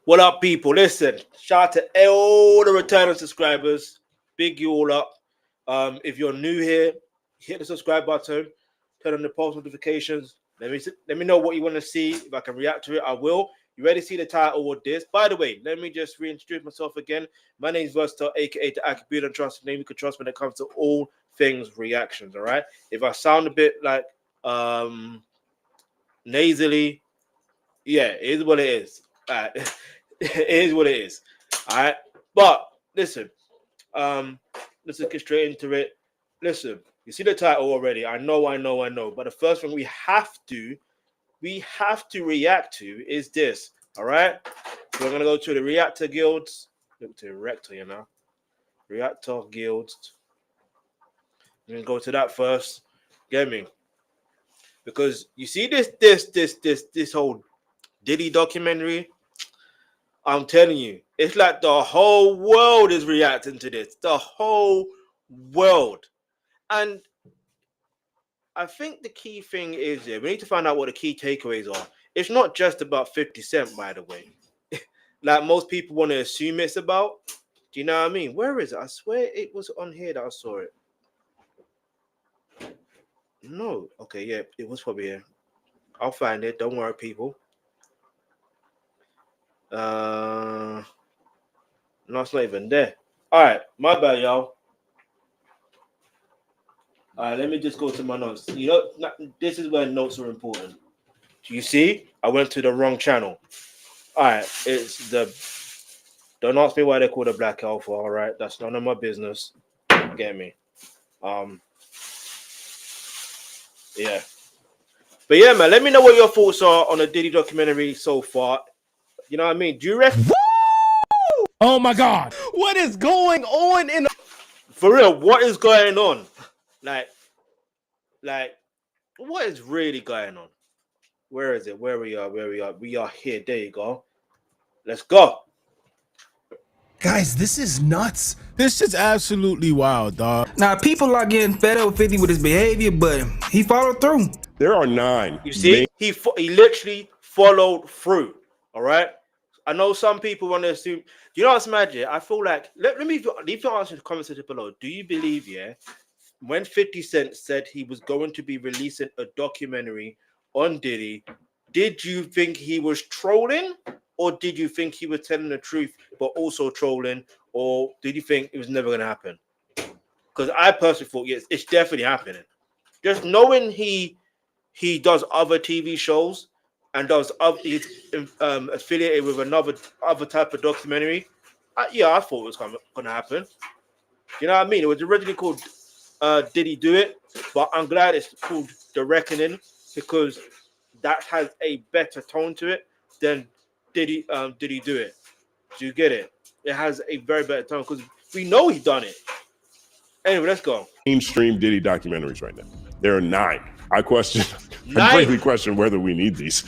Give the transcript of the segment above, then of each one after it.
What up, people? Listen, shout out to all the returning subscribers. Big you all up. If you're new here, hit the subscribe button, turn on the post notifications. Let me know what you want to see. If I can react to it, I will. You ready to see the title of this? By the way, let me just reintroduce myself again. My name is Versatile, aka the Akabula and Trust name you can trust when it comes to all things reactions. All right. If I sound a bit like nasally, yeah, it is what it is. All right. It is what it is. All right. But listen, let's get straight into it. Listen, you see the title already. I know. But the first thing we have to react to is this. All right. We're gonna go to the reactor guilds. Look to reactor, reactor guilds. We're gonna go to that first. Get me? Because you see this whole Diddy documentary. I'm telling you, it's like the whole world is reacting to this. The whole world. And I think the key thing is we need to find out what the key takeaways are. It's not just about 50 Cent, by the way. Like most people want to assume it's about. Do you know what I mean? Where is it? I swear it was on here that I saw it. No. Okay, yeah, it was probably here. I'll find it. Don't worry, people. No, it's not even there. All right, my bad, y'all. All right, let me just go to my notes. You know, this is where notes are important. You see, I went to the wrong channel. All right, it's the. Don't ask me why they call it Black Alpha. All right, that's none of my business. Get me? Yeah. But yeah, man, let me know what your thoughts are on the Diddy documentary so far. You know what I mean? Do you reckon? Oh my God! What is going on in? For real, what is going on? Like, what is really going on? Where is it? Where we are? We are here. There you go. Let's go. Guys, this is nuts. This is absolutely wild, dog. Now, people are getting fed up with 50 with his behavior, but he followed through. There are 9. You see, he literally followed through. All right. I know some people want to assume. You know what's magic? I feel like let me leave your answer in the comment section below. Do you believe, when 50 Cent said he was going to be releasing a documentary on Diddy, did you think he was trolling, or did you think he was telling the truth but also trolling, or did you think it was never going to happen? Because I personally thought, yes, it's definitely happening. Just knowing he does other TV shows and he's affiliated with other type of documentary. I thought it was going to happen. You know what I mean? It was originally called Diddy Do It, but I'm glad it's called The Reckoning because that has a better tone to it than Diddy Do It. Do you get it? It has a very better tone because we know he done it. Anyway, let's go. Mainstream Diddy documentaries right now. There are 9. I completely question whether we need these,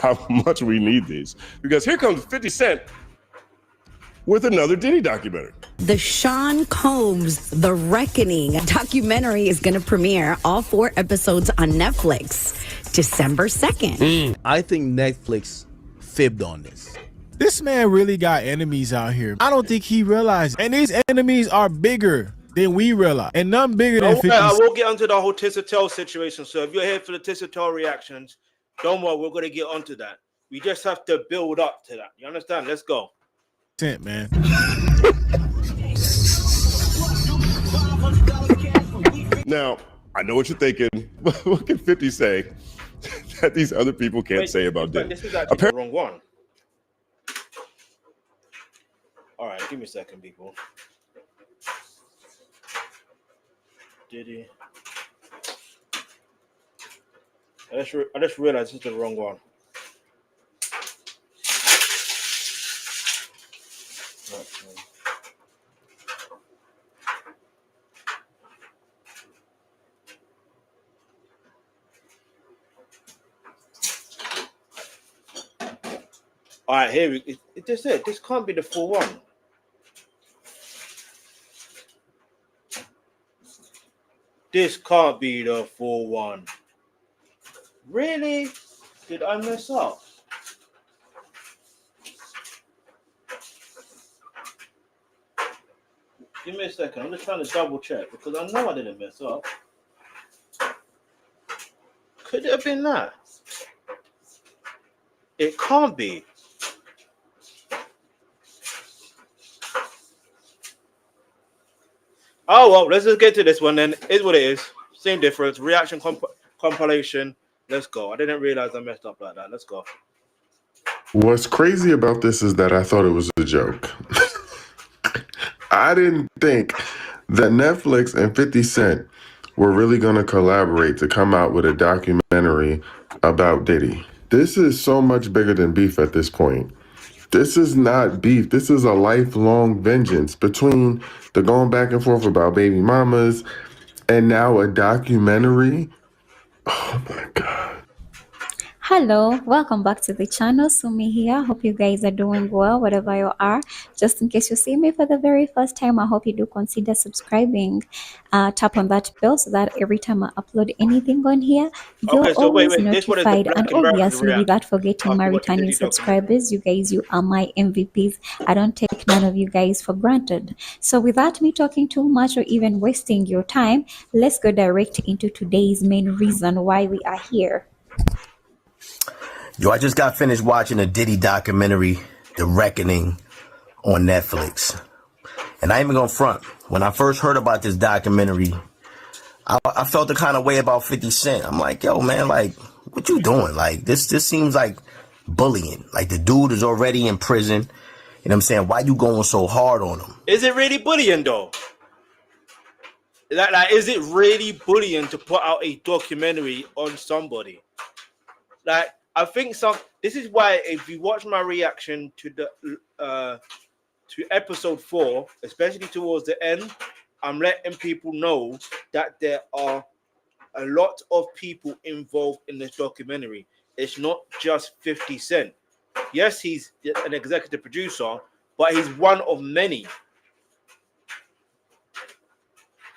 how much we need these. Because here comes 50 Cent with another Diddy documentary. The Sean Combs The Reckoning documentary is going to premiere all 4 episodes on Netflix December 2nd. I think Netflix fibbed on this. This man really got enemies out here. I don't think he realized. And these enemies are bigger than we realize. And none bigger than 50 Cent. I will get onto the whole Tisa Tells situation. So if you're here for the Tisa Tells reactions, don't worry, we're going to get onto that. We just have to build up to that. You understand? Let's go. Man. Now, I know what you're thinking. What can 50 say that these other people can't say about Diddy? This is actually the wrong one. All right, give me a second, people. Diddy. I just realized it's the wrong one. All right, here it just said this can't be the full one. This can't be the full one. Really? Did I mess up? Give me a second. I'm just trying to double check because I know I didn't mess up. Could it have been that? It can't be. Oh well, let's just get to this one then. Is what it is. Same difference. Reaction compilation. Let's go. I didn't realize I messed up like that. Let's go. What's crazy about this is that I thought it was a joke. I didn't think that Netflix and 50 Cent were really going to collaborate to come out with a documentary about Diddy. This is so much bigger than beef at this point. This is not beef. This is a lifelong vengeance between the going back and forth about baby mamas and now a documentary. Oh my God. Hello, welcome back to the channel. Sumi here. Hope you guys are doing well wherever you are. Just in case you see me for the very first time, I hope you do consider subscribing. Tap on that bell so that every time I upload anything on here, you're Okay, so always wait. This one is the notified. Black And American obviously, reaction. without forgetting my After watching returning Diddy documentary. subscribers, you guys, you are my MVPs. I don't take none of you guys for granted. So without me talking too much or even wasting your time, let's go direct into today's main reason why we are here. Yo, I just got finished watching a Diddy documentary, The Reckoning, on Netflix. And I ain't even gonna front. When I first heard about this documentary, I felt the kind of way about 50 Cent. I'm like, yo, man, like, what you doing? Like, this seems like bullying. Like, the dude is already in prison. You know what I'm saying? Why you going so hard on him? Is it really bullying though? Like, is it really bullying to put out a documentary on somebody? Like, I think this is why if you watch my reaction to the to episode 4, especially towards the end, I'm letting people know that there are a lot of people involved in this documentary. It's not just 50 Cent. Yes, he's an executive producer, but he's one of many.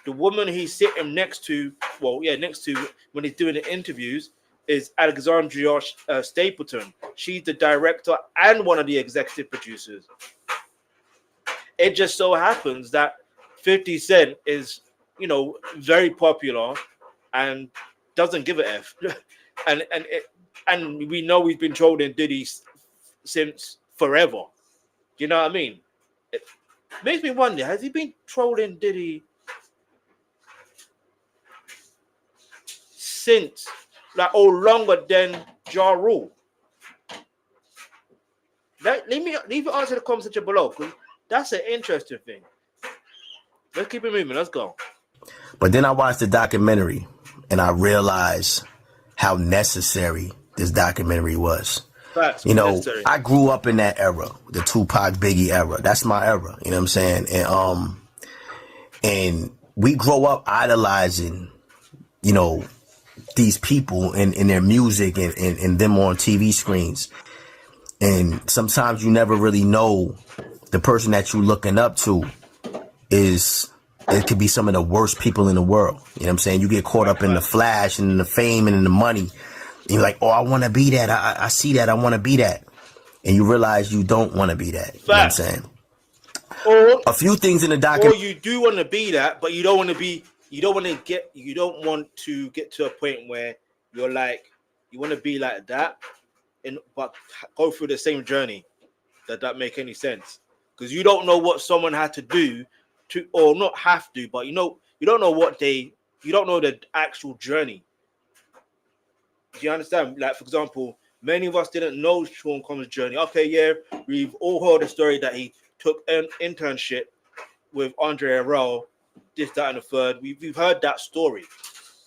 The woman he's sitting next to when he's doing the interviews is Alexandria Stapleton. She's the director and one of the executive producers. It just so happens that 50 Cent is, very popular and doesn't give a F. and we know he's been trolling Diddy since forever. You know what I mean? It makes me wonder, has he been trolling Diddy since, or longer than Ja Rule? Leave your answer in the comment section below, because that's an interesting thing. Let's keep it moving. Let's go. But then I watched the documentary and I realized how necessary this documentary was. Facts, necessary. I grew up in that era, the Tupac Biggie era. That's my era. You know what I'm saying? And we grow up idolizing, these people and their music and them on TV screens. And sometimes you never really know the person that you're looking up to it could be some of the worst people in the world. You know what I'm saying? You get caught up in the flash and in the fame and in the money. And you're like, oh, I want to be that. I see that. I want to be that. And you realize you don't want to be that. You know what I'm saying? Or a few things in the documentary. Or you do want to be that, but you don't want to get to a point where you're like, you want to be like that, but go through the same journey. Does that make any sense? Because you don't know what someone had to do to, or not have to, but you don't know you don't know the actual journey. Do you understand? Like, for example, many of us didn't know Sean Combs' journey. Okay, yeah, we've all heard the story that he took an internship with Andre Harrell, this, that, and the third. We've heard that story,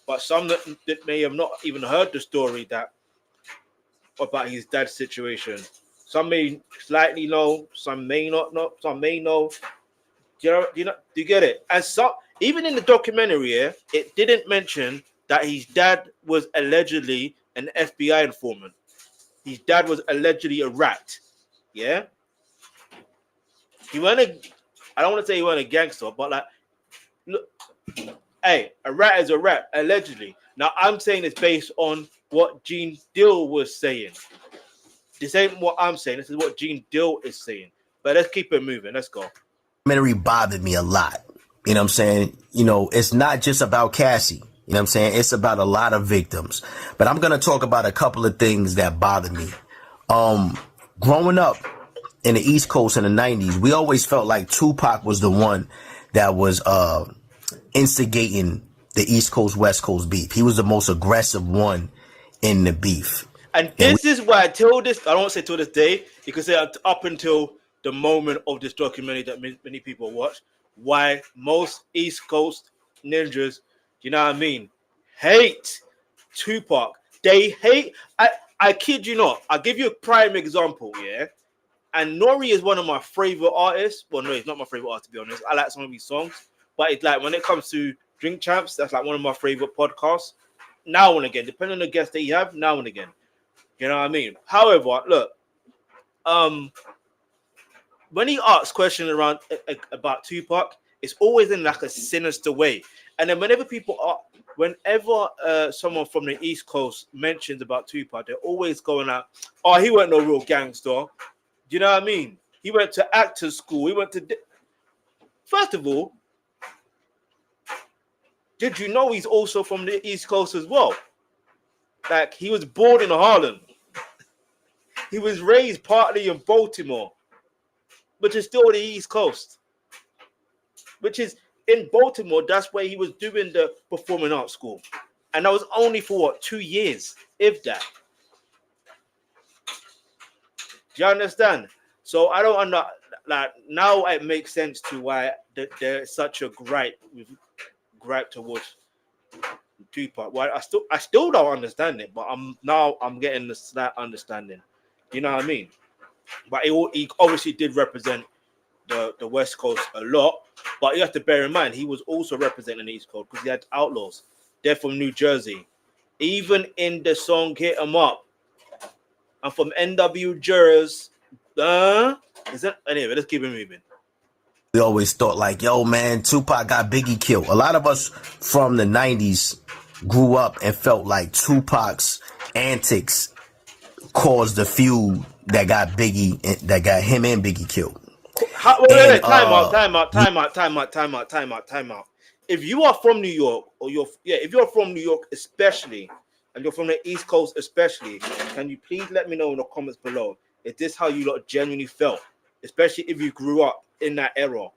but some that may have not even heard the story about his dad's situation. Some may slightly know, some may not know, some may know. Do you get it? And so, even in the documentary, it didn't mention that his dad was allegedly an FBI informant. His dad was allegedly a rat. Yeah. I don't want to say he wasn't a gangster, but like, look, hey, a rat is a rat, allegedly. Now, I'm saying it's based on what Gene Dill was saying. This ain't what I'm saying. This is what Gene Dill is saying. But let's keep it moving. Let's go. Documentary bothered me a lot. You know what I'm saying? You know, it's not just about Cassie. You know what I'm saying? It's about a lot of victims. But I'm going to talk about a couple of things that bother me. Growing up in the East Coast in the 90s, we always felt like Tupac was the one that was instigating the East Coast, West Coast beef. He was the most aggressive one in the beef. And this is why till this, I don't say till this day, you can say up until the moment of this documentary that many people watch, why most East Coast ninjas, you know what I mean, hate Tupac. They hate, I kid you not, I'll give you a prime example, yeah? And Nori is one of my favorite artists. Well, no, he's not my favorite artist, to be honest. I like some of his songs. But it's like when it comes to Drink Champs, that's like one of my favorite podcasts. Now and again, depending on the guests that you have, now and again. You know what I mean? However, look, when he asks questions around about Tupac, it's always in like a sinister way. And then whenever someone from the East Coast mentions about Tupac, they're always going out, oh, he wasn't no real gangster. Do you know what I mean? He went to actors school. He went to... First of all, did you know he's also from the East Coast as well? Like, he was born in Harlem. He was raised partly in Baltimore, which is still the East Coast. Which is in Baltimore, that's where he was doing the performing arts school. And that was only for what, 2 years, if that. Do you understand? So I don't understand. Like, now it makes sense to why there's such a gripe towards Tupac. Why I still don't understand it, but I'm getting the slight understanding. You know what I mean? But he obviously did represent the West Coast a lot. But you have to bear in mind he was also representing the East Coast because he had outlaws. They're from New Jersey. Even in the song "Hit 'Em Up," I'm from NW Jurors. Anyway, let's keep it moving. We always thought like, yo, man, Tupac got Biggie killed. A lot of us from the 90s grew up and felt like Tupac's antics caused the feud that got him and Biggie killed. Time out. If you are from New York, if you're from New York especially, and you're from the East Coast especially, can you please let me know in the comments below? Is this how you lot genuinely felt? Especially if you grew up in that era.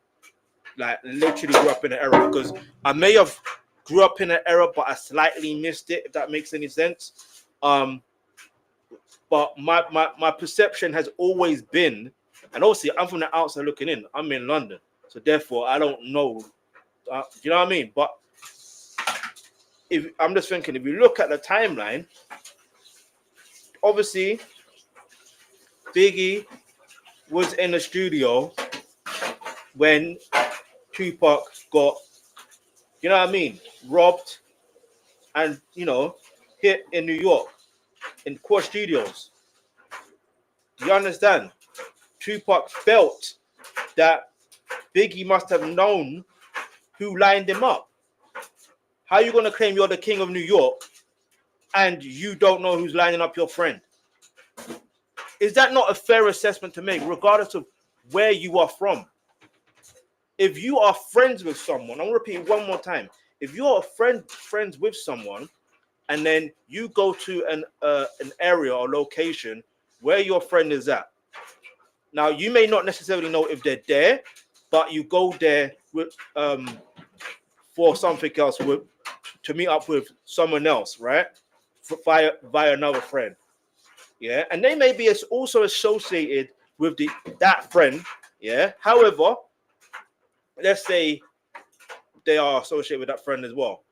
Like, literally grew up in the era. Because I may have grew up in an era, but I slightly missed it, if that makes any sense. But my perception has always been, and obviously I'm from the outside looking in. I'm in London. So therefore, I don't know. You know what I mean? But I'm just thinking, if you look at the timeline, obviously, Biggie was in the studio when Tupac got, you know what I mean, robbed and, hit in New York in Core Studios. Do you understand? Tupac felt that Biggie must have known who lined him up. How are you going to claim you're the king of New York and you don't know who's lining up your friend? Is that not a fair assessment to make, regardless of where you are from? If you are friends with someone, I'm going to repeat it one more time. If you are friends with someone, and then you go to an area or location where your friend is at. Now, you may not necessarily know if they're there, but you go there with for something else, to meet up with someone else, right? Via another friend. Yeah, and they may be also associated with that friend. Yeah. However, let's say they are associated with that friend as well,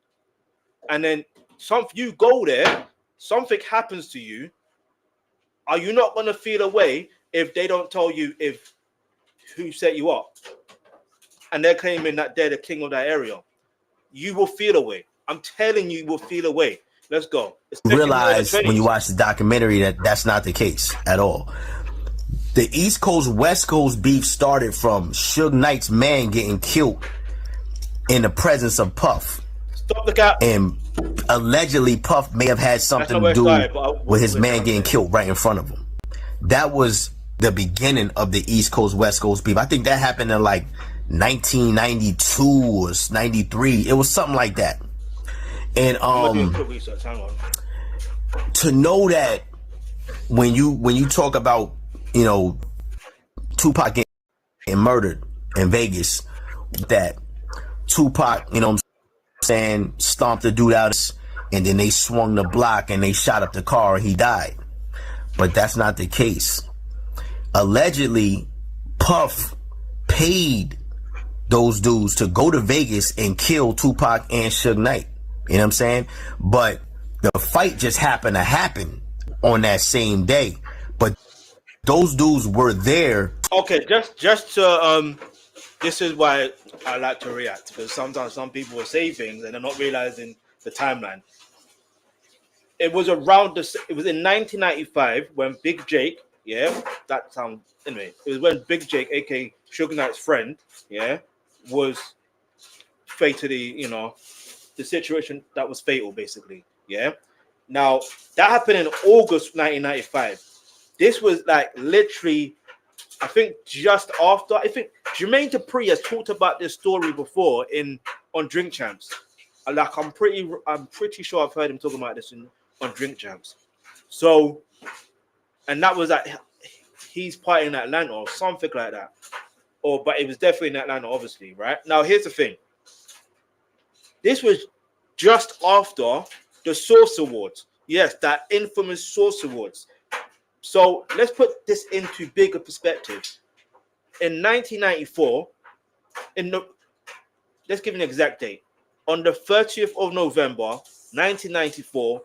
and then you go there, something happens to you. Are you not gonna feel a way if they don't tell you who set you up, and they're claiming that they're the king of that area? You will feel a way. I'm telling you, will feel a way. Let's go. Realize when you watch the documentary that that's not the case at all. The East Coast, West Coast beef started from Suge Knight's man getting killed in the presence of Puff. Stop the cap. And allegedly Puff may have had something to do with his man getting killed right in front of him. That was the beginning of the East Coast, West Coast beef. I think that happened in like 1992 or 93. It was something like that. And to know that when you talk about, you know, Tupac getting murdered in Vegas, that Tupac, you know what I'm saying, stomped the dude out, and then they swung the block and they shot up the car and he died. But that's not the case. Allegedly, Puff paid those dudes to go to Vegas and kill Tupac and Suge Knight. You know what I'm saying? But the fight just happened to happen on that same day. But those dudes were there. Okay, just to this is why I like to react, because sometimes some people will say things and they're not realizing the timeline. It was in 1995 when Big Jake, that sound anyway. It was when Big Jake, aka Suge Knight's friend, was fatally, you know, the situation that was fatal, basically. Now that happened in August 1995. This was like literally, I think, just after. I think Jermaine Dupri has talked about this story before on Drink Champs. Like I'm pretty sure I've heard him talking about this on Drink Champs. So, and that was like he's partying in Atlanta or something like that. But it was definitely in Atlanta, obviously, right? Now here's the thing. This was just after the Source Awards. Yes, that infamous Source Awards. So let's put this into bigger perspective. In 1994, let's give an exact date. On the 30th of November, 1994,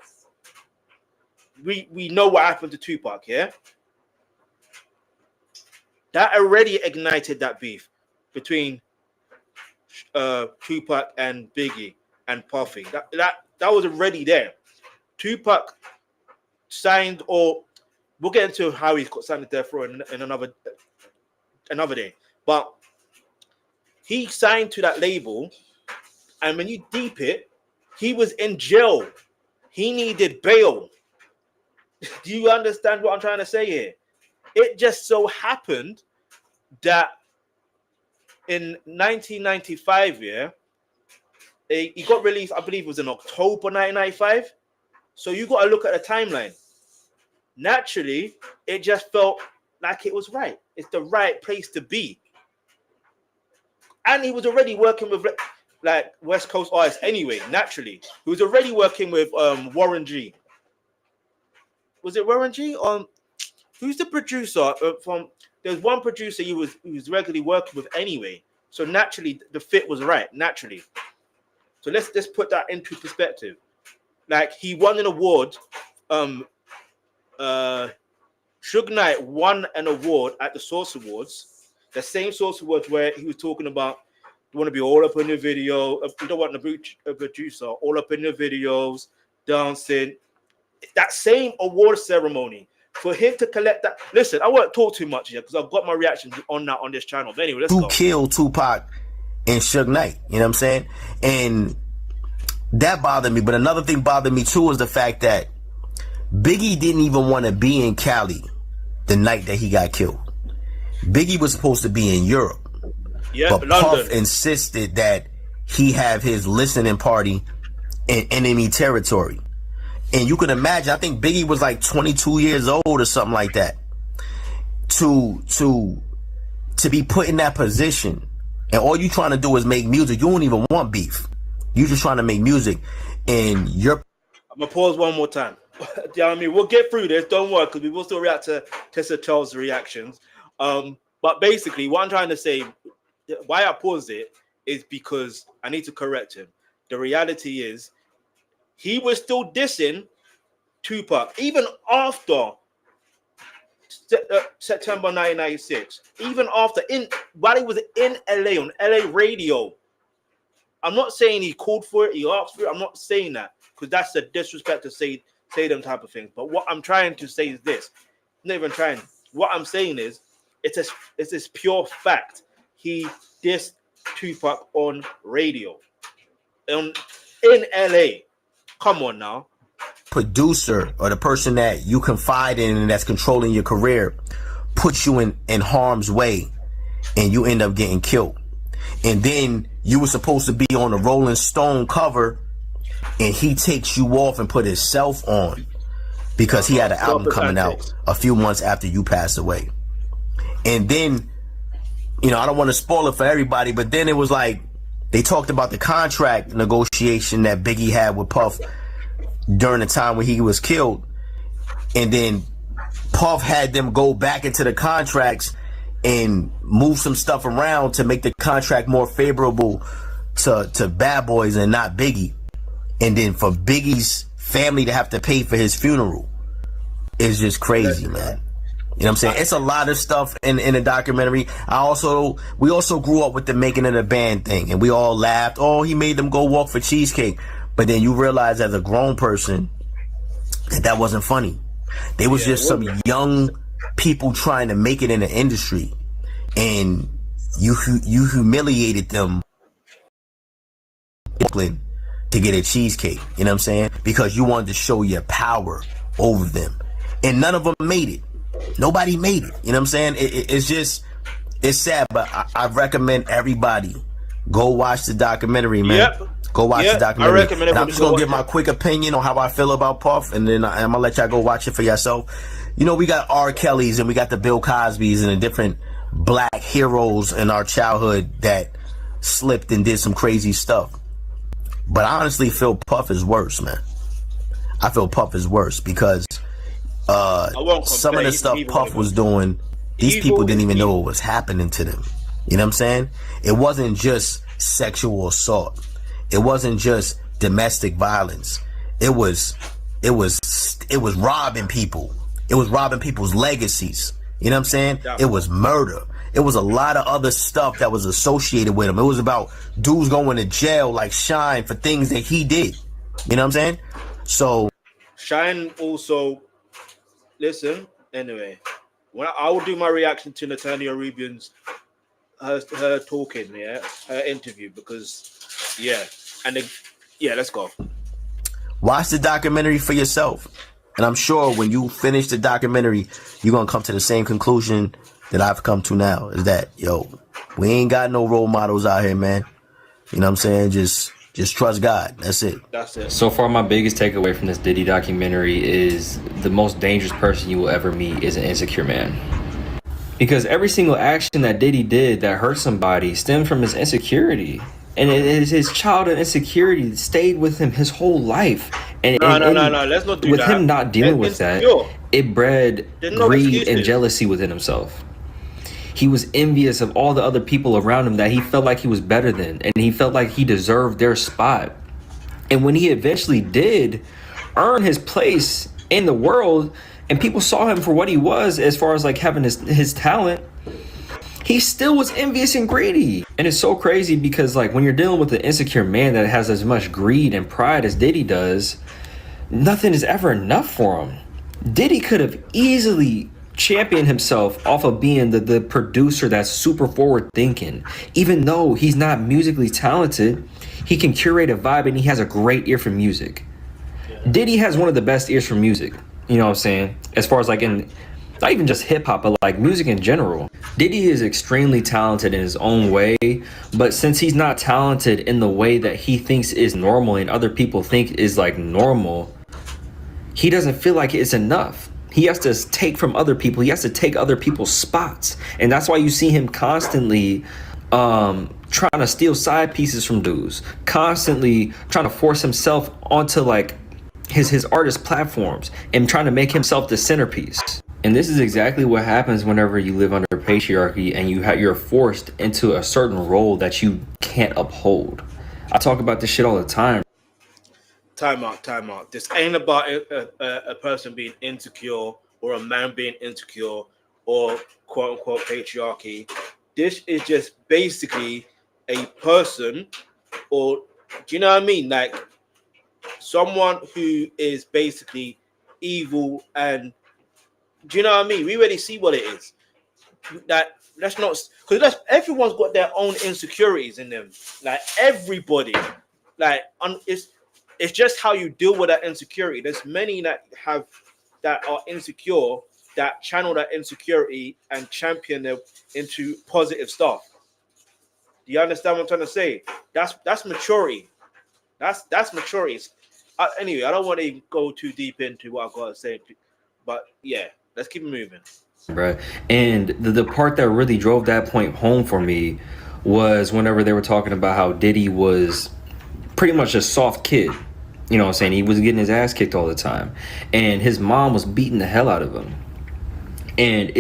we know what happened to Tupac, That already ignited that beef between Tupac and Biggie and Puffy. That was already there. Tupac signed, or we'll get into how he got signed to death row in another day. But he signed to that label, and when you deep it, he was in jail. He needed bail. Do you understand what I'm trying to say here? It just so happened that in 1995, he got released, I believe it was in October 1995. So you got to look at the timeline. Naturally, it just felt like it was right. It's the right place to be. And he was already working with like West Coast artists anyway, naturally. He was already working with Warren G. Was it Warren G? Who's the producer there's one producer he was regularly working with anyway. So naturally the fit was right, naturally. So let's put that into perspective. Like he won an award. Suge Knight won an award at the Source Awards, the same Source Awards where he was talking about you want to be all up in the video. You don't want a producer all up in the videos, dancing. That same award ceremony. For him to collect that, listen, I won't talk too much here because I've got my reactions on that on this channel. But anyway, let's go. Who killed Tupac and Suge Knight? You know what I'm saying? And that bothered me. But another thing bothered me too is the fact that Biggie didn't even want to be in Cali the night that he got killed. Biggie was supposed to be in Europe. But Puff insisted that he have his listening party in enemy territory. And you can imagine, I think Biggie was like 22 years old or something like that. To be put in that position, and all you trying to do is make music. You don't even want beef. You just trying to make music, and you're. I'm gonna pause one more time. You know what I mean? We'll get through this. Don't worry, because we will still react to Tisa Tells' reactions. But basically, what I'm trying to say, why I paused it, is because I need to correct him. The reality is, he was still dissing Tupac even after September 1996. Even after, while he was in LA on LA radio. I'm not saying he called for it, he asked for it. I'm not saying that because that's a disrespect to say them type of things. But what I'm trying to say is this. I'm not even trying. What I'm saying is it's this pure fact. He dissed Tupac on radio in LA. Come on now. Producer or the person that you confide in and that's controlling your career puts you in harm's way and you end up getting killed. And then you were supposed to be on the Rolling Stone cover, and he takes you off and put himself on because he had an album coming out a few months after you passed away. And then, you know, I don't want to spoil it for everybody, but then it was like they talked about the contract negotiation that Biggie had with Puff during the time when he was killed. And then Puff had them go back into the contracts and move some stuff around to make the contract more favorable to Bad Boys and not Biggie. And then for Biggie's family to have to pay for his funeral is just crazy, man. You know what I'm saying? It's a lot of stuff in the documentary. We also grew up with the making of the band thing, and we all laughed. Oh, he made them go walk for cheesecake. But then you realize as a grown person that wasn't funny. They was just some young people trying to make it in the industry, and you humiliated them to get a cheesecake. You know what I'm saying? Because you wanted to show your power over them, and none of them made it. Nobody made it. You know what I'm saying? It's sad, but I recommend everybody go watch the documentary, man. Yep. Go watch the documentary. I recommend it. I'm just gonna give my quick opinion on how I feel about Puff, and then I'm gonna let y'all go watch it for yourself. You know, we got R. Kelly's and we got the Bill Cosby's and the different black heroes in our childhood that slipped and did some crazy stuff. But I honestly feel Puff is worse, man. I feel Puff is worse because some of the stuff Puff was doing, these people didn't even know what was happening to them. You know what I'm saying? It wasn't just sexual assault. It wasn't just domestic violence. It was robbing people. It was robbing people's legacies. You know what I'm saying? It was murder. It was a lot of other stuff that was associated with him. It was about dudes going to jail like Shine for things that he did. You know what I'm saying? So Shine also, listen, anyway, when I will do my reaction to Nathaniel Rubin's her talking, her interview, because let's go. Watch the documentary for yourself. And I'm sure when you finish the documentary, you're going to come to the same conclusion that I've come to now, is that, we ain't got no role models out here, man. You know what I'm saying? Just trust God. That's it. That's it. So far, my biggest takeaway from this Diddy documentary is the most dangerous person you will ever meet is an insecure man. Because every single action that Diddy did that hurt somebody stemmed from his insecurity. And it is his childhood insecurity that stayed with him his whole life. And no, let's not do with that. Him not dealing with that, it bred greed and jealousy within himself. He was envious of all the other people around him that he felt like he was better than, and he felt like he deserved their spot. And when he eventually did earn his place in the world, and people saw him for what he was as far as like having his talent, he still was envious and greedy. And it's so crazy because like when you're dealing with an insecure man that has as much greed and pride as Diddy does, nothing is ever enough for him. Diddy could have easily championed himself off of being the producer that's super forward thinking. Even though he's not musically talented, he can curate a vibe and he has a great ear for music. Diddy has one of the best ears for music. You know what I'm saying? As far as like in, not even just hip hop, but like music in general. Diddy is extremely talented in his own way, but since he's not talented in the way that he thinks is normal and other people think is like normal, he doesn't feel like it's enough. He has to take from other people. He has to take other people's spots. And that's why you see him constantly trying to steal side pieces from dudes, constantly trying to force himself onto like his artist platforms and trying to make himself the centerpiece. And this is exactly what happens whenever you live under patriarchy and you're forced into a certain role that you can't uphold. I talk about this shit all the time. Time out. This ain't about a person being insecure or a man being insecure or quote unquote patriarchy. This is just basically a person, or do you know what I mean? Like someone who is basically evil, and do you know what I mean? We already see what it is. That let's not, because everyone's got their own insecurities in them. Like everybody, like it's just how you deal with that insecurity. There's many that are insecure that channel that insecurity and champion them into positive stuff. Do you understand what I'm trying to say? That's maturity. That's maturity. Anyway, I don't want to go too deep into what I've got to say, but yeah, let's keep it moving. Bruh. And the part that really drove that point home for me was whenever they were talking about how Diddy was pretty much a soft kid. You know what I'm saying? He was getting his ass kicked all the time. And his mom was beating the hell out of him. And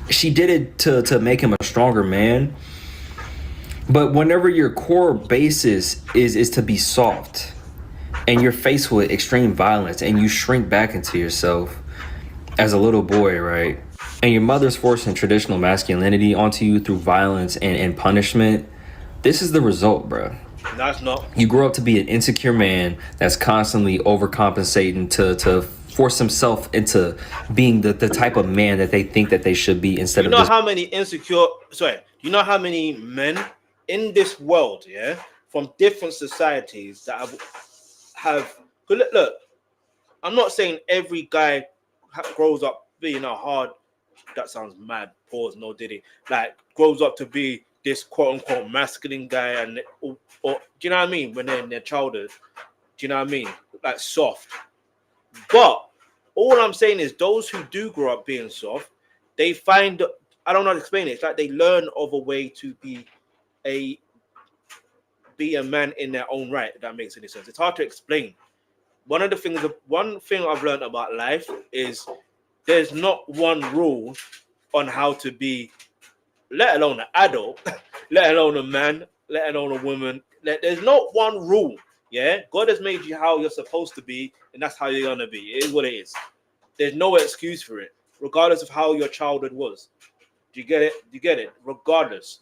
she did it to make him a stronger man. But whenever your core basis is to be soft and you're faced with extreme violence and you shrink back into yourself as a little boy, right? And your mother's forcing traditional masculinity onto you through violence and punishment, this is the result, bro. That's not. You grow up to be an insecure man that's constantly overcompensating to force himself into being the type of man that they think that they should be instead of. You know how many you know how many men in this world, yeah, from different societies that have look, I'm not saying every guy grows up being a hard, that sounds mad, pause, no Diddy, like grows up to be this quote unquote masculine guy, and or do you know what I mean, when they're in their childhood, do you know what I mean, like soft. But all I'm saying is those who do grow up being soft, they find, I don't know how to explain it, it's like they learn of a way to be a man in their own right, if that makes any sense. It's hard to explain. One thing I've learned about life is there's not one rule on how to be, let alone an adult, let alone a man, let alone a woman. There's not one rule. Yeah, God has made you how you're supposed to be, and that's how you're gonna be. It is what it is. There's no excuse for it, regardless of how your childhood was. Do you get it? You get it? Regardless.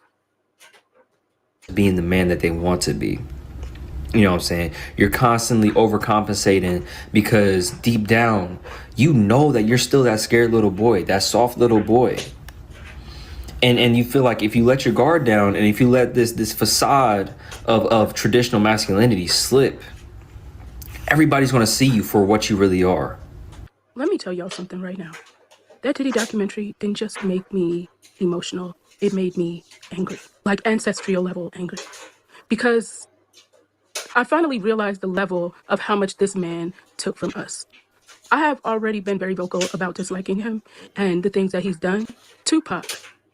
Being the man that they want to be. You know what I'm saying? You're constantly overcompensating because deep down, you know that you're still that scared little boy, that soft little boy. And you feel like if you let your guard down and if you let this facade of traditional masculinity slip, everybody's going to see you for what you really are. Let me tell y'all something right now. That Diddy documentary didn't just make me emotional. It made me angry, like ancestral level angry. Because I finally realized the level of how much this man took from us. I have already been very vocal about disliking him and the things that he's done. Tupac,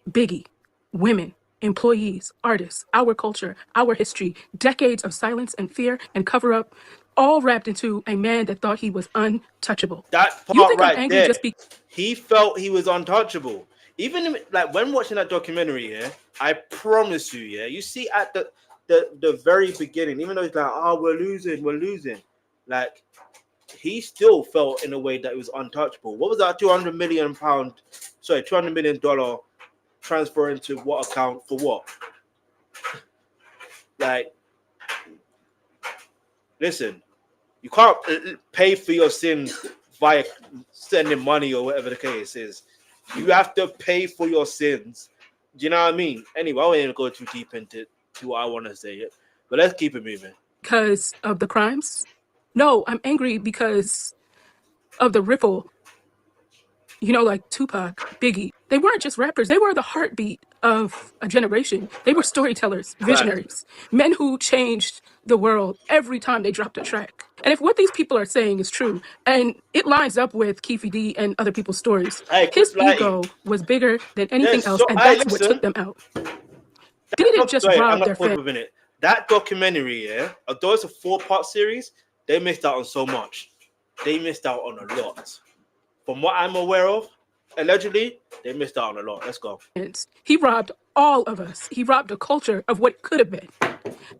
Biggie, women, employees, artists, our culture, our history, decades of silence and fear and cover up, all wrapped into a man that thought he was untouchable. That part, you think right I'm angry there, just he felt he was untouchable. Even like when watching that documentary, yeah, I promise you, yeah, you see at the very beginning, even though it's like, oh, we're losing, like he still felt in a way that it was untouchable. What was that $200 million transfer into what account for what? Like, listen, you can't pay for your sins via sending money or whatever the case is. You have to pay for your sins. Do you know what I mean? Anyway, I won't even go too deep into what I want to say yet, but let's keep it moving. Because of the crimes? No, I'm angry because of the ripple. You know, like Tupac, Biggie. They weren't just rappers. They were the heartbeat of a generation. They were storytellers, visionaries, men who changed the world every time they dropped a track. And if what these people are saying is true, and it lines up with Keefe D and other people's stories, his ego was bigger than anything else, and that's what took them out. They didn't just rob their family. That documentary, yeah, although it's a 4-part series, they missed out on so much. They missed out on a lot. From what I'm aware of, allegedly, they missed out on a lot. Let's go. He robbed all of us. He robbed a culture of what could have been.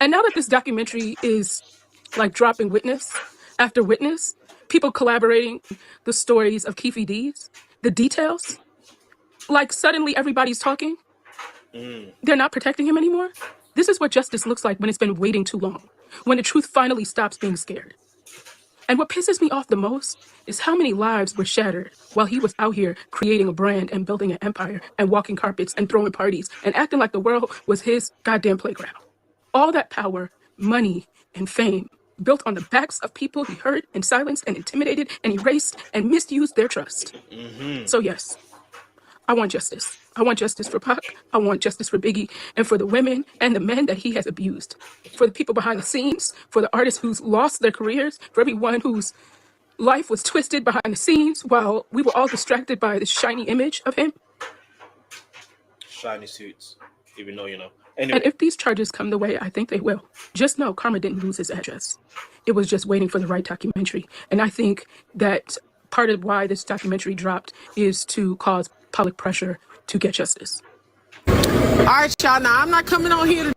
And now that this documentary is like dropping witness after witness, people collaborating, the stories of Keefe D's, the details, like suddenly everybody's talking. They're not protecting him anymore. This is what justice looks like when it's been waiting too long, when the truth finally stops being scared. And what pisses me off the most is how many lives were shattered while he was out here creating a brand and building an empire and walking carpets and throwing parties and acting like the world was his goddamn playground. All that power, money, and fame built on the backs of people he hurt and silenced and intimidated and erased and misused their trust. So yes, I want justice. I want justice for Pac. I want justice for Biggie and for the women and the men that he has abused. For the people behind the scenes, for the artists who's lost their careers, for everyone whose life was twisted behind the scenes while we were all distracted by the shiny image of him. Shiny suits, even though, Anyway. And if these charges come the way I think they will, just know Karma didn't lose his address. It was just waiting for the right documentary. And I think that part of why this documentary dropped is to cause public pressure to get justice. All right, y'all. Now, I'm not coming on here to...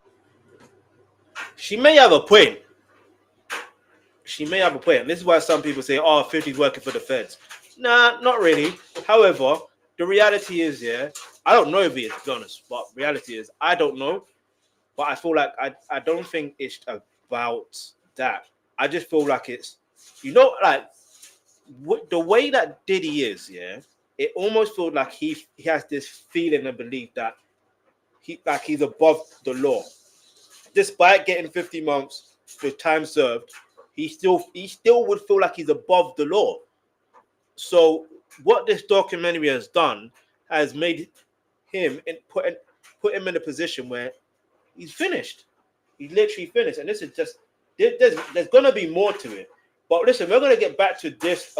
She may have a point. This is why some people say, oh, 50's working for the feds. Nah, not really. However, the reality is, I don't know if he is, to be honest, but reality is, I don't know. But I feel like I don't think it's about that. I just feel like it's, like the way that Diddy is, it almost feels like he has this feeling and belief that he's above the law. Despite getting 50 months with time served, he still would feel like he's above the law. So what this documentary has done has made him and put him in a position where he's finished. He's literally finished. And this is just there's gonna be more to it. But listen, we're gonna get back to this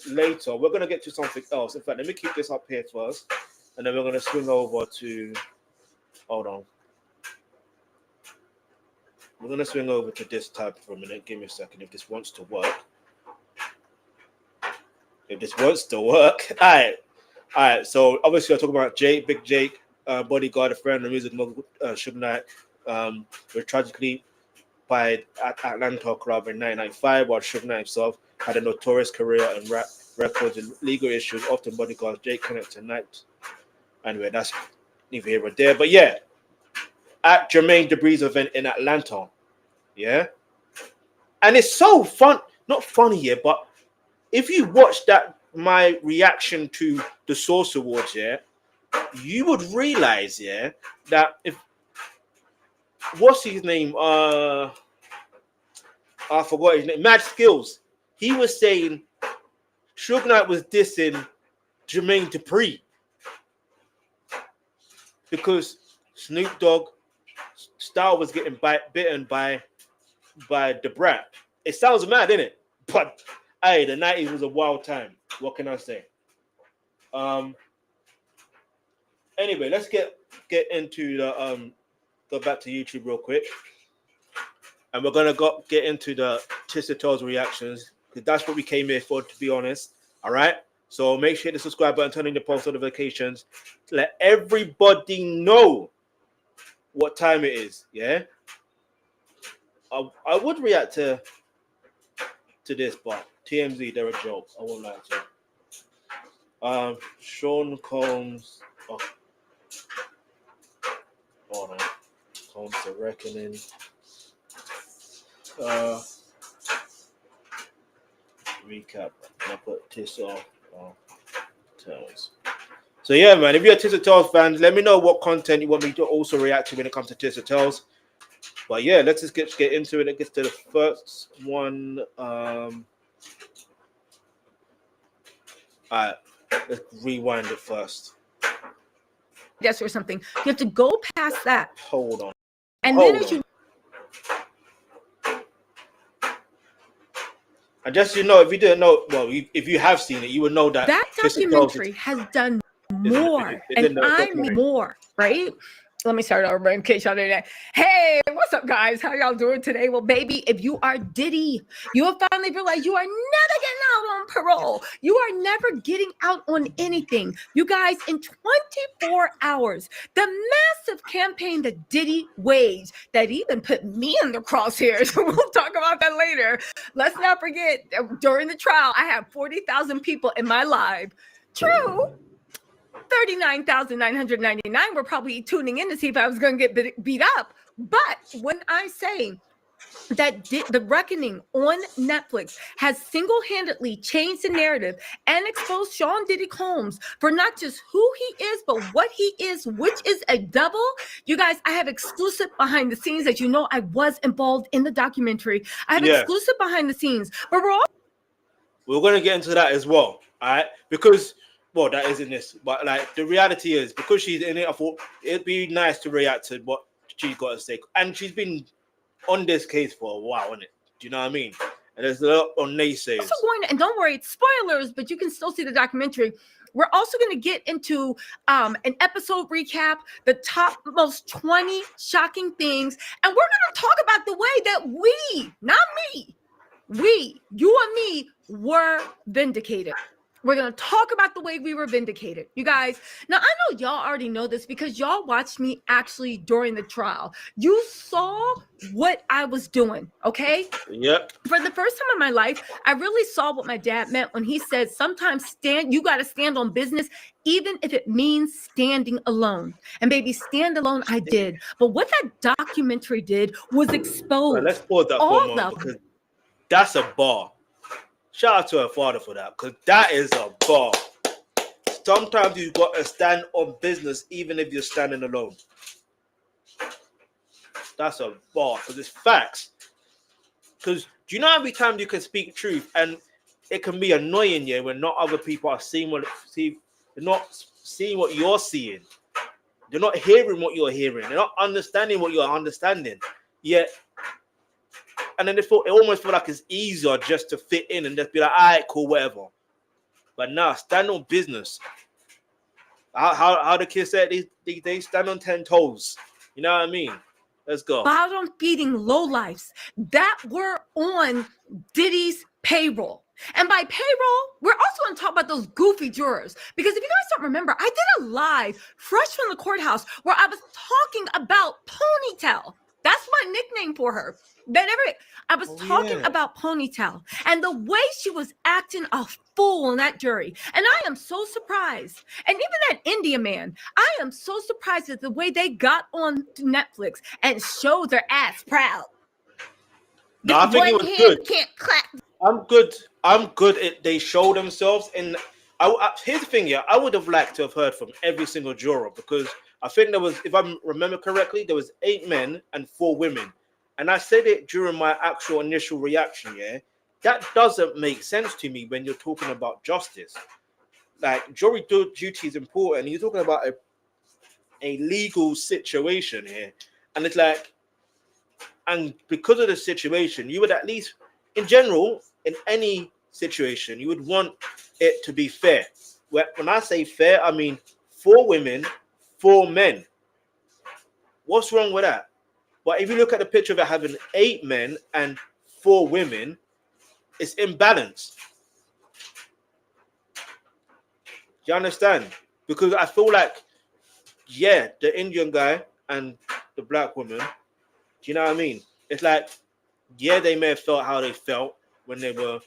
later. We're gonna get to something else. In fact, let me keep this up here first, and then we're gonna swing over to. Hold on. We're gonna swing over to this tab for a minute. Give me a second if this wants to work. All right. So obviously, I'm talking about Big Jake, bodyguard, a friend, the music mogul, Suge Knight, was tragically by Atlanta club in 1995, while Suge Knight himself had a notorious career and rap records and legal issues. Often bodyguards Jake connected to Knight. Anyway, that's neither here or there. But yeah, at Jermaine Dupri's event in Atlanta, and it's so fun, not funny here, but if you watch my reaction to the Source Awards, you would realize, that if what's his name? I forgot his name. Mad Skills. He was saying Suge Knight was dissing Jermaine Dupri because Snoop Dogg style was getting bitten by the Brat. It sounds mad, innit? But hey, the 90s was a wild time. What can I say? Anyway, let's get into the go back to YouTube real quick. And we're gonna get into the Tisa Tells reactions, because that's what we came here for, to be honest. All right. So make sure to hit the subscribe button, turn on the post notifications to let everybody know what time it is. Yeah. I would react to this, but TMZ, they're a joke. I won't lie to you. Sean Combs. Oh. Hold on. Combs the Reckoning. Recap. I put Tisa Tells. So yeah, man, if you're a Tisa Tells fan, let me know what content you want me to also react to when it comes to Tisa Tells. But yeah, let's just get into it. It gets to the first one. All right, let's rewind it first. Yes, or something. You have to go past that. Hold on. And then as you. And just if you didn't know, well, if you have seen it, you would know that that documentary has done more, and I mean more, right? Let me start over in case y'all didn't. Hey, what's up, guys? How y'all doing today? Well, baby, if you are Diddy, you have finally realized you are never getting out on parole. You are never getting out on anything. You guys, in 24 hours, the massive campaign that Diddy waged, that even put me in the crosshairs. We'll talk about that later. Let's not forget, during the trial, I had 40,000 people in my live. True. 39,999 were probably tuning in to see if I was going to get beat up. But when I say that The Reckoning on Netflix has single-handedly changed the narrative and exposed Sean Diddy Combs for not just who he is, but what he is, which is a double. You guys, I have exclusive behind the scenes. As you know, I was involved in the documentary. I have exclusive behind the scenes, but we're going to get into that as well. All right, because well, that isn't this, but like the reality is because she's in it, I thought it'd be nice to react to what she's got to say, and she's been on this case for a while, isn't it? Do you know what I mean? And there's a lot on naysayers. Also going to, and don't worry, it's spoilers, but you can still see the documentary. We're also going to get into an episode recap, the top most 20 shocking things, and we're going to talk about the way that we, not me, you and me, were vindicated. We're going to talk about the way we were vindicated. You guys, now I know y'all already know this because y'all watched me actually during the trial. You saw what I was doing, okay? Yep. For the first time in my life, I really saw what my dad meant when he said, sometimes you got to stand on business, even if it means standing alone. And baby, stand alone, I did. But what that documentary did was expose. Well, let's pause that for a moment because that's a bar. Shout out to her father for that, because that is a bar. Sometimes you got to stand on business, even if you're standing alone. That's a bar, because it's facts. Because do you know every time you can speak truth, and it can be annoying, yeah, when not other people are seeing they're not seeing what you're seeing. They're not hearing what you're hearing. They're not understanding what you're understanding. Yet. And then it almost feel like it's easier just to fit in and just be like, all right, cool, whatever. But now, stand on business. How the kids say they stand on 10 toes. You know what I mean? Let's go. Bottom feeding lowlifes that were on Diddy's payroll. And by payroll, we're also going to talk about those goofy jurors. Because if you guys don't remember, I did a live fresh from the courthouse where I was talking about Ponytail. That's my nickname for her. I was talking about Ponytail and the way she was acting a fool in that jury. And I am so surprised. And even that India man, I am so surprised at the way they got on Netflix and showed their ass proud. No, I think it was good. Can't clap. I'm good. They show themselves. And here's the thing, yeah. I would have liked to have heard from every single juror because I think there was, if I remember correctly, there was 8 men and 4 women. And I said it during my actual initial reaction, yeah? That doesn't make sense to me when you're talking about justice. Like, jury duty is important. You're talking about a legal situation here. And it's like, and because of the situation, you would at least, in general, in any situation, you would want it to be fair. When I say fair, I mean 4 women, 4 men. What's wrong with that? But if you look at the picture of it having 8 men and 4 women, it's imbalanced. Do you understand? Because I feel like, yeah, the Indian guy and the black woman, do you know what I mean? It's like, yeah, they may have felt how they felt when they were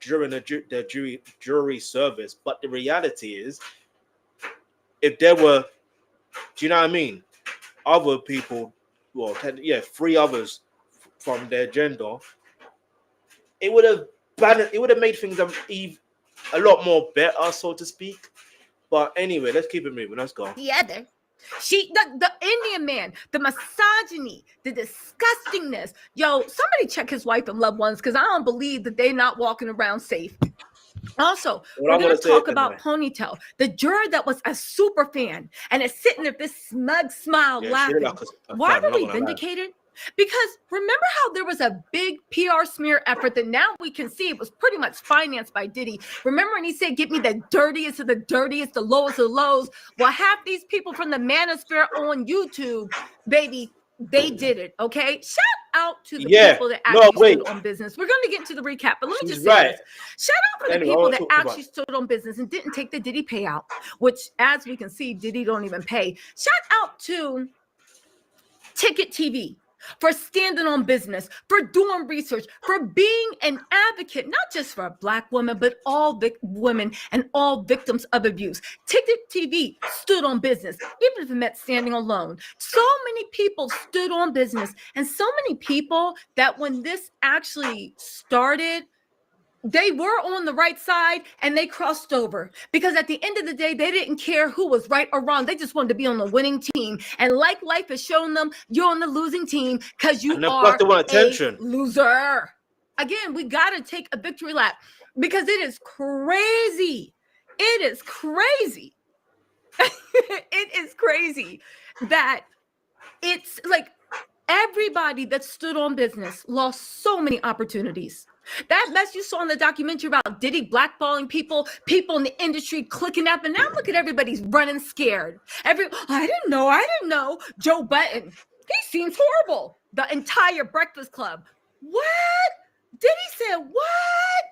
during the jury service. But the reality is, if there were, do you know what I mean? Other people, well, 3 others from their gender, it would have made things a lot more better, so to speak. But anyway, let's keep it moving. Let's go. The other, the Indian man, the misogyny, the disgustingness. Yo, somebody check his wife and loved ones because I don't believe that they're not walking around safe. Also, we're going to talk about Ponytail, the juror that was a super fan and is sitting there with this smug smile laughing. Why were we vindicated? Because remember how there was a big PR smear effort that now we can see it was pretty much financed by Diddy. Remember when he said, give me the dirtiest of the dirtiest, the lowest of the lows? Well, half these people from the manosphere on YouTube, baby, they did it, okay? Shout out to the people that actually stood on business. We're going to get into the recap, but let me just say this. Shout out for the people that actually stood on business and didn't take the Diddy payout, which, as we can see, Diddy don't even pay. Shout out to Ticket TV for standing on business, for doing research, for being an advocate, not just for a Black woman, but all women and all victims of abuse. Ticket TV stood on business, even if it meant standing alone. So many people stood on business, and so many people that when this actually started, they were on the right side and they crossed over because at the end of the day, they didn't care who was right or wrong. They just wanted to be on the winning team. And like life has shown them, you're on the losing team because you are a loser. Again, we got to take a victory lap because it is crazy. it is crazy. It is crazy that it's like everybody that stood on business lost so many opportunities. That mess you saw in the documentary about Diddy blackballing people in the industry clicking up, and now look at everybody's running scared. I didn't know. Joe Button, he seems horrible. The entire Breakfast Club. What? Diddy said what?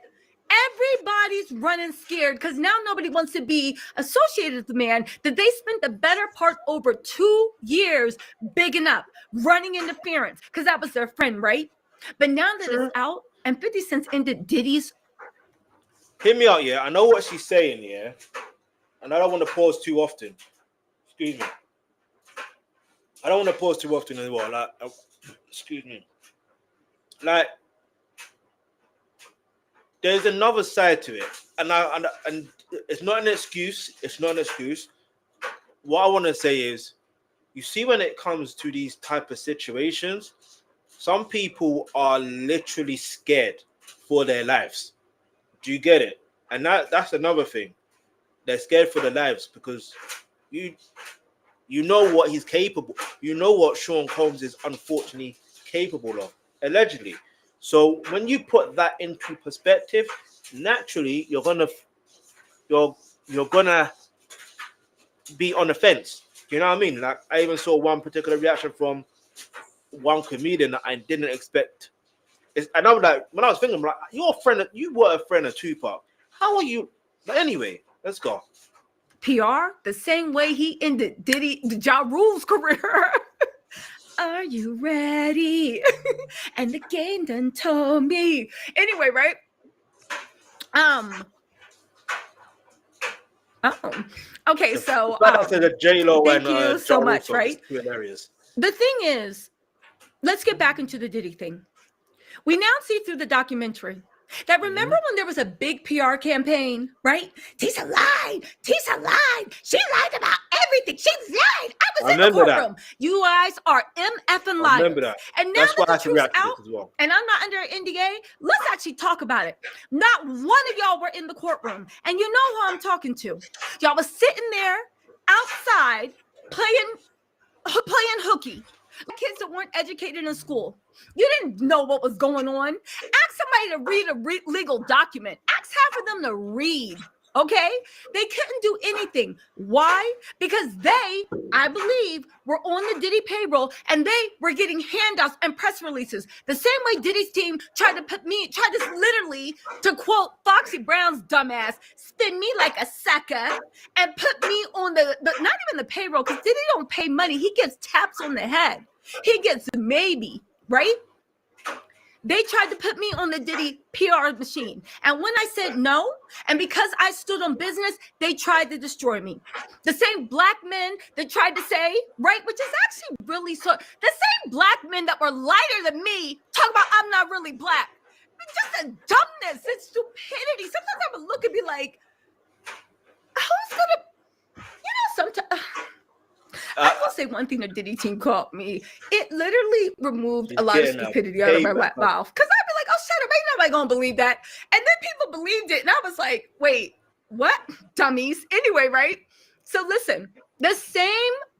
Everybody's running scared because now nobody wants to be associated with the man that they spent the better part over 2 years bigging up, running interference, because that was their friend, right? But now that it's out and 50 Cent ended Diddy's. Hear me out, yeah. I know what she's saying, yeah. And I don't want to pause too often. Excuse me. I don't want to pause too often as well. Like, excuse me. Like, there's another side to it, and it's not an excuse. It's not an excuse. What I want to say is, you see, when it comes to these type of situations, some people are literally scared for their lives. Do you get it? And that's another thing. They're scared for their lives because you know what he's capable. You know what Sean Combs is unfortunately capable of, allegedly. So when you put that into perspective, naturally you're gonna be on the fence. You know what I mean? Like, I even saw one particular reaction from one comedian that I didn't expect. And I was like, when I was thinking, like, you were a friend of Tupac. How are you? But anyway, let's go. PR, the same way he ended Diddy, Ja Rule's career. Are you ready? And the game done told me. Anyway, right? Okay, so the J-Lo thank and you so Ja much, Rule right? Hilarious. The thing is, let's get back into the Diddy thing. We now see through the documentary that remember when there was a big PR campaign, right? Tisa lied. Tisa lied. She lied about everything. She lied. I was in the courtroom. That. You guys are MFing liars. Remember that. And now that the truth's out, and I'm not under an NDA, let's actually talk about it. Not one of y'all were in the courtroom. And you know who I'm talking to. Y'all was sitting there outside playing hooky. Kids that weren't educated in school. You didn't know what was going on. Ask somebody to read a legal document. Ask half of them to read, okay? They couldn't do anything. Why? Because they, I believe, were on the Diddy payroll and they were getting handouts and press releases. The same way Diddy's team tried to literally, to quote Foxy Brown's dumbass, spin me like a sucker and put me on the not even the payroll, because Diddy don't pay money. He gets taps on the head. He gets maybe, right? They tried to put me on the Diddy PR machine. And when I said no, and because I stood on business, they tried to destroy me. The same black men that tried to say, right, which is actually really so, the same black men that were lighter than me talk about I'm not really black. It's just a dumbness. It's stupidity. Sometimes I would look and be like, who's gonna, sometimes... I will say one thing the Diddy team called me. It literally removed a lot of stupidity out of my mouth. Because I'd be like, oh, shut up. Ain't nobody going to believe that. And then people believed it. And I was like, wait, what? Dummies. Anyway, right? So listen, the same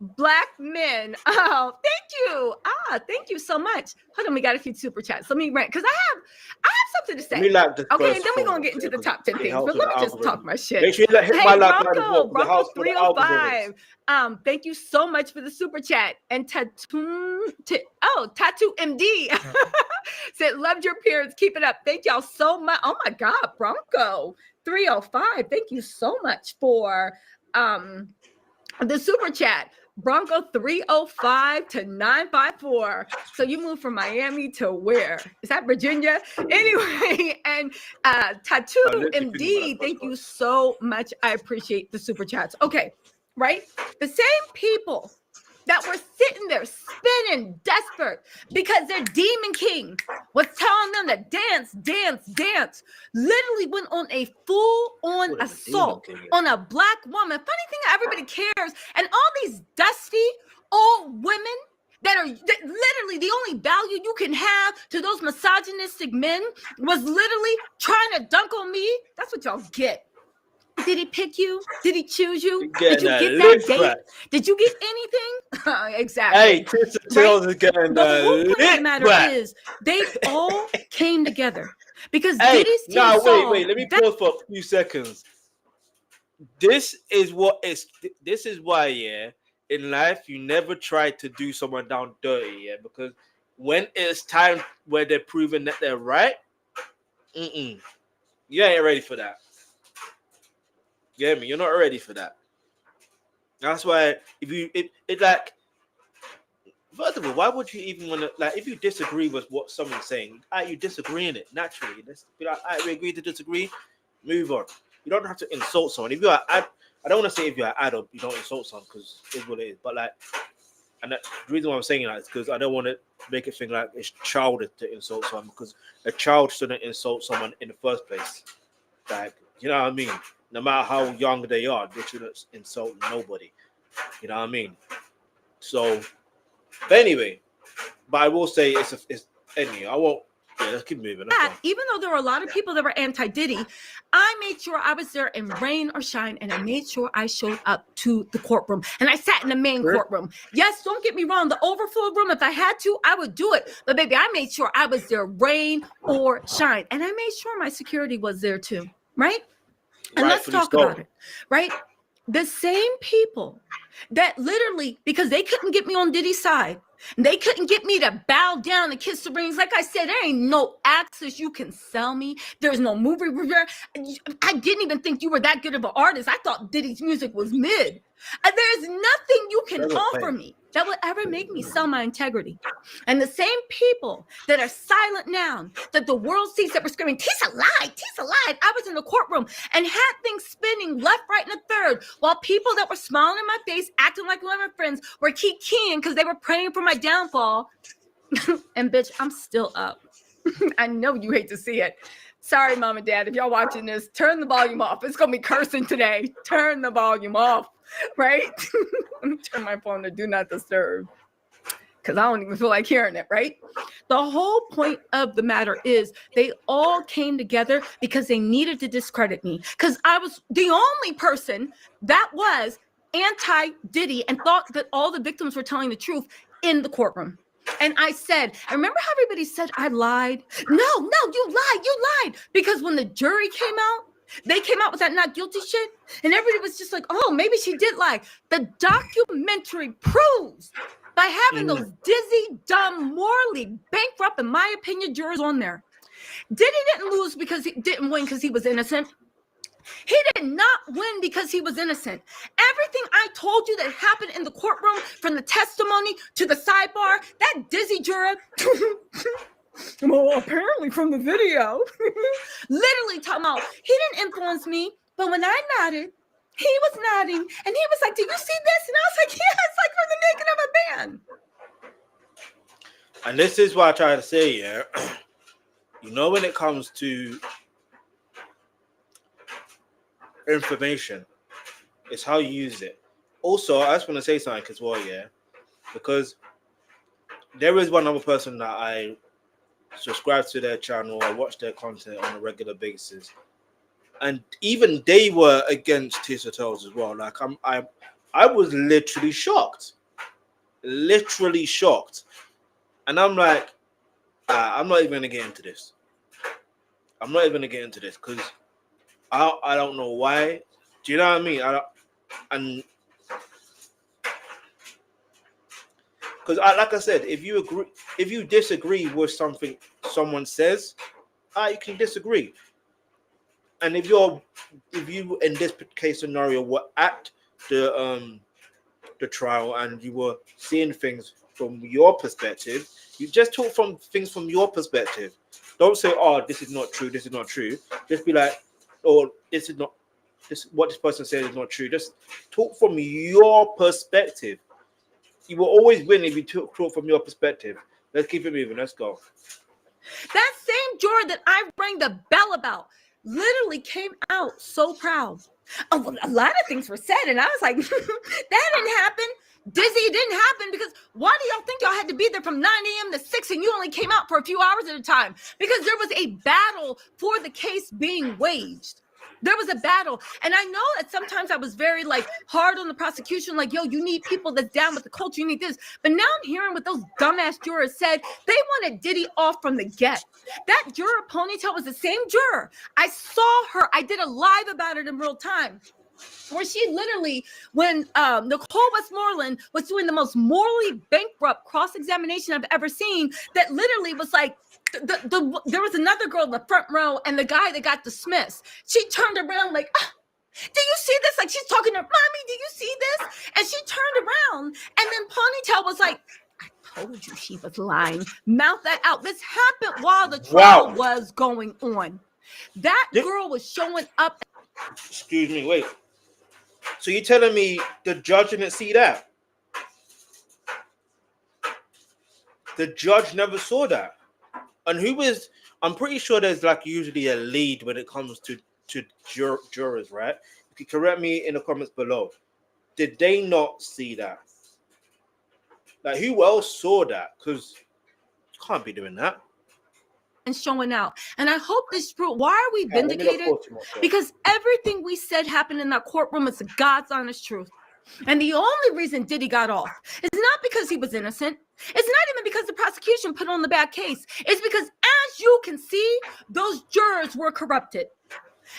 black men. Oh, thank you. Thank you so much. Hold on, we got a few super chats. Let me rant because I have something to say. Okay, and then we're gonna get into the top 10 things. But let me just talk my shit. Make sure you hit my Bronco 305. Thank you so much for the super chat. And Tattoo MD said, loved your appearance. Keep it up. Thank y'all so much. Oh my God, Bronco 305. Thank you so much for the super chat. Bronco 305 to 954. So you moved from Miami to where? Is that Virginia? Anyway, and Tattoo MD, thank you so much. I appreciate the super chats. Okay, right? The same people that were sitting there spinning desperate because their demon king was telling them to dance, literally went on a full-on assault on a black woman. Funny thing, everybody cares. And all these dusty old women that literally the only value you can have to those misogynistic men was literally trying to dunk on me. That's what y'all get. Did he pick you? Did he choose you? Getting Did you a get that lift date? back. Did you get anything? Exactly. Hey, Tisa Tells is getting The whole point of the lift matter back. is they all came together because Hey, Diddy's team now saw wait. Let me pause for a few seconds. This is why, yeah, in life you never try to do someone down dirty, yeah, because when it's time where they're proving that they're right, you ain't ready for that. You get me? You're not ready for that. That's why it's like, first of all, why would you even want to, like, if you disagree with what someone's saying, you disagree in it naturally. Let's be like, we agree to disagree, move on. You don't have to insult someone. If you're I don't want to say if you're an adult, you don't insult someone because it's what it is. But like, and the reason why I'm saying that is because I don't want to make it think like it's childish to insult someone, because a child shouldn't insult someone in the first place. Like, you know what I mean? No matter how young they are, they shouldn't insult nobody. You know what I mean? So, but anyway, but I will say it's anyway. I won't. Yeah, let's keep moving. Even though there were a lot of people that were anti-Diddy, I made sure I was there in rain or shine, and I made sure I showed up to the courtroom, and I sat in the main courtroom. Yes, don't get me wrong, the overflow room, if I had to, I would do it. But baby, I made sure I was there rain or shine, and I made sure my security was there too, right? And let's talk about it, right? The same people that literally, because they couldn't get me on Diddy's side, they couldn't get me to bow down and kiss the rings. Like I said, there ain't no access you can sell me. There's no movie review. I didn't even think you were that good of an artist. I thought Diddy's music was mid. There's nothing you can offer me that would ever make me sell my integrity. And the same people that are silent now, that the world sees, that were screaming, Tisa lied, Tisa lied. I was in the courtroom and had things spinning left, right, and a third, while people that were smiling in my face, acting like one of my friends, were keying because they were praying for my downfall. And bitch, I'm still up. I know you hate to see it. Sorry, mom and dad, if y'all watching this, turn the volume off. It's gonna be cursing today. Turn the volume off, right? Let me turn my phone to do not disturb, because I don't even feel like hearing it, right? The whole point of the matter is they all came together because they needed to discredit me, because I was the only person that was anti-Diddy and thought that all the victims were telling the truth in the courtroom. And I said, I remember how everybody said I lied. No, you lied. Because when the jury came out, they came out with that not guilty shit. And everybody was just like, oh, maybe she did lie. The documentary proves, by having those dizzy, dumb, morally bankrupt, in my opinion, jurors on there. Diddy didn't lose because he didn't win because he was innocent. He did not win because he was innocent. Everything I told you that happened in the courtroom, from the testimony to the sidebar, that dizzy juror, well, apparently from the video, literally talking about, he didn't influence me, but when I nodded, he was nodding, and he was like, do you see this? And I was like, yeah, it's like from the making of a band. And this is what I try to say, yeah. You know, when it comes to information, it's how you use it. Also, I just want to say something as well, yeah, because there is one other person that I subscribe to their channel, I watch their content on a regular basis, and even they were against Tisa Tells as well. Like I was literally shocked, and I'm like, I'm not even gonna get into this. Because I don't know why. Do you know what I mean? Because like I said, if you disagree with something someone says, you can disagree. And if you in this case scenario were at the trial and you were seeing things from your perspective, you just talk from things from your perspective. Don't say, oh, this is not true. Just be like, oh, what this person said is not true. Just talk from your perspective. You will always win if you talk from your perspective. Let's keep it moving. Let's go. That same juror that I rang the bell about literally came out so proud. Oh, well, a lot of things were said, and I was like, that didn't happen. Dizzy, didn't happen, because why do y'all think y'all had to be there from 9 a.m. to 6 and you only came out for a few hours at a time? Because there was a battle for the case being waged. There was a battle. And I know that sometimes I was very like hard on the prosecution, like, yo, you need people that's down with the culture, you need this. But now I'm hearing what those dumbass jurors said. They wanted Diddy off from the get. That juror Ponytail was the same juror. I saw her. I did a live about it in real time, where she literally, when Nicole Westmoreland was doing the most morally bankrupt cross-examination I've ever seen, that literally was like, there was another girl in the front row and the guy that got dismissed. She turned around like, do you see this? Like, she's talking to her, mommy, do you see this? And she turned around and then Ponytail was like, I told you she was lying. Mouth that out. This happened while the trial was going on. That girl was showing up. Excuse me, wait. So you're telling me the judge didn't see that? The judge never saw that. And I'm pretty sure there's like usually a lead when it comes to jurors, right? You can correct me in the comments below. Did they not see that? Like, who else saw that? Because you can't be doing that. And showing out. And I hope this proof. Why are we vindicated? Because everything we said happened in that courtroom is God's honest truth. And the only reason Diddy got off is not because he was innocent. It's not even because the prosecution put on the bad case. It's because, as you can see, those jurors were corrupted.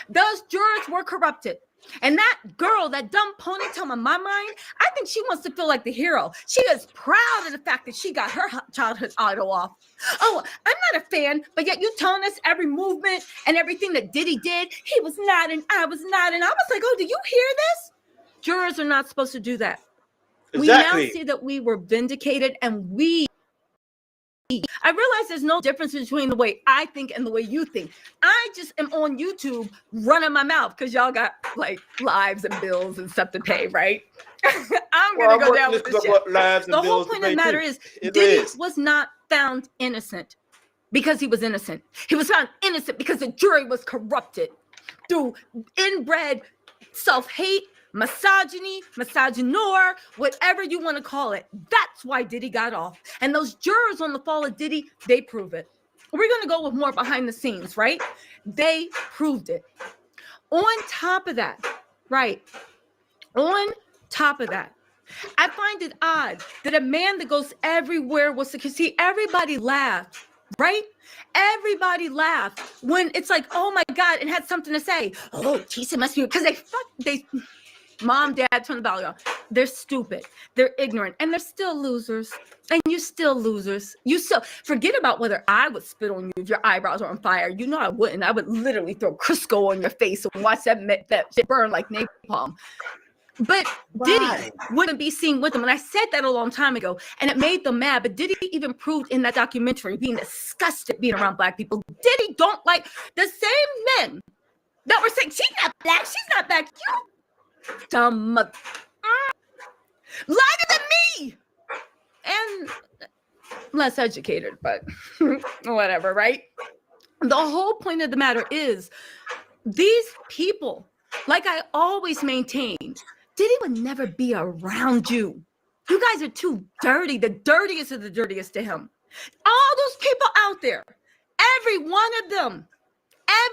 Those jurors were corrupted. And that girl, that dumb Ponytail, in my mind, I think she wants to feel like the hero. She is proud of the fact that she got her childhood idol off. Oh, I'm not a fan, but yet you telling us every movement and everything that Diddy did, he was not and I was not. And I was like, oh, do you hear this? Jurors are not supposed to do that. Exactly. We now see that we were vindicated, and I realize there's no difference between the way I think and the way you think. I just am on YouTube running my mouth because y'all got like lives and bills and stuff to pay, right? I'm going to go down with this shit. The whole point of the matter is Diddy was not found innocent because he was innocent. He was found innocent because the jury was corrupted through inbred self-hate, misogyny, misogynoir, whatever you want to call it. That's why Diddy got off. And those jurors on the fall of Diddy, they prove it. We're going to go with more behind the scenes, right? They proved it. On top of that, right? On top of that, I find it odd that a man that goes everywhere was to see everybody laughed, right? Everybody laughed when it's like, oh my God, and had something to say. Oh, Tisa must be, because they mom, dad, turn the volume on. They're stupid. They're ignorant. And they're still losers. And you're still losers. You still forget about whether I would spit on you if your eyebrows are on fire. You know I wouldn't. I would literally throw Crisco on your face and watch that shit burn like napalm. But Diddy wouldn't be seen with them. And I said that a long time ago. And it made them mad. But Diddy even proved in that documentary being disgusted being around black people. Diddy don't like the same men that were saying, she's not black. She's not black. You dumb lighter than me and less educated, but whatever, right? The whole point of the matter is these people, like I always maintain, Diddy would never be around you. You guys are too dirty. The dirtiest of the dirtiest to him. All those people out there, every one of them,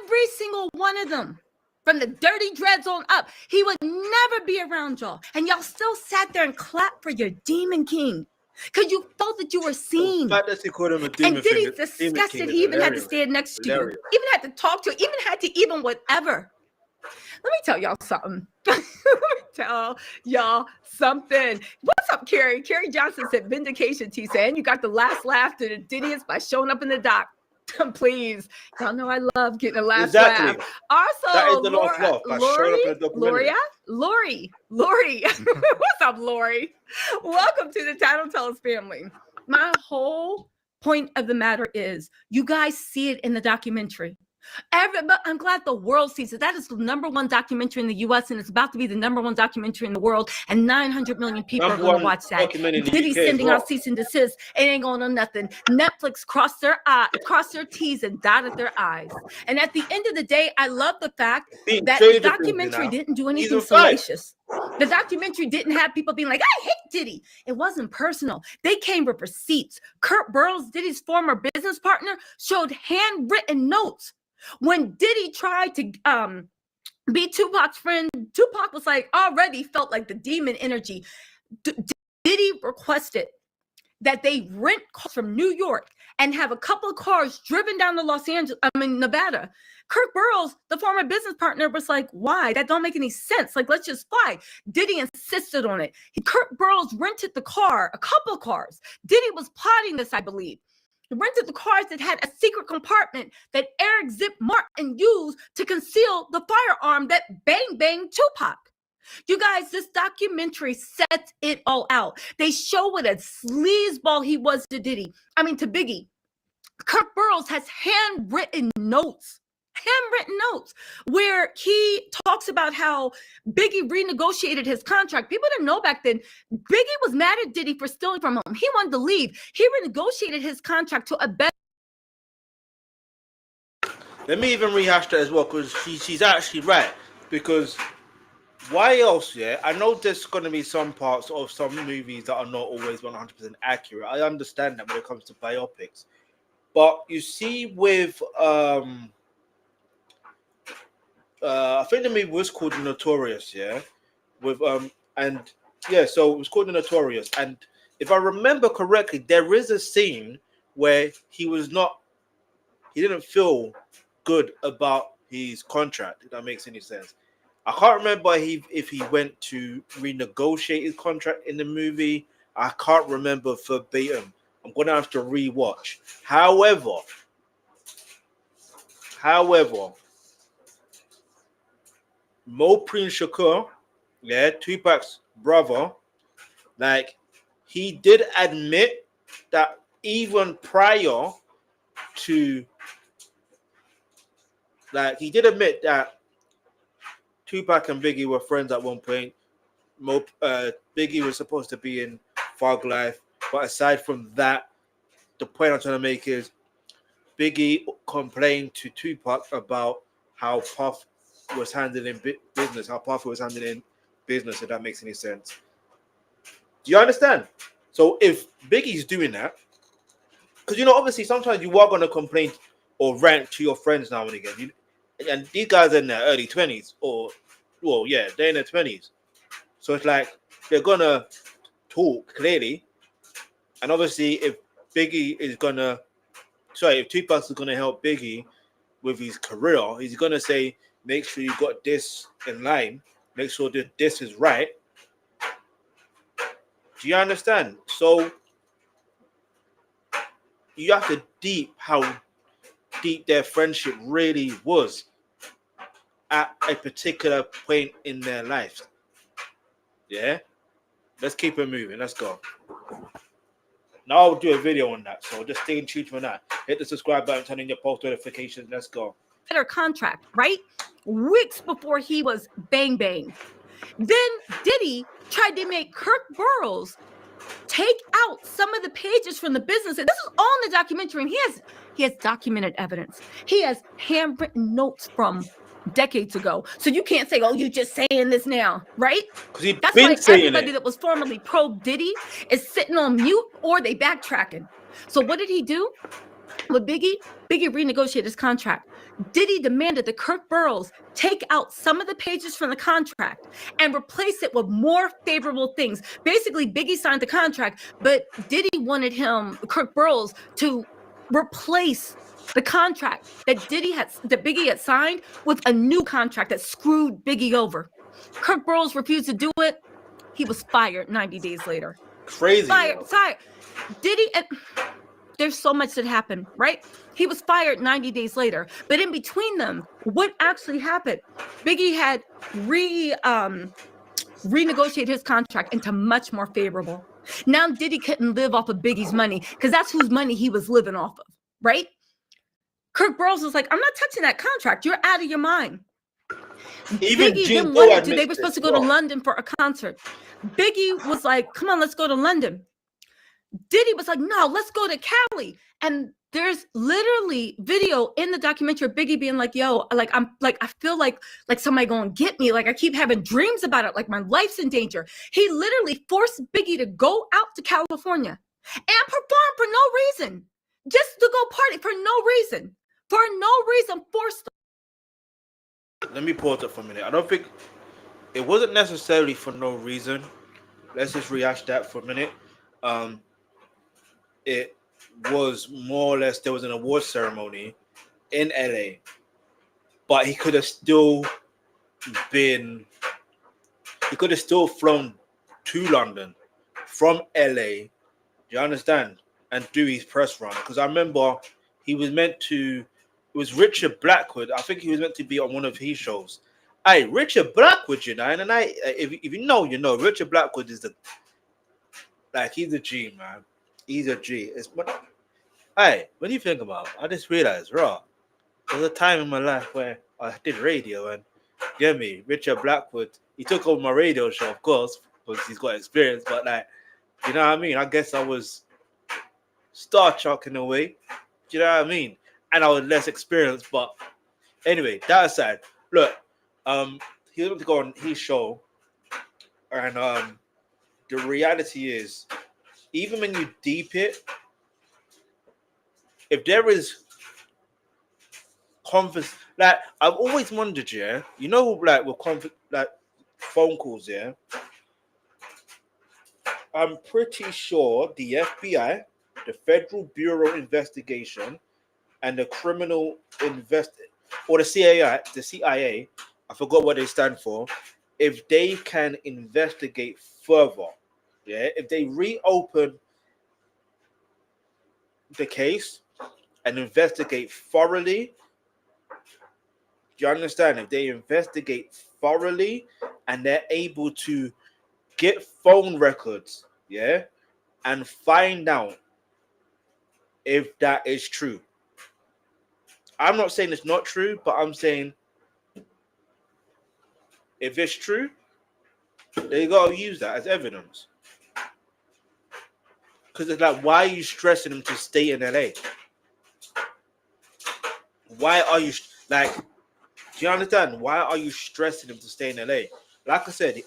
every single one of them, from the dirty dreads on up, he would never be around y'all. And y'all still sat there and clapped for your demon king because you felt that you were seen. And Diddy's disgusted. He even had to stand next to you, even had to talk to you, even had to even whatever. Let me tell y'all something. What's up, Carrie? Carrie Johnson said, vindication, Tisa. And you got the last laugh to the Diddy's by showing up in the dock. Please, y'all know I love getting a last laugh. Also, Lori, what's up, Lori? Welcome to the Title Tells family. My whole point of the matter is, you guys see it in the documentary. But I'm glad the world sees it. That is the #1 documentary in the U.S. and it's about to be the #1 documentary in the world. And 900 million people are going to watch that. Diddy sending out cease and desist. It ain't going on nothing. Netflix crossed their T's and dotted their I's. And at the end of the day, I love the fact that the documentary didn't do anything salacious. The documentary didn't have people being like, I hate Diddy. It wasn't personal. They came with receipts. Kurt Burns, Diddy's former business partner, showed handwritten notes. When Diddy tried to be Tupac's friend. Tupac was like, already felt like the demon energy. Diddy requested that they rent cars from New York and have a couple of cars driven down to Nevada. Kirk Burroughs, the former business partner, was like, why? That don't make any sense. Like, let's just fly. Diddy insisted on it. Kirk Burroughs rented the car, a couple of cars. Diddy was plotting this, I believe. He rented the cars that had a secret compartment that Eric Zip Martin used to conceal the firearm that banged Tupac. You guys, this documentary sets it all out. They show what a sleazeball he was to Biggie. Kirk Burroughs has handwritten notes where he talks about how Biggie renegotiated his contract. People didn't know back then, Biggie was mad at Diddy for stealing from him. He wanted to leave. He renegotiated his contract to a better. Let me even rehash that as well, because she's actually right. Because why else, yeah? I know there's going to be some parts of some movies that are not always 100% accurate. I understand that when it comes to biopics. But you see with, I think the movie was called Notorious, yeah? With, and yeah, so it was called Notorious. And if I remember correctly, there is a scene where he didn't feel good about his contract, if that makes any sense. I can't remember if he went to renegotiate his contract in the movie. I can't remember verbatim. I'm going to have to rewatch. However, Moprin Shakur, yeah, Tupac's brother, like, he did admit that even prior to, like, he did admit that Tupac and Biggie were friends at one point. Biggie was supposed to be in Thug Life, but aside from that, the point I'm trying to make is Biggie complained to Tupac about how Puff was handling business, how Puff was handling business, if that makes any sense. Do you understand? So if Biggie's doing that, because, obviously sometimes you are going to complain or rant to your friends now and again. And these guys are in their early 20s, they're in their 20s. So it's like they're going to talk clearly. And obviously, if Tupac is going to help Biggie with his career, he's going to say, make sure you got this in line, make sure that this is right. Do you understand? So you have to deep how deep their friendship really was at a particular point in their lives. Yeah? Let's keep it moving. Let's go. Now I'll do a video on that. So just stay tuned for that. Hit the subscribe button, turn on your post notifications. Let's go. Better contract, right? Weeks before he was bang. Then Diddy tried to make Kirk Burroughs take out some of the pages from the business. And this is all in the documentary. And he has documented evidence. He has handwritten notes from decades ago. So you can't say, oh, you're just saying this now, right? That's why everybody that was formerly pro Diddy is sitting on mute or they backtracking. So what did he do with Biggie? Biggie renegotiated his contract. Diddy demanded that Kirk Burroughs take out some of the pages from the contract and replace it with more favorable things. Basically, Biggie signed the contract, but Diddy wanted Kirk Burroughs, to replace the contract that Biggie had signed with a new contract that screwed Biggie over. Kirk Burroughs refused to do it. He was fired 90 days later. Crazy. Fired. Diddy, there's so much that happened, right? He was fired 90 days later. But in between them, what actually happened? Biggie had renegotiated his contract into much more favorable. Now Diddy couldn't live off of Biggie's money because that's whose money he was living off of, right? Kirk Burroughs was like, I'm not touching that contract. You're out of your mind. Even Biggie then wanted to. They were supposed to go to London for a concert. Biggie was like, come on, let's go to London. Diddy was like, no, let's go to Cali. And there's literally video in the documentary of Biggie being like, yo, I feel like somebody gonna get me. Like, I keep having dreams about it. Like, my life's in danger. He literally forced Biggie to go out to California and perform for no reason. Just to go party for no reason. For no reason, forced let me pause it for a minute. I don't think it wasn't necessarily for no reason. Let's just rehash that for a minute. It was more or less there was an award ceremony in LA, but he could have still flown to London from LA. Do you understand? And do his press run, because I remember he was meant to. It was Richard Blackwood. I think he was meant to be on one of his shows. Hey, Richard Blackwood, you know, and if you know, you know, Richard Blackwood is he's a G, man. He's a G. Hey, what do you think about it? I just realized, raw. There was a time in my life where I did radio, and get me, Richard Blackwood. He took over my radio show, of course, because he's got experience. But you know what I mean? I guess I was Star Trek in a way. Do you know what I mean? And I was less experienced, but anyway, that aside, look, he was going to go on his show, and the reality is, even when you deep it, if there is conference, I've always wondered, yeah, you know, with phone calls, yeah, I'm pretty sure the FBI, the Federal Bureau of Investigation, and the Criminal or the CIA, I forgot what they stand for, if they can investigate further, yeah, if they reopen the case and investigate thoroughly, do you understand? If they investigate thoroughly and they're able to get phone records, yeah, and find out if that is true. I'm not saying it's not true, but I'm saying if it's true, they gotta use that as evidence. Because it's like, why are you stressing him to stay in LA? Why are you do you understand? Why are you stressing him to stay in LA? Like I said,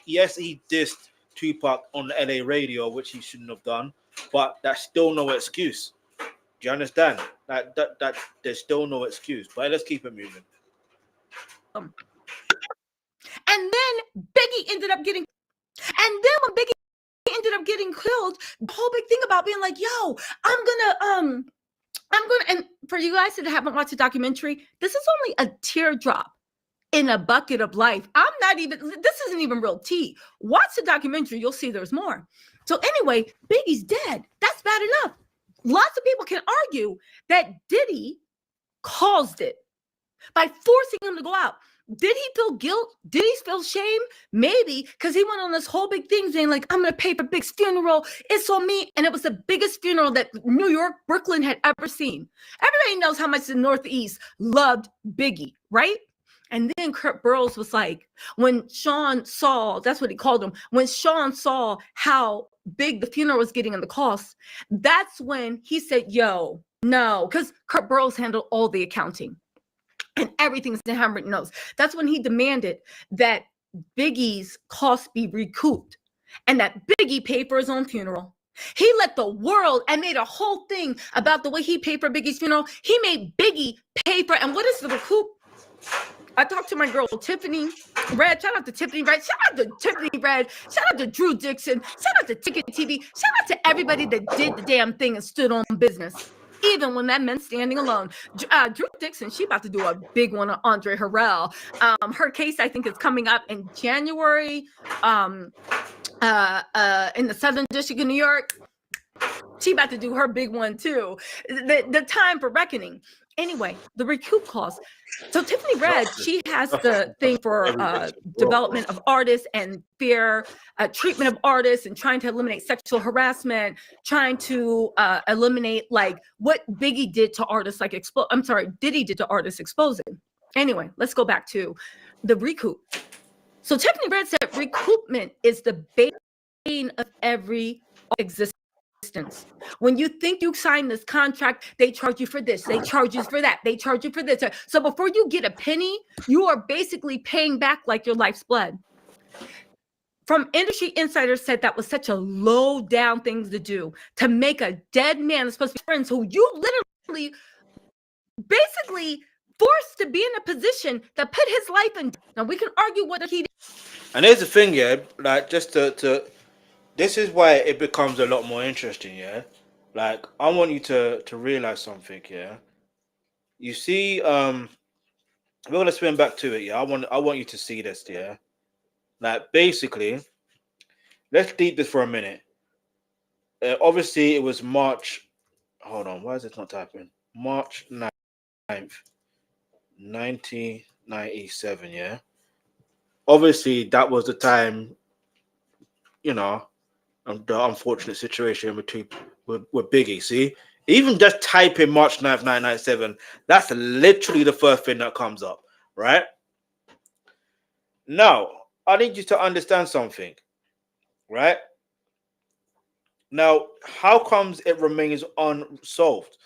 yes, he dissed Tupac on the LA radio, which he shouldn't have done, but that's still no excuse. Do you understand? That there's still no excuse. But let's keep it moving. And then Biggie ended up getting, and then when Biggie ended up getting killed, the whole big thing about being like, yo, I'm gonna, and for you guys that haven't watched the documentary, this is only a teardrop in a bucket of life. This isn't even real tea. Watch the documentary, you'll see there's more. So anyway, Biggie's dead. That's bad enough. Lots of people can argue that Diddy caused it by forcing him to go out. Did he feel guilt? Did he feel shame? Maybe, because he went on this whole big thing saying, like, I'm going to pay for Big's funeral. It's on me. And it was the biggest funeral that New York, Brooklyn had ever seen. Everybody knows how much the Northeast loved Biggie, right? And then Kurt Burrows was like, when Sean saw, that's what he called him, when Sean saw how big the funeral was getting and the cost, that's when he said, yo, no, because Kurt Burrows handled all the accounting. And everything's in handwritten notes. That's when he demanded that Biggie's costs be recouped and that Biggie pay for his own funeral. He let the world and made a whole thing about the way he paid for Biggie's funeral. He made Biggie pay for, and what is the recoup? I talked to my girl, Tiffany Red. Shout out to Tiffany Red. Shout out to Tiffany Red. Shout out to Drew Dixon. Shout out to Ticket TV. Shout out to everybody that did the damn thing and stood on business. Even when that meant standing alone. Drew Dixon, she about to do a big one on Andre Harrell. Her case, I think, is coming up in January in the Southern District of New York. She about to do her big one, too. The time for reckoning. Anyway, the recoup cost. So Tiffany Red, she has the thing for development of artists and fair treatment of artists and trying to eliminate sexual harassment, trying to eliminate like what Biggie did to artists, like Diddy did to artists exposing. Anyway, let's go back to the recoup. So Tiffany Red said recoupment is the bane of every existence. When you think you sign this contract, they charge you for this, they charge you for that, they charge you for this. So before you get a penny, you are basically paying back like your life's blood. From industry insiders said that was such a low down thing to do, to make a dead man, supposed to be friends who you literally basically forced to be in a position that put his life in. Now we can argue whether he. And here's the thing, yeah. Like, just to this is why it becomes a lot more interesting, yeah. Like, I want you to realize something, yeah. You see, we're gonna swim back to it, yeah. I want you to see this, yeah. Like, basically, let's deep this for a minute. Obviously, it was March. Hold on, why is it not typing? March 9th, 1997, yeah. Obviously, that was the time, you know, the unfortunate situation with Biggie. See, even just type in March 9th, 1997, that's literally the first thing that comes up, right? Now, I need you to understand something, right? Now, how comes it remains unsolved?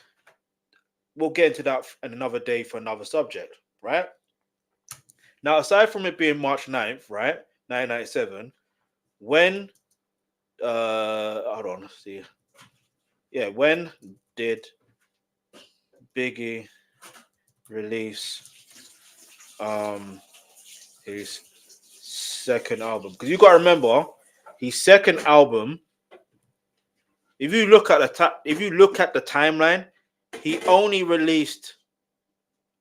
We'll get into that in another day for another subject, right? Now, aside from it being March 9th, right, 1997, when hold on, let's see. Yeah, when did Biggie release his second album? Because you gotta remember, his second album, if you look at the timeline, he only released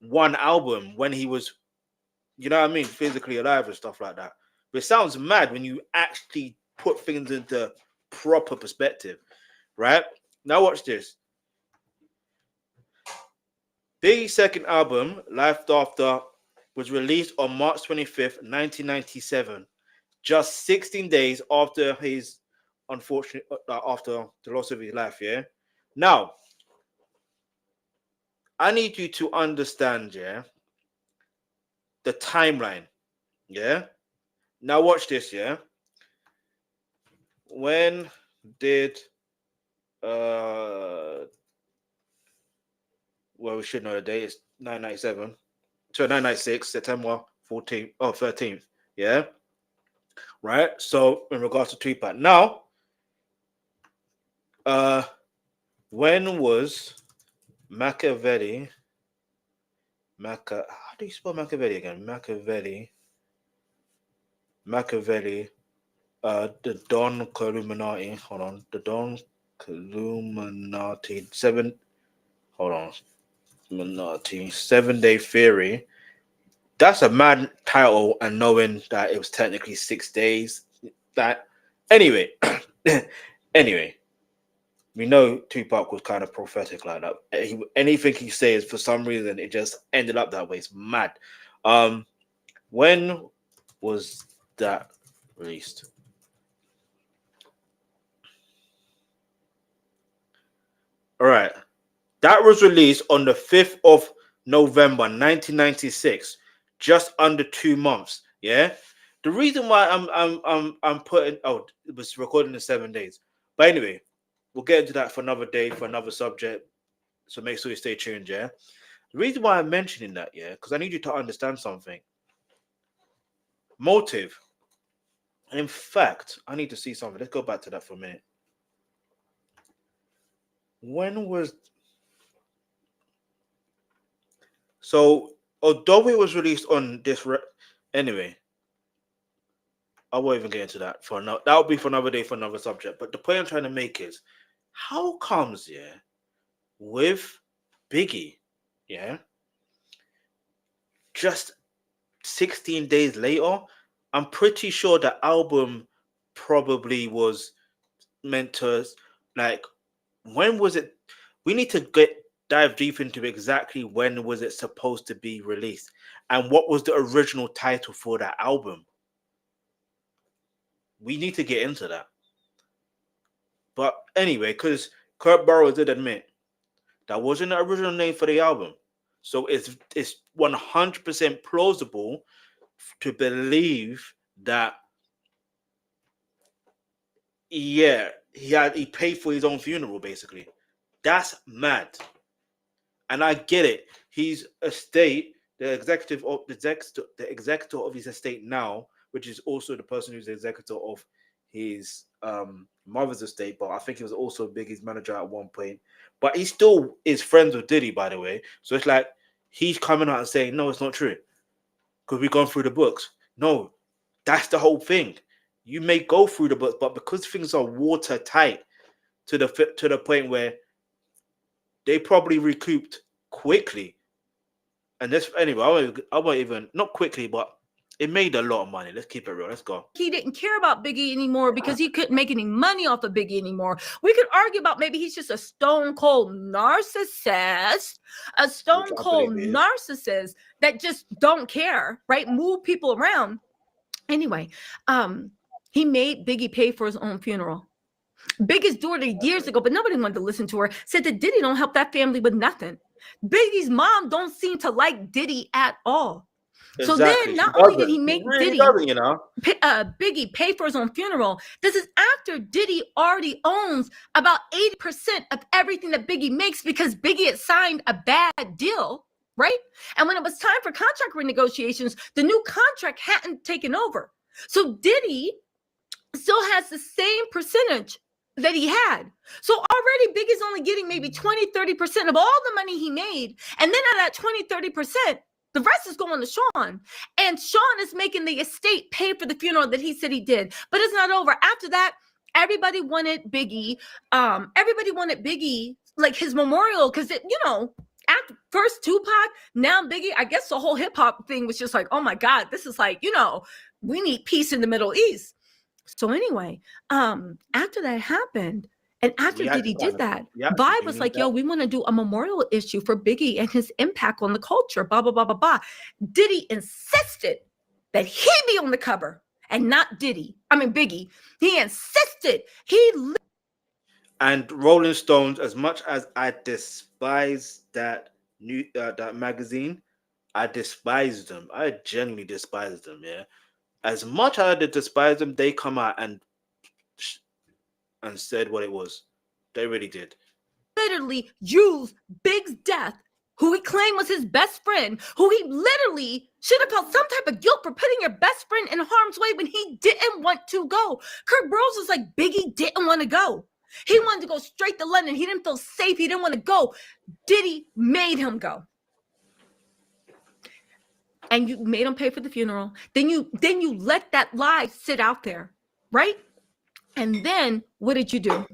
one album when he was, you know what I mean, physically alive and stuff like that. But it sounds mad when you actually put things into proper perspective, right? Now watch this. Biggie's second album, Life After, was released on March 25th, 1997, just 16 days after his unfortunate, after the loss of his life, yeah? Now, I need you to understand, yeah, the timeline, yeah? Now watch this, yeah? When did, well, we should know the date, it's 997, so 996, September 14th, 13th, yeah? Right? So, in regards to Tupac. Now, when was Machiavelli, how do you spell Machiavelli again? Machiavelli, the Don Illuminati, hold on, the Don Illuminati, 7-day theory. That's a mad title, and knowing that it was technically 6 days. That anyway, we know Tupac was kind of prophetic like that. Anything he says, for some reason, it just ended up that way. It's mad. When was that released? All right, that was released on the 5th of November, 1996. Just under 2 months. Yeah. The reason why I'm putting it was recorded in 7 days. But anyway, we'll get into that for another day, for another subject. So make sure you stay tuned, yeah. The reason why I'm mentioning that, yeah, because I need you to understand something. Motive. In fact, I need to see something. Let's go back to that for a minute. When was so? Although it was released on this, anyway, I won't even get into that for now. That will be for another day, for another subject. But the point I'm trying to make is, how comes, yeah, with Biggie, yeah, just 16 days later, I'm pretty sure the album probably was meant to, like, when was it? We need to dive deep into exactly when was it supposed to be released, and what was the original title for that album. We need to get into that. But anyway, because Kurt Burrows did admit that wasn't the original name for the album, so it's 100% plausible to believe that, yeah, he paid for his own funeral, basically. That's mad. And I get it. He's estate, the executor of his estate now, which is also the person who's the executor of his mother's estate, but I think he was also Biggie's manager at one point. But he still is friends with Diddy, by the way. So it's like he's coming out and saying, no, it's not true. Because we've gone through the books. No, that's the whole thing. You may go through the books, but because things are watertight to the point where they probably recouped quickly. And this, anyway, I won't even, not quickly, but it made a lot of money. Let's keep it real. Let's go. He didn't care about Biggie anymore because he couldn't make any money off of Biggie anymore. We could argue about maybe he's just a stone cold narcissist, that just don't care, right? Move people around. Anyway, he made Biggie pay for his own funeral. Biggie's daughter years ago, but nobody wanted to listen to her, said that Diddy don't help that family with nothing. Biggie's mom don't seem to like Diddy at all. Exactly. So then not only did he make Biggie pay for his own funeral, this is after Diddy already owns about 80% of everything that Biggie makes because Biggie had signed a bad deal, right? And when it was time for contract renegotiations, the new contract hadn't taken over. So Diddy still has the same percentage that he had. So already Biggie's only getting maybe 20-30% of all the money he made. And then out of that 20-30%, the rest is going to Sean. And Sean is making the estate pay for the funeral that he said he did. But it's not over. After that, everybody wanted Biggie. Like his memorial, because after first Tupac, now Biggie. I guess the whole hip hop thing was just like, oh my God, this is like, we need peace in the Middle East. So anyway, after that happened, and after Diddy did that, Vibe was like, yo, we want to do a memorial issue for Biggie and his impact on the culture, blah, blah, blah, blah, blah. Diddy insisted that he be on the cover and not Biggie. He insisted. And Rolling Stones, as much as I despise that magazine, I despise them. I genuinely despise them, yeah. As much as I despise them, they come out and said what it was. They really did. Literally used Big's death, who he claimed was his best friend, who he literally should have felt some type of guilt for putting your best friend in harm's way when he didn't want to go. Kirk Burrows was like, Biggie didn't want to go. He wanted to go straight to London. He didn't feel safe. He didn't want to go. Diddy made him go. And you made him pay for the funeral. Then you let that lie sit out there, right? And then what did you do?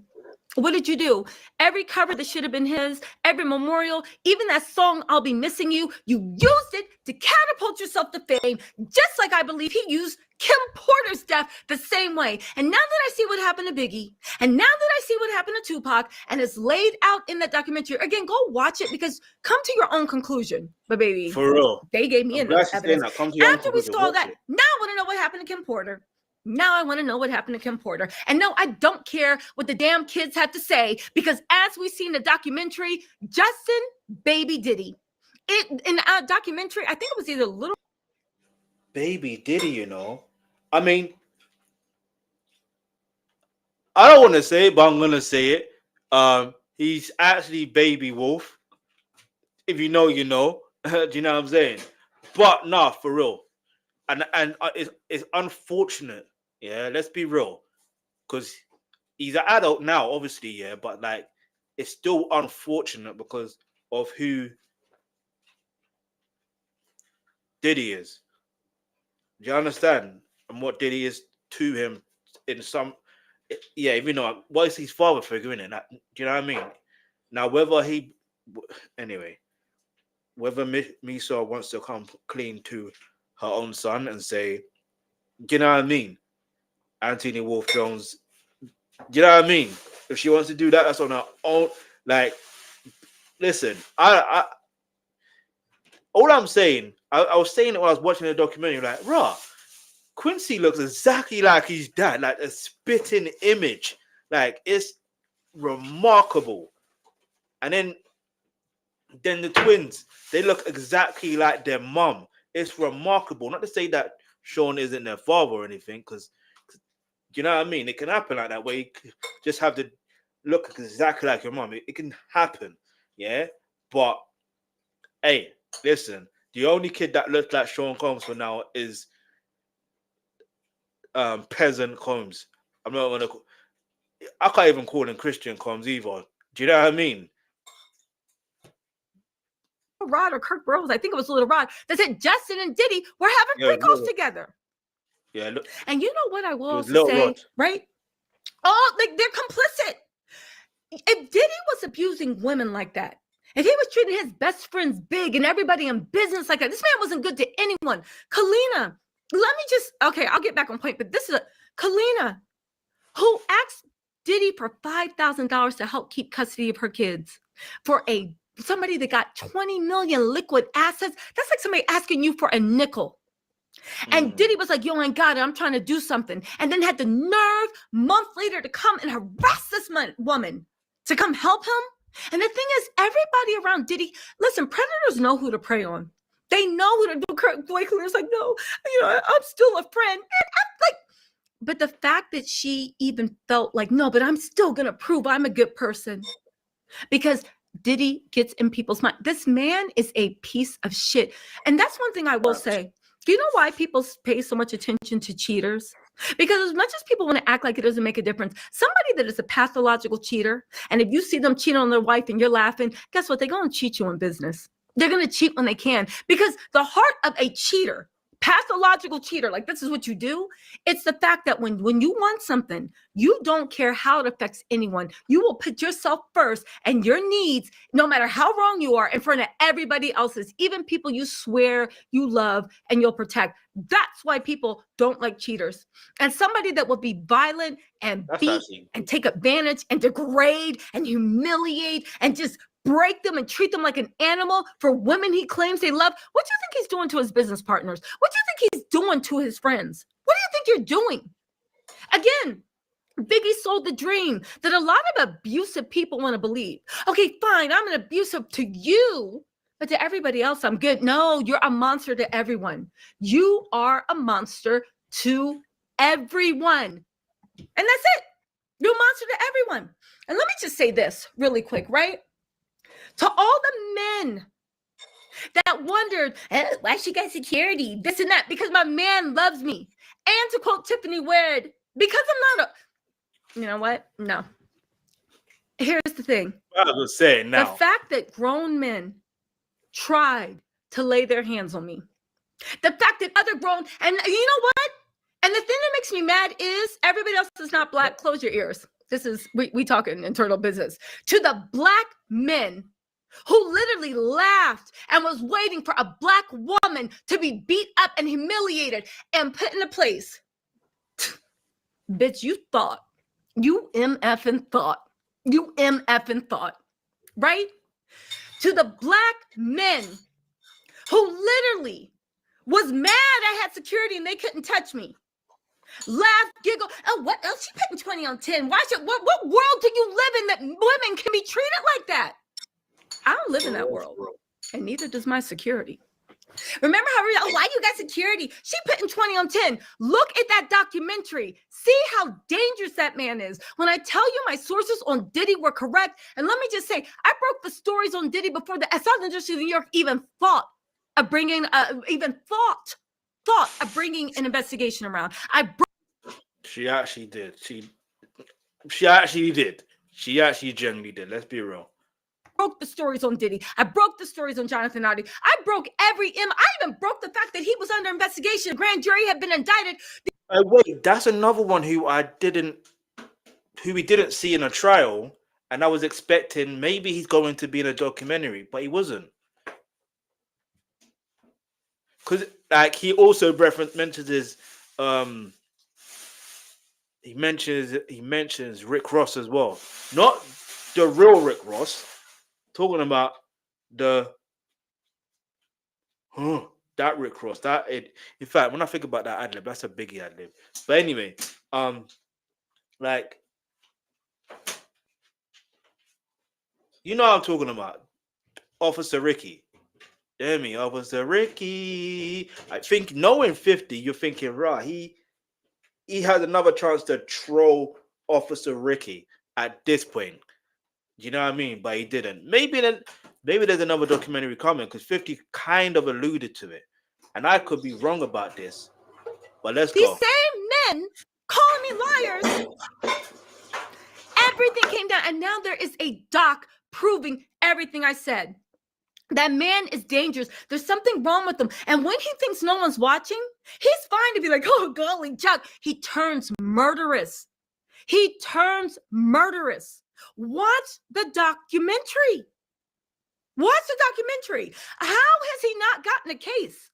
What did you do? Every cover that should have been his, every memorial, even that song, I'll Be Missing You, you used it to catapult yourself to fame, just like I believe he used Kim Porter's death the same way. And now that I see what happened to Biggie, and now that I see what happened to Tupac, and it's laid out in that documentary, again, go watch it because come to your own conclusion. But baby, for real, they gave me enough evidence. After we saw that, now I want to know what happened to Kim Porter. Now I want to know what happened to Kim Porter. And no, I don't care what the damn kids have to say because as we see in the documentary, Justin Baby Diddy. In our documentary, I think it was either Little Baby Diddy, I mean, I don't want to say it, but I'm going to say it. He's actually Baby Wolf. If you know, you know. Do you know what I'm saying? But nah, for real. And it's unfortunate. Yeah, let's be real. Because he's an adult now, obviously, yeah. But, like, it's still unfortunate because of who Diddy is. Do you understand? And what Diddy is to him in some... Yeah, what is his father figure, innit? Do you know what I mean? Now, whether he... Anyway, whether Misa wants to come clean to her own son and say, do you know what I mean? Anthony Wolf Jones, do you know what I mean? If she wants to do that, that's on her own. Like, listen, I all I'm saying, I was saying it when I was watching the documentary, like, Quincy looks exactly like his dad, like a spitting image. Like, it's remarkable. And then the twins, they look exactly like their mom. It's remarkable. Not to say that Sean isn't their father or anything, because you know what I mean? It can happen like that, where you just have to look exactly like your mom. It can happen, yeah? But, hey, listen, the only kid that looks like Sean Combs for now is Peasant Combs. I can't even call him Christian Combs either. Do you know what I mean? Rod or Kirk Burrows, I think it was Little Rod, that said Justin and Diddy were having free calls together. Yeah, look. And you know what I will also say, right? Oh, like they're complicit. If Diddy was abusing women like that, if he was treating his best friends big and everybody in business like that, this man wasn't good to anyone. Kalina, I'll get back on point, but this is Kalina, who asked Diddy for $5,000 to help keep custody of her kids for somebody that got 20 million liquid assets. That's like somebody asking you for a nickel. And Diddy was like, yo, I ain't got it. I'm trying to do something. And then had the nerve month later to come and harass this woman to come help him. And the thing is, everybody around Diddy, listen, predators know who to prey on. They know who to do. Blake Lear's like, no, I'm still a friend. And I'm like, but the fact that she even felt like, no, but I'm still going to prove I'm a good person. Because Diddy gets in people's mind. This man is a piece of shit. And that's one thing I will say. Do you know why people pay so much attention to cheaters? Because as much as people want to act like it doesn't make a difference, somebody that is a pathological cheater, and if you see them cheat on their wife and you're laughing, guess what? They're going to cheat you in business. They're going to cheat when they can. Because the heart of a cheater, pathological cheater, like this is what you do. It's the fact that when you want something, you don't care how it affects anyone. You will put yourself first and your needs, no matter how wrong you are, in front of everybody else's, even people you swear you love and you'll protect. That's why people don't like cheaters. And somebody that will be violent and beat and take advantage and degrade and humiliate and just break them and treat them like an animal for women he claims they love. What do you think he's doing to his business partners? What do you think he's doing to his friends? What do you think you're doing? Again, Biggie sold the dream that a lot of abusive people want to believe. Okay, fine, I'm an abusive to you, but to everybody else, I'm good. No, you're a monster to everyone. You are a monster to everyone. And that's it. You're a monster to everyone. And let me just say this really quick, right? To all the men that wondered, why she got security, this and that, because my man loves me. And to quote Tiffany Ward, because I'm not you know what? No. Here's the thing. I was saying now. The fact that grown men tried to lay their hands on me. The fact that other grown, and you know what? And the thing that makes me mad is everybody else is not black. Close your ears. This is, we talking internal business. To the black men who literally laughed and was waiting for a black woman to be beat up and humiliated and put in a place. Bitch, you thought. You MFing thought. You MFing thought. Right? To the black men who literally was mad I had security and they couldn't touch me. Laugh, giggle. Oh, what else? She putting 20 on 10. Why should what world do you live in that women can be treated like that? I don't live in that world. And neither does my security. Remember how why you got security? She putting 20 on 10. Look at that documentary. See how dangerous that man is. When I tell you my sources on Diddy were correct, and let me just say, I broke the stories on Diddy before the Southern District of New York even thought of bringing, thought of bringing an investigation around. She actually did. She actually did. She actually genuinely did. Let's be real. Broke the stories on Diddy. I broke the stories on Jonathan Nardi. I broke I even broke the fact that he was under investigation. The grand jury had been indicted. Wait, that's another one who we didn't see in a trial, and I was expecting maybe he's going to be in a documentary, but he wasn't. Because like he also mentions his he mentions Rick Ross as well. Not the real Rick Ross. Talking about that Rick Ross. In fact, when I think about that ad-lib, that's a biggie ad-lib. But anyway, like, you know what I'm talking about. Officer Ricky. Damn me, Officer Ricky. I think knowing 50, you're thinking, right, he had another chance to troll Officer Ricky at this point. You know what I mean? But he didn't. Maybe there's another documentary coming because 50 kind of alluded to it. And I could be wrong about this. But let's go. These same men calling me liars. Everything came down. And now there is a doc proving everything I said. That man is dangerous. There's something wrong with him. And when he thinks no one's watching, he's fine to be like, oh, golly, Chuck. He turns murderous. He turns murderous. Watch the documentary. Watch the documentary. How has he not gotten a case?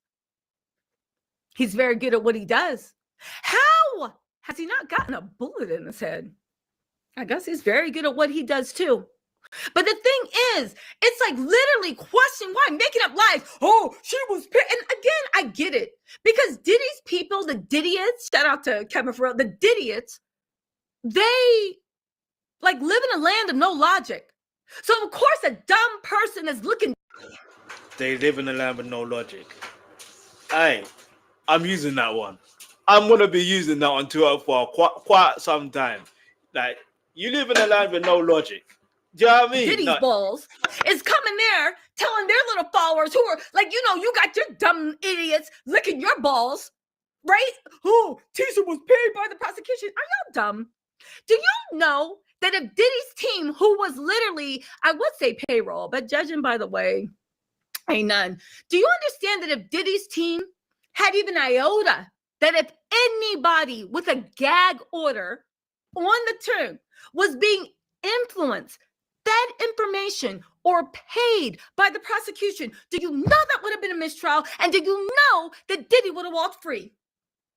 He's very good at what he does. How has he not gotten a bullet in his head? I guess he's very good at what he does too. But the thing is, it's like literally questioning why, making up lies. Oh, she was, and again, I get it. Because Diddy's people, the Diddiots, shout out to Kevin Farrell, the Diddiots, they like live in a land of no logic. So of course a dumb person is looking. They live in a land with no logic. Hey, I'm using that one. I'm gonna be using that on Twitter for quite some time. Like, you live in a land with no logic. Do you know what I mean? Diddy's balls is coming there telling their little followers who are like, you know, you got your dumb idiots licking your balls, right? Oh, Tisa was paid by the prosecution. Are y'all dumb? Do you know that if Diddy's team, who was literally, I would say payroll, but judging by the way, ain't none. Do you understand that if Diddy's team had even iota, that if anybody with a gag order on the term was being influenced, fed information, or paid by the prosecution, do you know that would have been a mistrial? And do you know that Diddy would have walked free?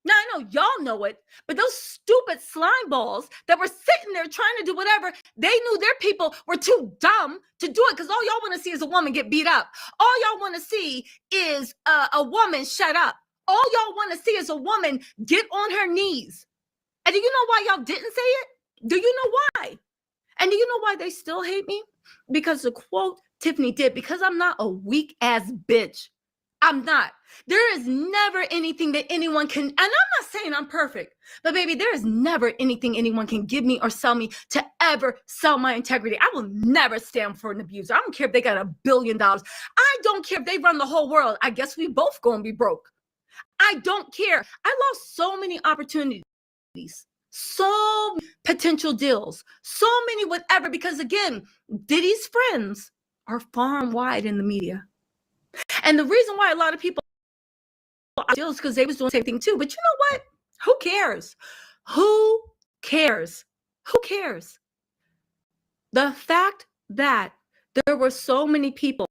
Now, I know y'all know it, but those stupid slime balls that were sitting there trying to do whatever, they knew their people were too dumb to do it because all y'all want to see is a woman get beat up. All y'all want to see is a woman shut up. All y'all want to see is a woman get on her knees. And do you know why y'all didn't say it? Do you know why? And do you know why they still hate me? Because the quote Tiffany did, because I'm not a weak ass bitch. I'm not. There is never anything that anyone can, and I'm not saying I'm perfect, but baby, there is never anything anyone can give me or sell me to ever sell my integrity. I will never stand for an abuser. I don't care if they got $1 billion. I don't care if they run the whole world. I guess we both gonna be broke. I don't care. I lost so many opportunities, so many potential deals, so many whatever, because again, Diddy's friends are far and wide in the media. And the reason why a lot of people deals because they was doing the same thing too. But you know what? Who cares? Who cares? Who cares? The fact that there were so many people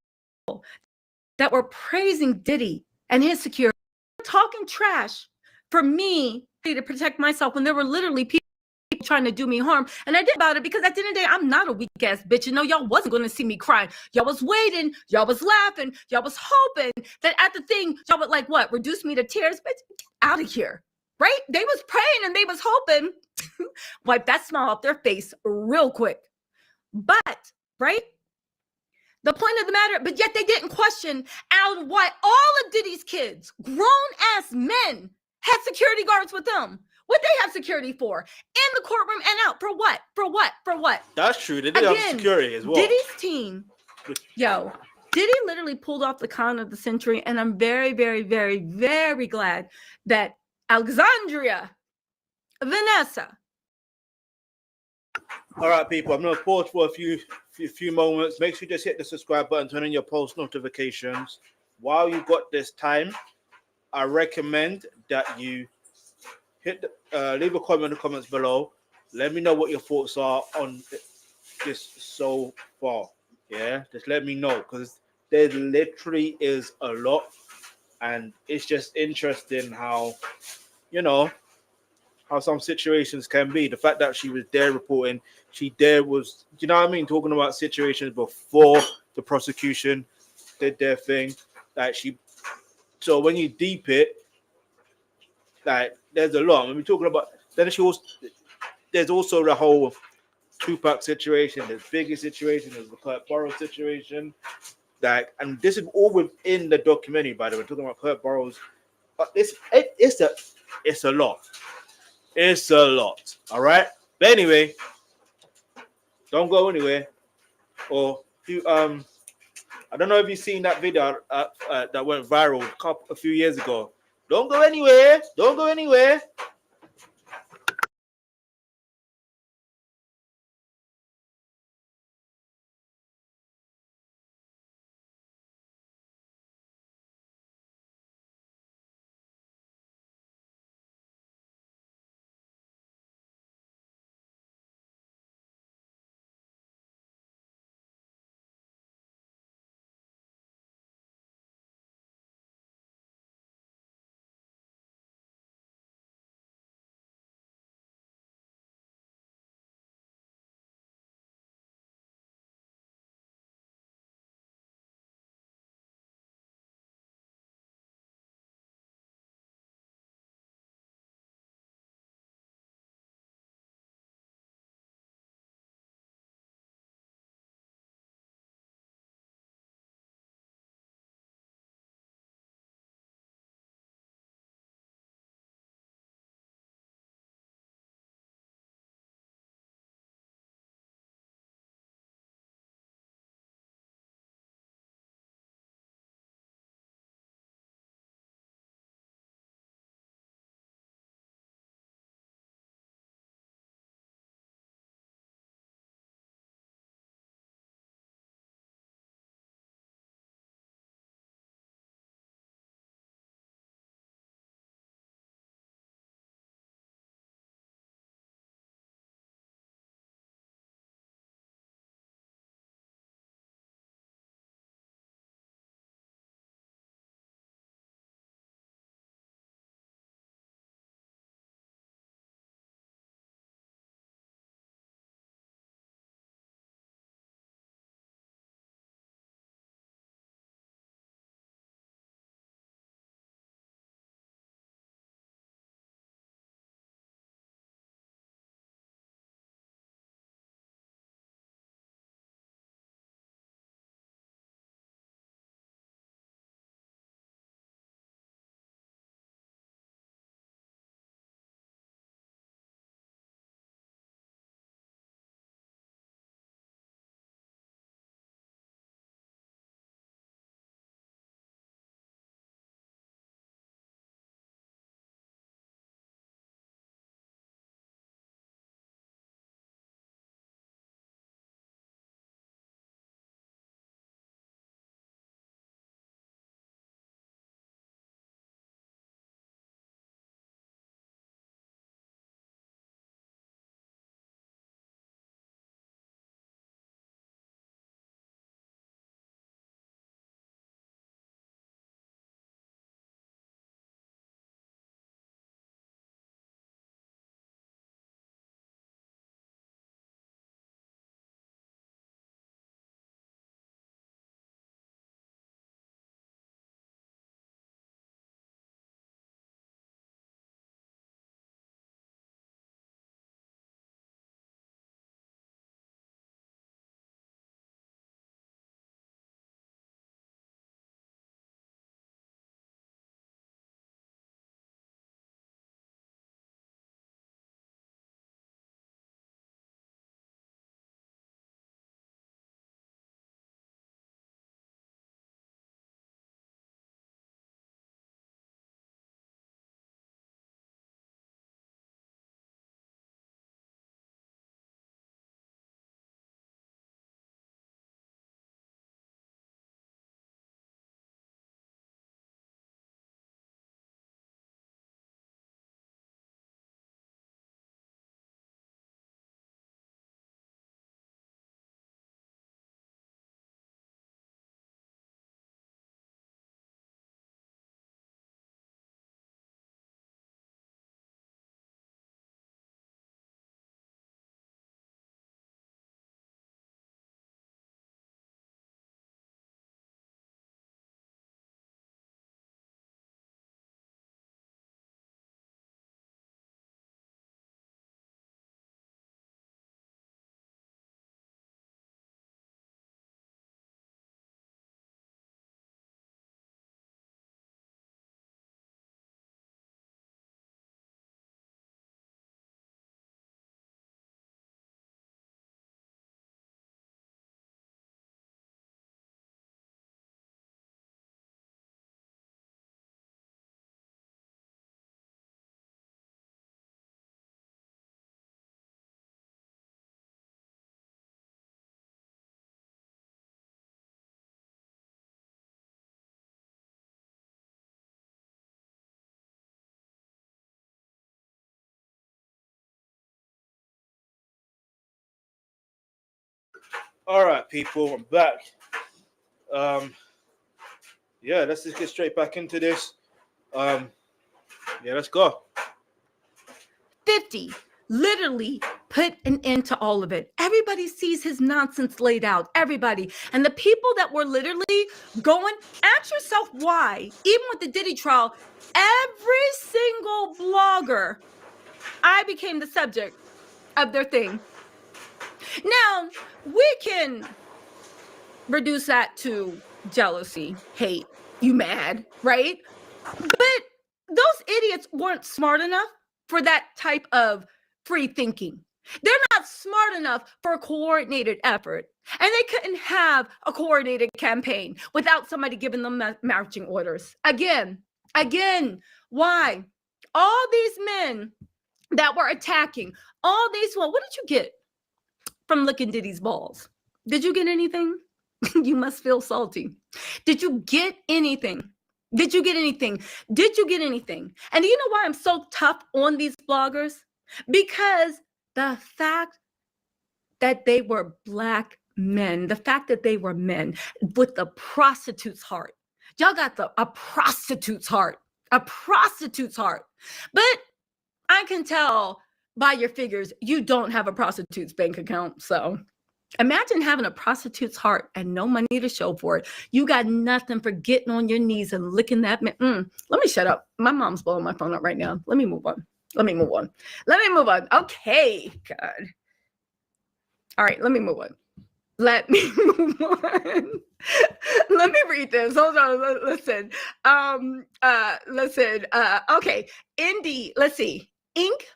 that were praising Diddy and his security, talking trash for me to protect myself when there were literally people trying to do me harm. And I did about it because at the end of the day, I'm not a weak ass bitch. You know, y'all wasn't going to see me crying. Y'all was waiting. Y'all was laughing. Y'all was hoping that at the thing, y'all would like what? Reduce me to tears? Bitch, get out of here. Right? They was praying and they was hoping. Wipe that smile off their face real quick. But, right? The point of the matter, but yet they didn't question out why all of Diddy's kids, grown ass men, had security guards with them. What they have security for? In the courtroom and out. For what? For what? For what? That's true. They did have security as well. Diddy's team, Diddy literally pulled off the con of the century. And I'm very, very, very, very glad that Alexandria, Vanessa. All right, people. I'm going to pause for a few moments. Make sure you just hit the subscribe button, turn on your post notifications. While you got this time, I recommend that you leave a comment in the comments below. Let me know what your thoughts are on this so far. Yeah, just let me know because there literally is a lot, and it's just interesting how, you know, how some situations can be. The fact that she was there reporting, was, you know what I mean, talking about situations before the prosecution did their thing. So when you deep it, like there's a lot. When we're talking about, there's also the whole Tupac situation, there's Biggie situation, there's the Kurt Burrows situation. And this is all within the documentary, by the way. We're talking about Kurt Burrows. But it's a lot. It's a lot. All right. But anyway, don't go anywhere. Or I don't know if you've seen that video that went viral a few years ago. Don't go anywhere. Don't go anywhere. All right, people, I'm back. Yeah, let's just get straight back into this. Yeah, let's go. 50 literally put an end to all of it. Everybody sees his nonsense laid out. Everybody. And the people that were literally going, ask yourself why, even with the Diddy trial, every single blogger, I became the subject of their thing. Now, we can reduce that to jealousy, hate, you mad, right? But those idiots weren't smart enough for that type of free thinking. They're not smart enough for a coordinated effort. And they couldn't have a coordinated campaign without somebody giving them marching orders. Again, why? All these men that were attacking, all these, well, what did you get from licking Diddy's balls? Did you get anything? You must feel salty. Did you get anything? Did you get anything? Did you get anything? And do you know why I'm so tough on these bloggers? Because the fact that they were Black men, the fact that they were men with the prostitute's heart. Y'all got a prostitute's heart, a prostitute's heart. But I can tell by your figures, you don't have a prostitute's bank account. So imagine having a prostitute's heart and no money to show for it. You got nothing for getting on your knees and licking that man. Let me shut up. My mom's blowing my phone up right now. Let me move on. Okay, God. All right, let me move on. Let me read this. Hold on. Listen. Okay. Indy, let's see. Ink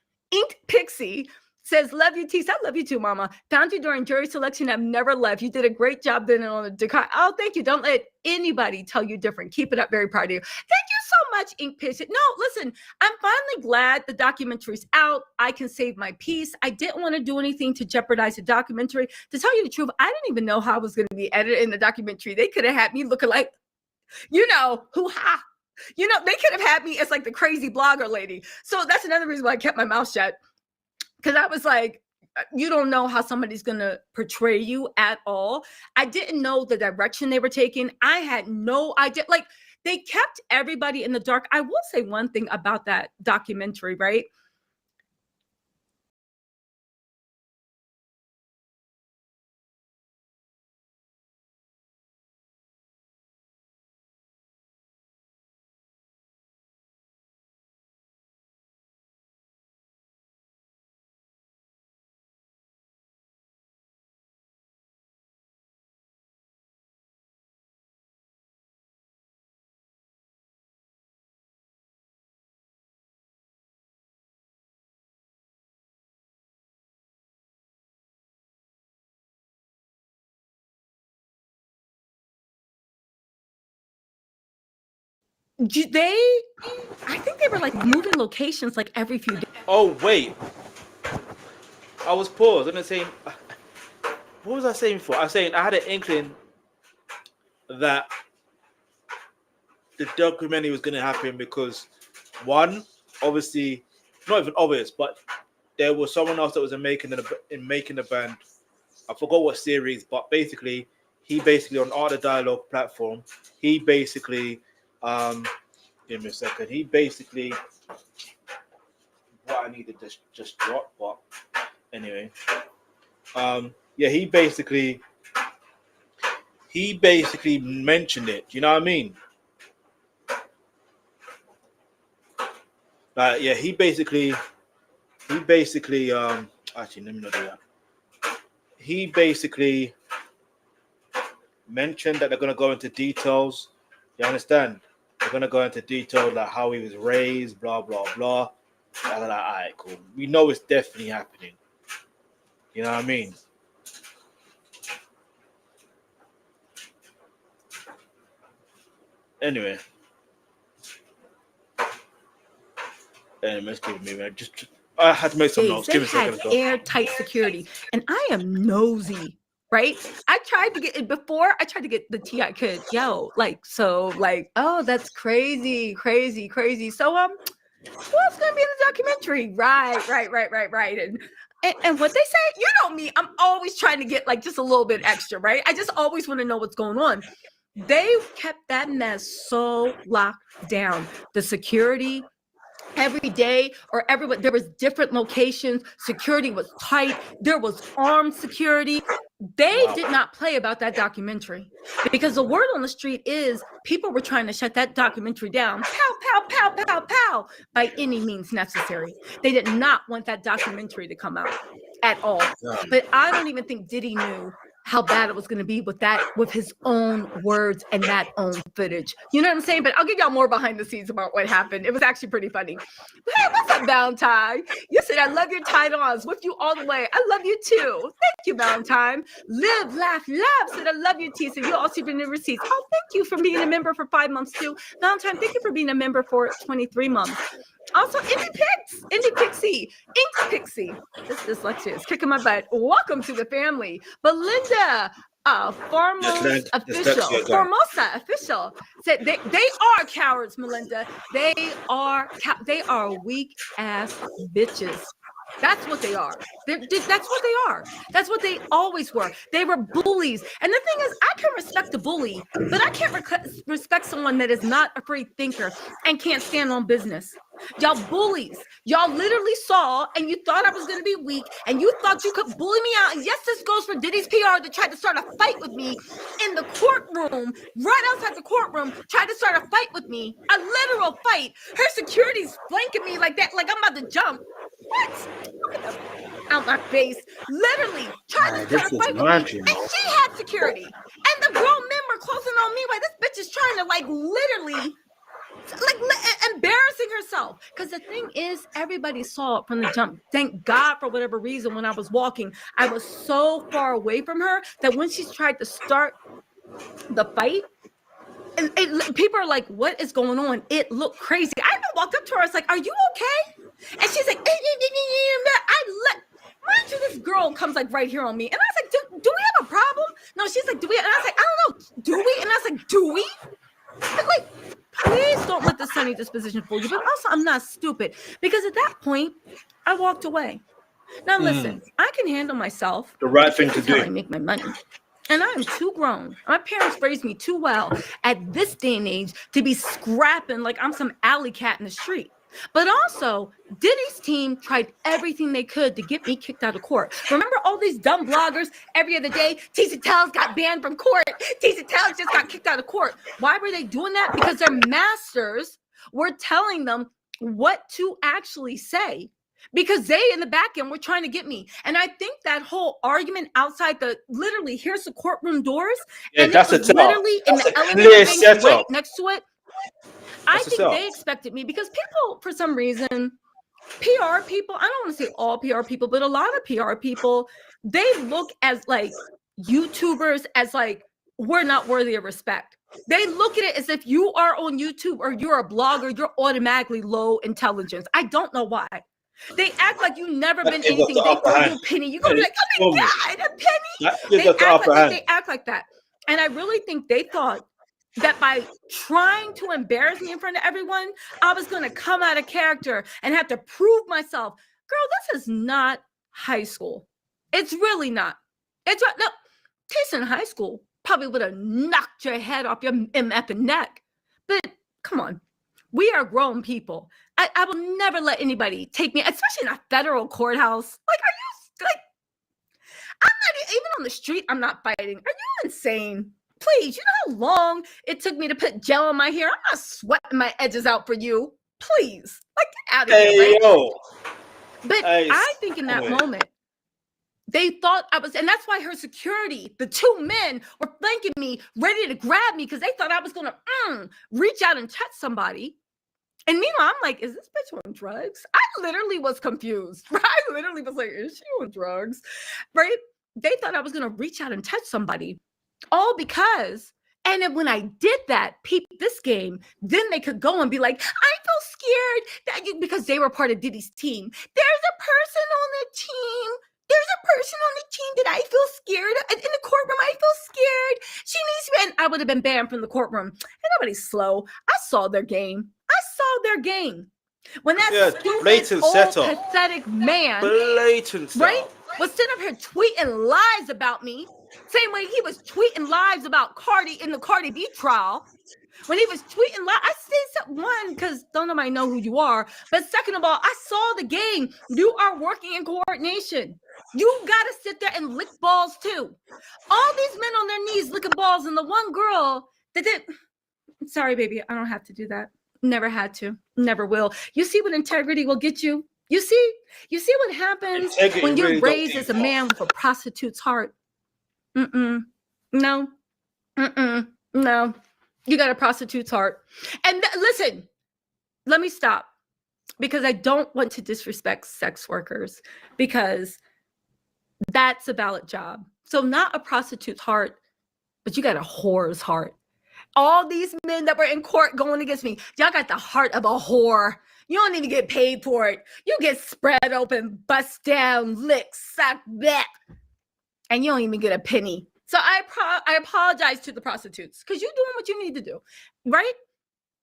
Pixie says, love you, Tisa. I love you too, Mama. Found you during jury selection. I've never left. You did a great job then on the Dakar. Oh, thank you. Don't let anybody tell you different. Keep it up. Very proud of you. Thank you so much, Ink Pixie. No, listen, I'm finally glad the documentary's out. I can save my peace. I didn't want to do anything to jeopardize the documentary. To tell you the truth, I didn't even know how I was going to be edited in the documentary. They could have had me looking like, hoo-ha. They could have had me as like the crazy blogger lady. So that's another reason why I kept my mouth shut. Because I was like, you don't know how somebody's going to portray you at all. I didn't know the direction they were taking. I had no idea. Like, they kept everybody in the dark. I will say one thing about that documentary, right? I think they were like moving locations like every few days. Oh, wait. I was paused. I'm saying, what was I saying before? I was saying I had an inkling that the documentary was going to happen because, one, obviously, not even obvious, but there was someone else that was making the band. I forgot what series, but basically, he on Art of Dialogue platform, he basically, give me a second, he basically, what I needed just drop, but anyway, he basically mentioned it. Do you know what I mean? He basically, actually, let me not do that. He basically mentioned that they're going to go into details. You understand? They're going to go into detail like how he was raised, blah, blah, blah. I was like, all right, cool. We know it's definitely happening. You know what I mean? Anyway, let's give it me, man. I had to make some notes. Give me a second. Airtight security, and I am nosy, right? I tried to get it before. I tried to get the tea I could. Oh, that's crazy. So What's going to be in the documentary? Right. And what they say, you know me, I'm always trying to get like just a little bit extra, right? I just always want to know what's going on. They kept that mess so locked down. The security every day or everyone, there was different locations. Security was tight. There was armed security. They did not play about that documentary because the word on the street is people were trying to shut that documentary down. Pow, pow, pow, pow, pow, by any means necessary. They did not want that documentary to come out at all. But I don't even think Diddy knew how bad it was going to be with his own words and that own footage. You know what I'm saying? But I'll give y'all more behind the scenes about what happened. It was actually pretty funny. Hey, what's up, Valentine? You said, I love your title. I was with you all the way. I love you too. Thank you, Valentine. Live, laugh, love. Said, I love you, Tisa. You also been in receipts. Oh, thank you for being a member for 5 months too. Valentine, thank you for being a member for 23 months. Also, Indie Pixie. This dyslexia is kicking my butt. Welcome to the family. Belinda, Formosa official said they are cowards, Melinda. They are weak ass bitches. That's what they are. That's what they are. That's what they always were. They were bullies. And the thing is, I can respect a bully, but I can't respect someone that is not a free thinker and can't stand on business. Y'all bullies. Y'all literally saw and you thought I was going to be weak and you thought you could bully me out. And yes, this goes for Diddy's PR that tried to start a fight with me in the courtroom, right outside the courtroom, tried to start a fight with me, a literal fight. Her security's flanking me like that, like I'm about to jump. What? Out my face. Literally tried to start a fight with me. And she had security. And the grown men were closing on me while this bitch is trying to like literally embarrassing herself. Because the thing is, everybody saw it from the jump. Thank God, for whatever reason, when I was walking, I was so far away from her that when she tried to start the fight, and people are like, what is going on? It looked crazy. I even walked up to her. I was like, are you okay? And she's like, mind you, this girl comes like right here on me. And I was like, do we have a problem? No, she's like, do we? And I was like, I don't know. Do we? And I was like, do we? But like, please don't let the sunny disposition fool you. But also, I'm not stupid. Because at that point, I walked away. Now, listen, I can handle myself. The right thing to do. I make my money. And I'm too grown. My parents raised me too well at this day and age to be scrapping like I'm some alley cat in the street. But also, Diddy's team tried everything they could to get me kicked out of court. Remember all these dumb bloggers every other day? Tisa Tells got banned from court. Tisa Tells just got kicked out of court. Why were they doing that? Because their masters were telling them what to actually say. Because they in the back end were trying to get me. And I think that whole argument outside literally, here's the courtroom doors. Yeah, and that's it was literally in the elevator right next to it. I think they expected me because people, for some reason, PR people, I don't want to say all PR people, but a lot of PR people, they look as like YouTubers as like, we're not worthy of respect. They look at it as if you are on YouTube or you're a blogger, you're automatically low intelligence. I don't know why. They act like you've never been anything. They throw you a penny. You go like, oh my God, a penny. They act like that. And I really think they thought that by trying to embarrass me in front of everyone, I was going to come out of character and have to prove myself. Girl, this is not high school. It's really not. It's no. Tisa in high school probably would have knocked your head off your effing neck. But come on. We are grown people. I will never let anybody take me, especially in a federal courthouse. Like, are you like? I'm not even on the street. I'm not fighting. Are you insane? Please, you know how long it took me to put gel in my hair? I'm not sweating my edges out for you. Please, like, get out of here. Right? But I think in that moment, they thought I was, and that's why her security, the two men were flanking me, ready to grab me because they thought I was going to reach out and touch somebody. And meanwhile, I'm like, is this bitch on drugs? I literally was confused. Right? I literally was like, is she on drugs? Right? They thought I was going to reach out and touch somebody. All because, and then when I did that, this game, then they could go and be like, I feel scared that you, because they were part of Diddy's team. There's a person on the team. There's a person on the team that I feel scared of. In the courtroom, I feel scared. She needs to be, and I would have been banned from the courtroom. And nobody's slow. I saw their game. When that stupid, old, pathetic man, right, was sitting up here tweeting lies about me, same way he was tweeting lies about Cardi in the Cardi B trial. When he was tweeting lies, I said one, because don't nobody know who you are. But second of all, I saw the game. You are working in coordination. You got to sit there and lick balls too. All these men on their knees licking balls, and the one girl that did. Sorry, baby, I don't have to do that. Never had to. Never will. You see what integrity will get you? You see what happens when you're raised as a man with a prostitute's heart? No. No. You got a prostitute's heart. And listen, let me stop, because I don't want to disrespect sex workers, because that's a valid job. So not a prostitute's heart, but you got a whore's heart. All these men that were in court going against me, y'all got the heart of a whore. You don't even get paid for it. You get spread open, bust down, lick, suck, bleh, and you don't even get a penny. So I apologize to the prostitutes, because you're doing what you need to do, right?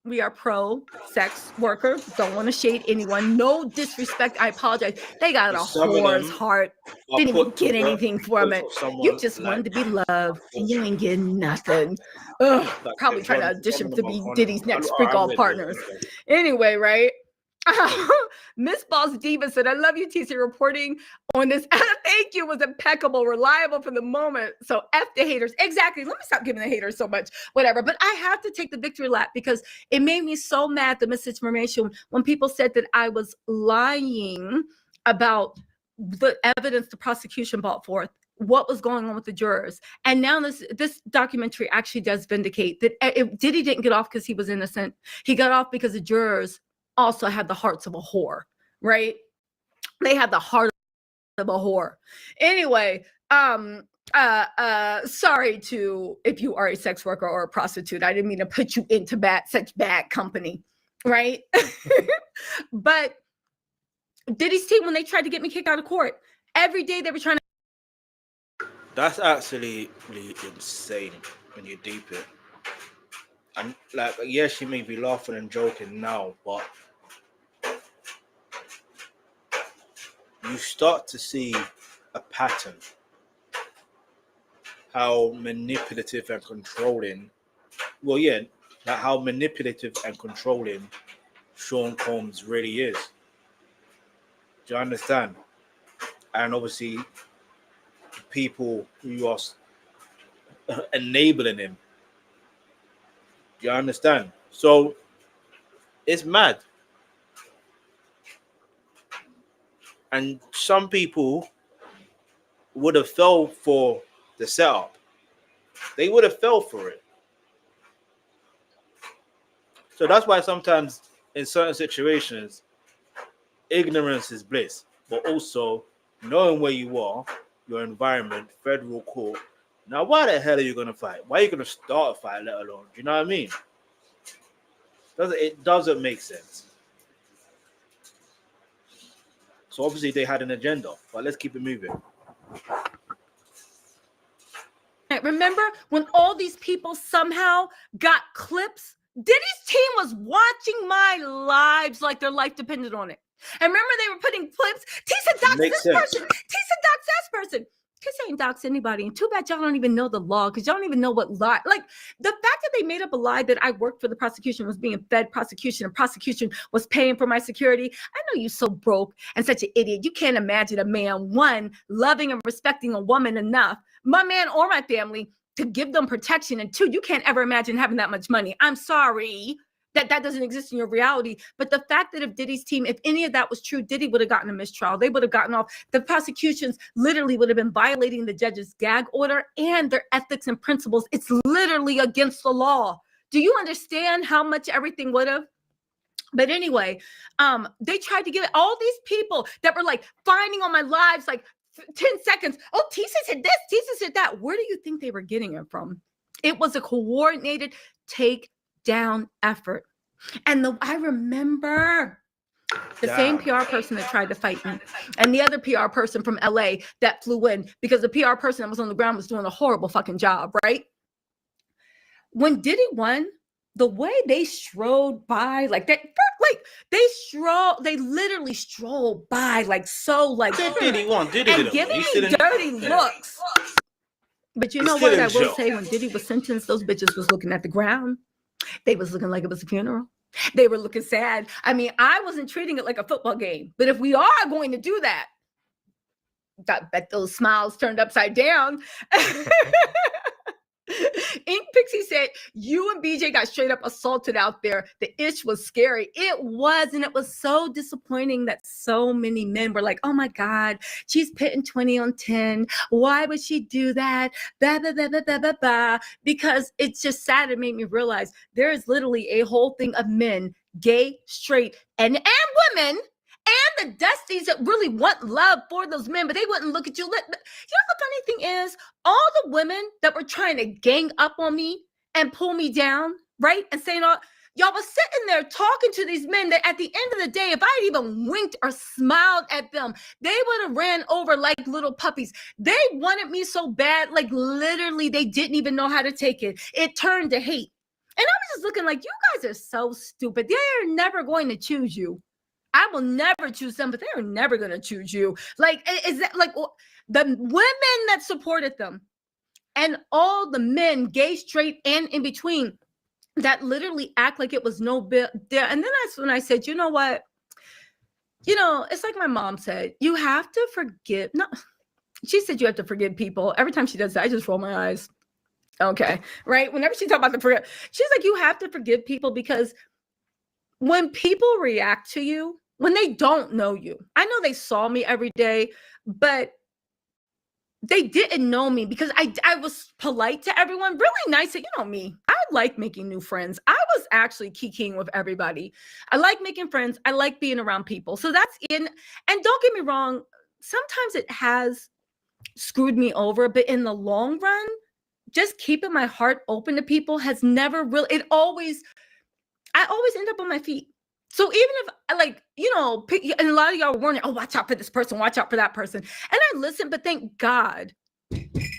We are pro-sex worker. Don't want to shade anyone. No disrespect. I apologize. They got a whore's heart. Didn't even get anything from it. You just wanted to be loved, and you ain't getting nothing. Ugh, probably trying to audition to be Diddy's next freak-off partners. Anyway, right? Miss Boss Diva said, I love you, TC, reporting on this. Thank you, was impeccable, reliable for the moment. So F the haters. Exactly. Let me stop giving the haters so much, whatever. But I have to take the victory lap, because it made me so mad, the misinformation, when people said that I was lying about the evidence the prosecution brought forth, what was going on with the jurors. And now this documentary actually does vindicate that Diddy didn't get off because he was innocent. He got off because the jurors also had the hearts of a whore, right? They had the heart of a whore. Anyway, sorry to if you are a sex worker or a prostitute. I didn't mean to put you into such bad company, right? But Diddy's team, when they tried to get me kicked out of court, every day they were trying to. That's absolutely insane when you deep it. And like, yes, you may be laughing and joking now, but you start to see a pattern, how manipulative and controlling, how manipulative and controlling Sean Combs really is. Do you understand? And obviously, people who are enabling him. Do you understand? So it's mad. And some people would have fell for the setup. They would have fell for it. So that's why sometimes in certain situations, ignorance is bliss. But also knowing where you are, your environment, federal court. Now, why the hell are you going to fight? Why are you going to start a fight, let alone? Do you know what I mean? It doesn't make sense. So obviously they had an agenda, but let's keep it moving. Remember when all these people somehow got clips? Diddy's team was watching my lives like their life depended on it. And remember they were putting clips. Tisa docs this person. Tisa docs this person. Tisa ain't docs anybody. And too bad y'all don't even know the law, because y'all don't even know what lie. Like the fact that they made up a lie that I worked for the prosecution, was being fed prosecution, and prosecution was paying for my security. I know you so broke and such an idiot. You can't imagine a man, one, loving and respecting a woman enough, my man or my family, to give them protection. And two, you can't ever imagine having that much money. I'm sorry that doesn't exist in your reality. But the fact that if Diddy's team, if any of that was true, Diddy would have gotten a mistrial. They would have gotten off. The prosecutions literally would have been violating the judge's gag order and their ethics and principles. It's literally against the law. Do you understand how much everything would have? But anyway, they tried to get all these people that were like finding on my lives, like 10 seconds. Oh, Tisa said this, Tisa said that. Where do you think they were getting it from? It was a coordinated takedown effort. And I remember the same PR person that tried to fight me and the other PR person from LA that flew in, because the PR person that was on the ground was doing a horrible fucking job, right? When Diddy won, the way they strode by, like that, like they literally strolled by, like so, like Diddy and giving me dirty looks. But you know what I will say? When Diddy was sentenced, those bitches was looking at the ground. They was looking like it was a funeral. They were looking sad. I mean, I wasn't treating it like a football game. But if we are going to do that, I bet those smiles turned upside down. Ink Pixie said, you and BJ got straight up assaulted out there. The ish was scary. It was, and it was so disappointing that so many men were like, oh my God, she's pitting 20 on 10. Why would she do that? Blah, blah, blah, blah, blah, blah, blah. Because it's just sad. It made me realize there is literally a whole thing of men, gay, straight, and women, and the Dusties that really want love for those men, but they wouldn't look at you. You know, the funny thing is, all the women that were trying to gang up on me and pull me down, right? And saying, all y'all was sitting there talking to these men that at the end of the day, if I had even winked or smiled at them, they would have ran over like little puppies. They wanted me so bad, like literally they didn't even know how to take it. It turned to hate. And I was just looking like, you guys are so stupid. They're never going to choose you. I will never choose them, but they're never going to choose you. Like, is that like the women that supported them and all the men, gay, straight, and in between, that literally act like it was no big deal. And then that's when I said, you know what? You know, it's like my mom said, you have to forgive. No, she said you have to forgive people. Every time she does that, I just roll my eyes. Okay, right? Whenever she talks about the forgive, she's like, you have to forgive people because when people react to you, when they don't know you, I know they saw me every day, but they didn't know me because I was polite to everyone, really nice. You know me, I like making new friends. I was actually kikiing with everybody. I like making friends. I like being around people. So that's in, and don't get me wrong, sometimes it has screwed me over, but in the long run, just keeping my heart open to people has never really, I always end up on my feet. So even if I like, you know, and a lot of y'all were warning, oh, watch out for this person, watch out for that person. And I listen, but thank God,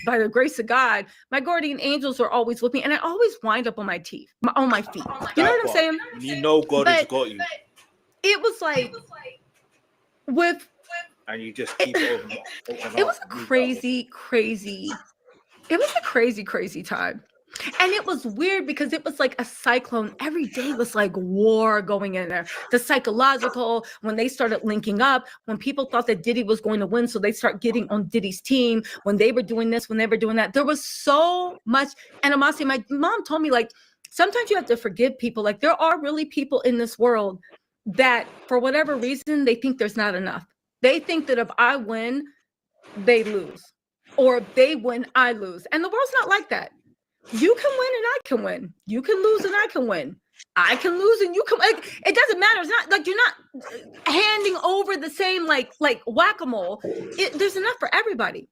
by the grace of God, my guardian angels are always with me. And I always wind up on my feet. You know what I'm saying? You know God has got you. It was like, and you just keep over. It was a crazy time. And it was weird because it was like a cyclone. Every day was like war going in there. The psychological, when they started linking up, when people thought that Diddy was going to win, so they start getting on Diddy's team, when they were doing this, when they were doing that. There was so much animosity. My mom told me, like, sometimes you have to forgive people. Like, there are really people in this world that, for whatever reason, they think there's not enough. They think that if I win, they lose. Or if they win, I lose. And the world's not like that. You can win and I can win. You can lose and I can win. I can lose and you can. Like, it doesn't matter. It's not like you're not handing over the same like whack-a-mole. There's enough for everybody.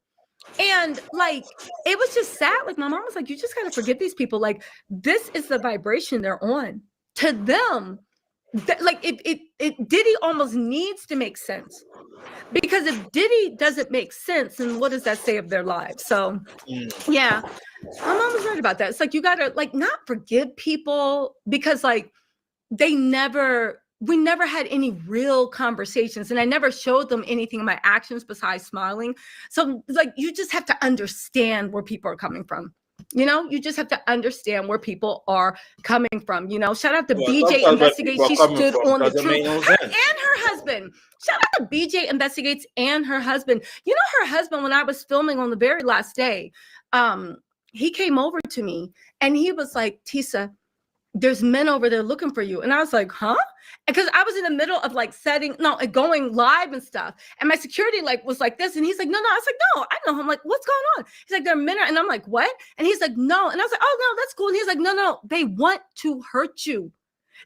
And like, it was just sad. Like my mom was like, you just got to forgive these people. Like, this is the vibration they're on. To them, like it Diddy almost needs to make sense. Because if Diddy doesn't make sense, then what does that say of their lives? So yeah, my mom was right about that. It's like, you gotta like not forgive people because like we never had any real conversations, and I never showed them anything in my actions besides smiling. So like, you just have to understand where people are coming from. You know, you just have to understand where people are coming from. You know, shout out to BJ Investigates. She stood on the truth. Her and her husband. Shout out to BJ Investigates and her husband. You know, her husband, when I was filming on the very last day, he came over to me and he was like, Tisa, there's men over there looking for you. And I was like, huh? Because I was in the middle of like going live and stuff. And my security was like this. And he's like, no. I was like, no, I know him. Like, what's going on? He's like, there are men. And I'm like, what? And he's like, no. And I was like, oh, no, that's cool. And he's like, no, they want to hurt you.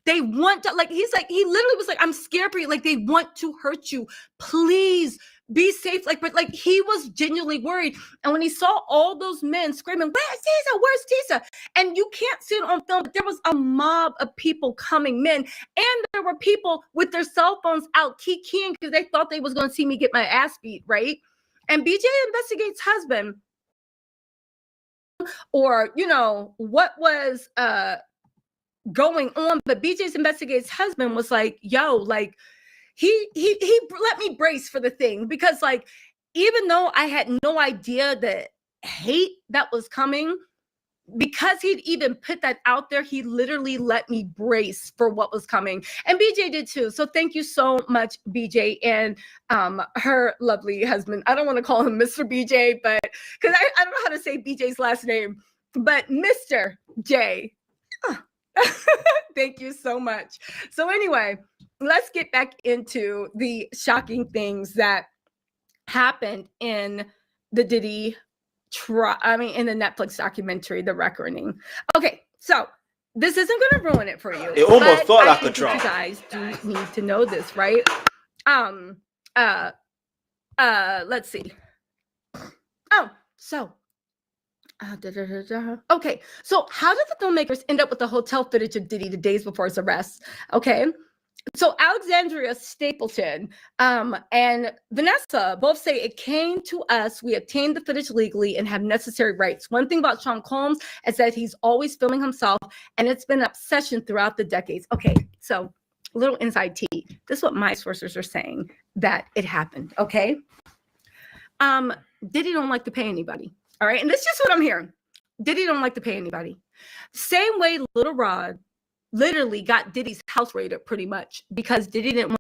They want to, like, he's like, he literally was like, I'm scared for you. Like, they want to hurt you. Please be safe. Like, but like, he was genuinely worried. And when he saw all those men screaming, where's Tisa? Where's Tisa? And you can't see it on film, but there was a mob of people coming, men. And there were people with their cell phones out keying because they thought they was going to see me get my ass beat, right? And BJ Investigates' husband, or, you know, what was, going on. But BJ's investigator's husband was like, yo, like he let me brace for the thing, because like, even though I had no idea the hate that was coming, because he'd even put that out there, he literally let me brace for what was coming. And BJ did too. So thank you so much, BJ, and her lovely husband. I don't want to call him Mr. BJ, but because I don't know how to say BJ's last name, but Mr. J. Thank you so much. So anyway, let's get back into the shocking things that happened in the Diddy in the Netflix documentary, The Reckoning. Okay, so this isn't going to ruin it for you. It almost felt like a trial. You guys do need to know this, right? Let's see. Oh, so. Okay, so how did the filmmakers end up with the hotel footage of Diddy the days before his arrest? Okay. So Alexandria Stapleton and Vanessa both say it came to us. We obtained the footage legally and have necessary rights. One thing about Sean Combs is that he's always filming himself, and it's been an obsession throughout the decades. Okay, so a little inside tea. This is what my sources are saying that it happened. Okay. Diddy don't like to pay anybody. All right, and this is just what I'm hearing. Diddy don't like to pay anybody. Same way Little Rod literally got Diddy's house raided pretty much because Diddy didn't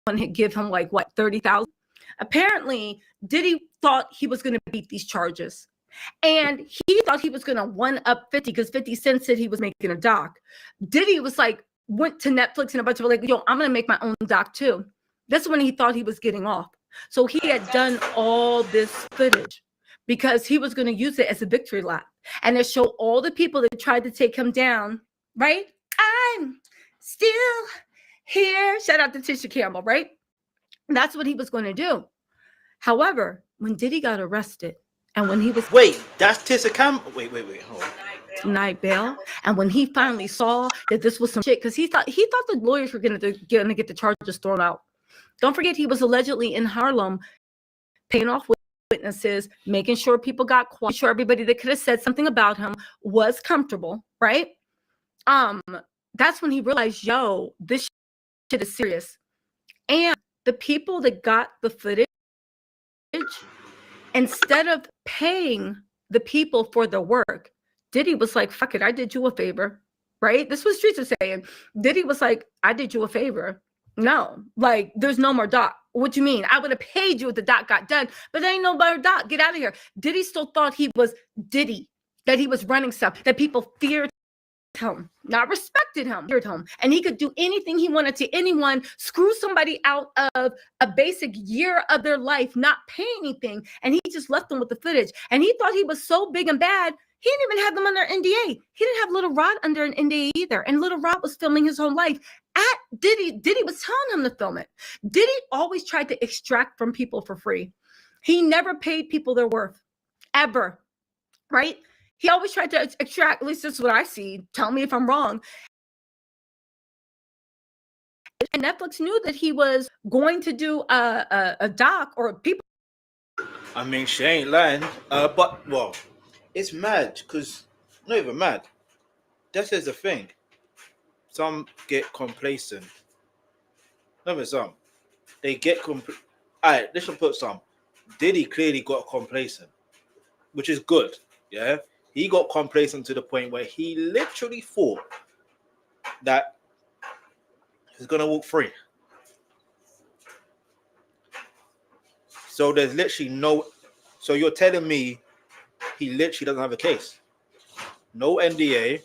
want to give him like what, 30,000. Apparently Diddy thought he was going to beat these charges, and he thought he was going to one up 50 because 50 Cent said he was making a doc. Diddy was like, went to Netflix and a bunch of like, yo, I'm going to make my own doc too. That's when he thought he was getting off. So he had done all this footage because he was going to use it as a victory lap and to show all the people that tried to take him down, right? I'm still here. Shout out to Tisha Campbell, right? That's what he was going to do. However, when Diddy got arrested and when he was... Wait, that's Tisa Campbell? Wait, hold on. Night bail. And when he finally saw that this was some shit, because he thought the lawyers were going to get the charges thrown out. Don't forget, he was allegedly in Harlem paying off witnesses, making sure people got quiet, sure everybody that could have said something about him was comfortable, right? That's when he realized, yo, this shit is serious. And the people that got the footage, instead of paying the people for the work, Diddy was like, fuck it, I did you a favor, right? This was Streets are saying. Diddy was like, I did you a favor. No, like, there's no more doc. What you mean? I would have paid you if the doc got done, but there ain't no more doc. Get out of here. Diddy still thought he was Diddy, that he was running stuff, that people feared him, not respected him, feared him. And he could do anything he wanted to anyone, screw somebody out of a basic year of their life, not pay anything. And he just left them with the footage. And he thought he was so big and bad, he didn't even have them under NDA. He didn't have Little Rod under an NDA either. And Little Rod was filming his whole life at Diddy. Diddy was telling him to film it. Diddy always tried to extract from people for free. He never paid people their worth, ever, right? He always tried to extract, at least this is what I see. Tell me if I'm wrong. And Netflix knew that he was going to do a doc or people. I mean, she ain't lying. But, well, it's mad because, not even mad. This is the thing. Some get complacent. Not even some. They get complacent. All right, let's put some. Diddy clearly got complacent, which is good. Yeah. He got complacent to the point where he literally thought that he's going to walk free. So there's literally no... So you're telling me he literally doesn't have a case? No NDA,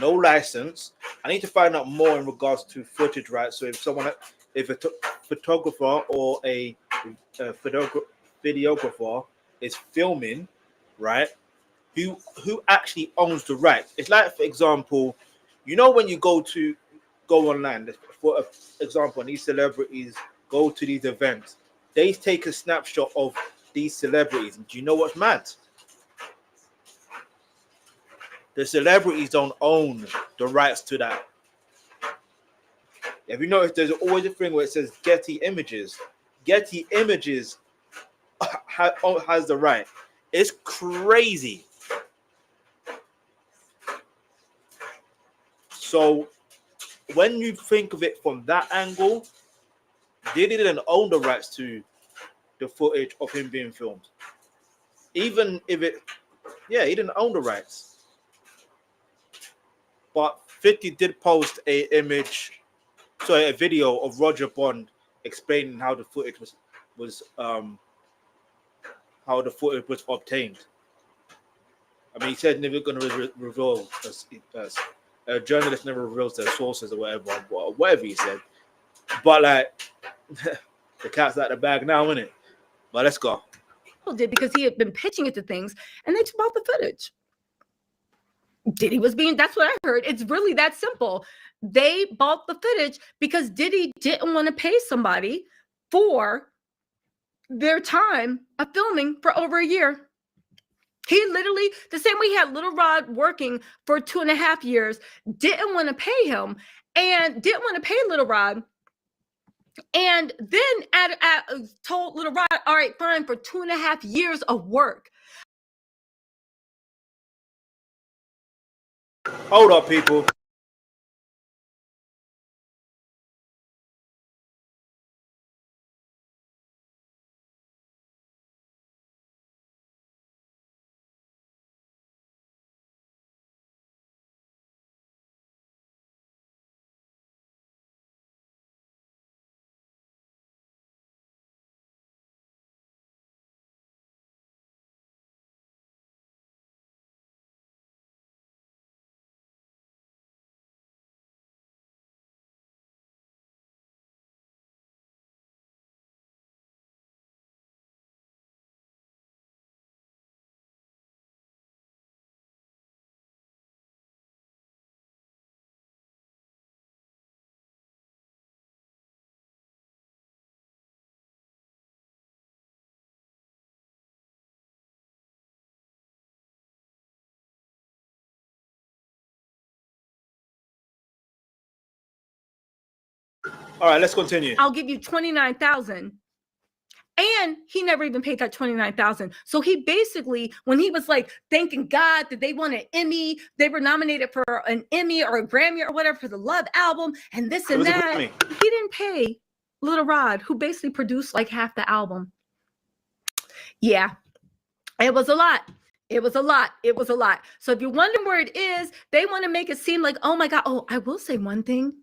no license. I need to find out more in regards to footage rights. So if a photographer or a videographer is filming, right? Who actually owns the rights? It's like, for example, you know, when you go online, for example, and these celebrities go to these events, they take a snapshot of these celebrities. And do you know what's mad? The celebrities don't own the rights to that. Have you noticed there's always a thing where it says Getty Images? Getty Images has the right. It's crazy. So when you think of it from that angle, Diddy didn't own the rights to the footage of him being filmed. Even if he didn't own the rights. But 50 did post a video of Roger Bond explaining how the footage was obtained. I mean, he said never going to reveal as a journalist never reveals their sources or whatever he said. But like, the cat's out of the bag now, isn't it? But let's go. Did because he had been pitching it to things, and they took out the footage. Diddy was being, that's what I heard. It's really that simple. They bought the footage because Diddy didn't want to pay somebody for their time of filming for over a year. He literally, the same way he had Little Rod working for 2.5 years, didn't want to pay him and didn't want to pay Little Rod. And then told Little Rod, all right, fine, for 2.5 years of work. Hold up, people. All right, let's continue. I'll give you $29,000. And he never even paid that $29,000. So he basically, when he was like thanking God that they won an Emmy, they were nominated for an Emmy or a Grammy or whatever for the Love album and this and that, he didn't pay Little Rod, who basically produced like half the album. Yeah, it was a lot. It was a lot. It was a lot. So if you're wondering where it is, they want to make it seem like, oh my God. Oh, I will say one thing.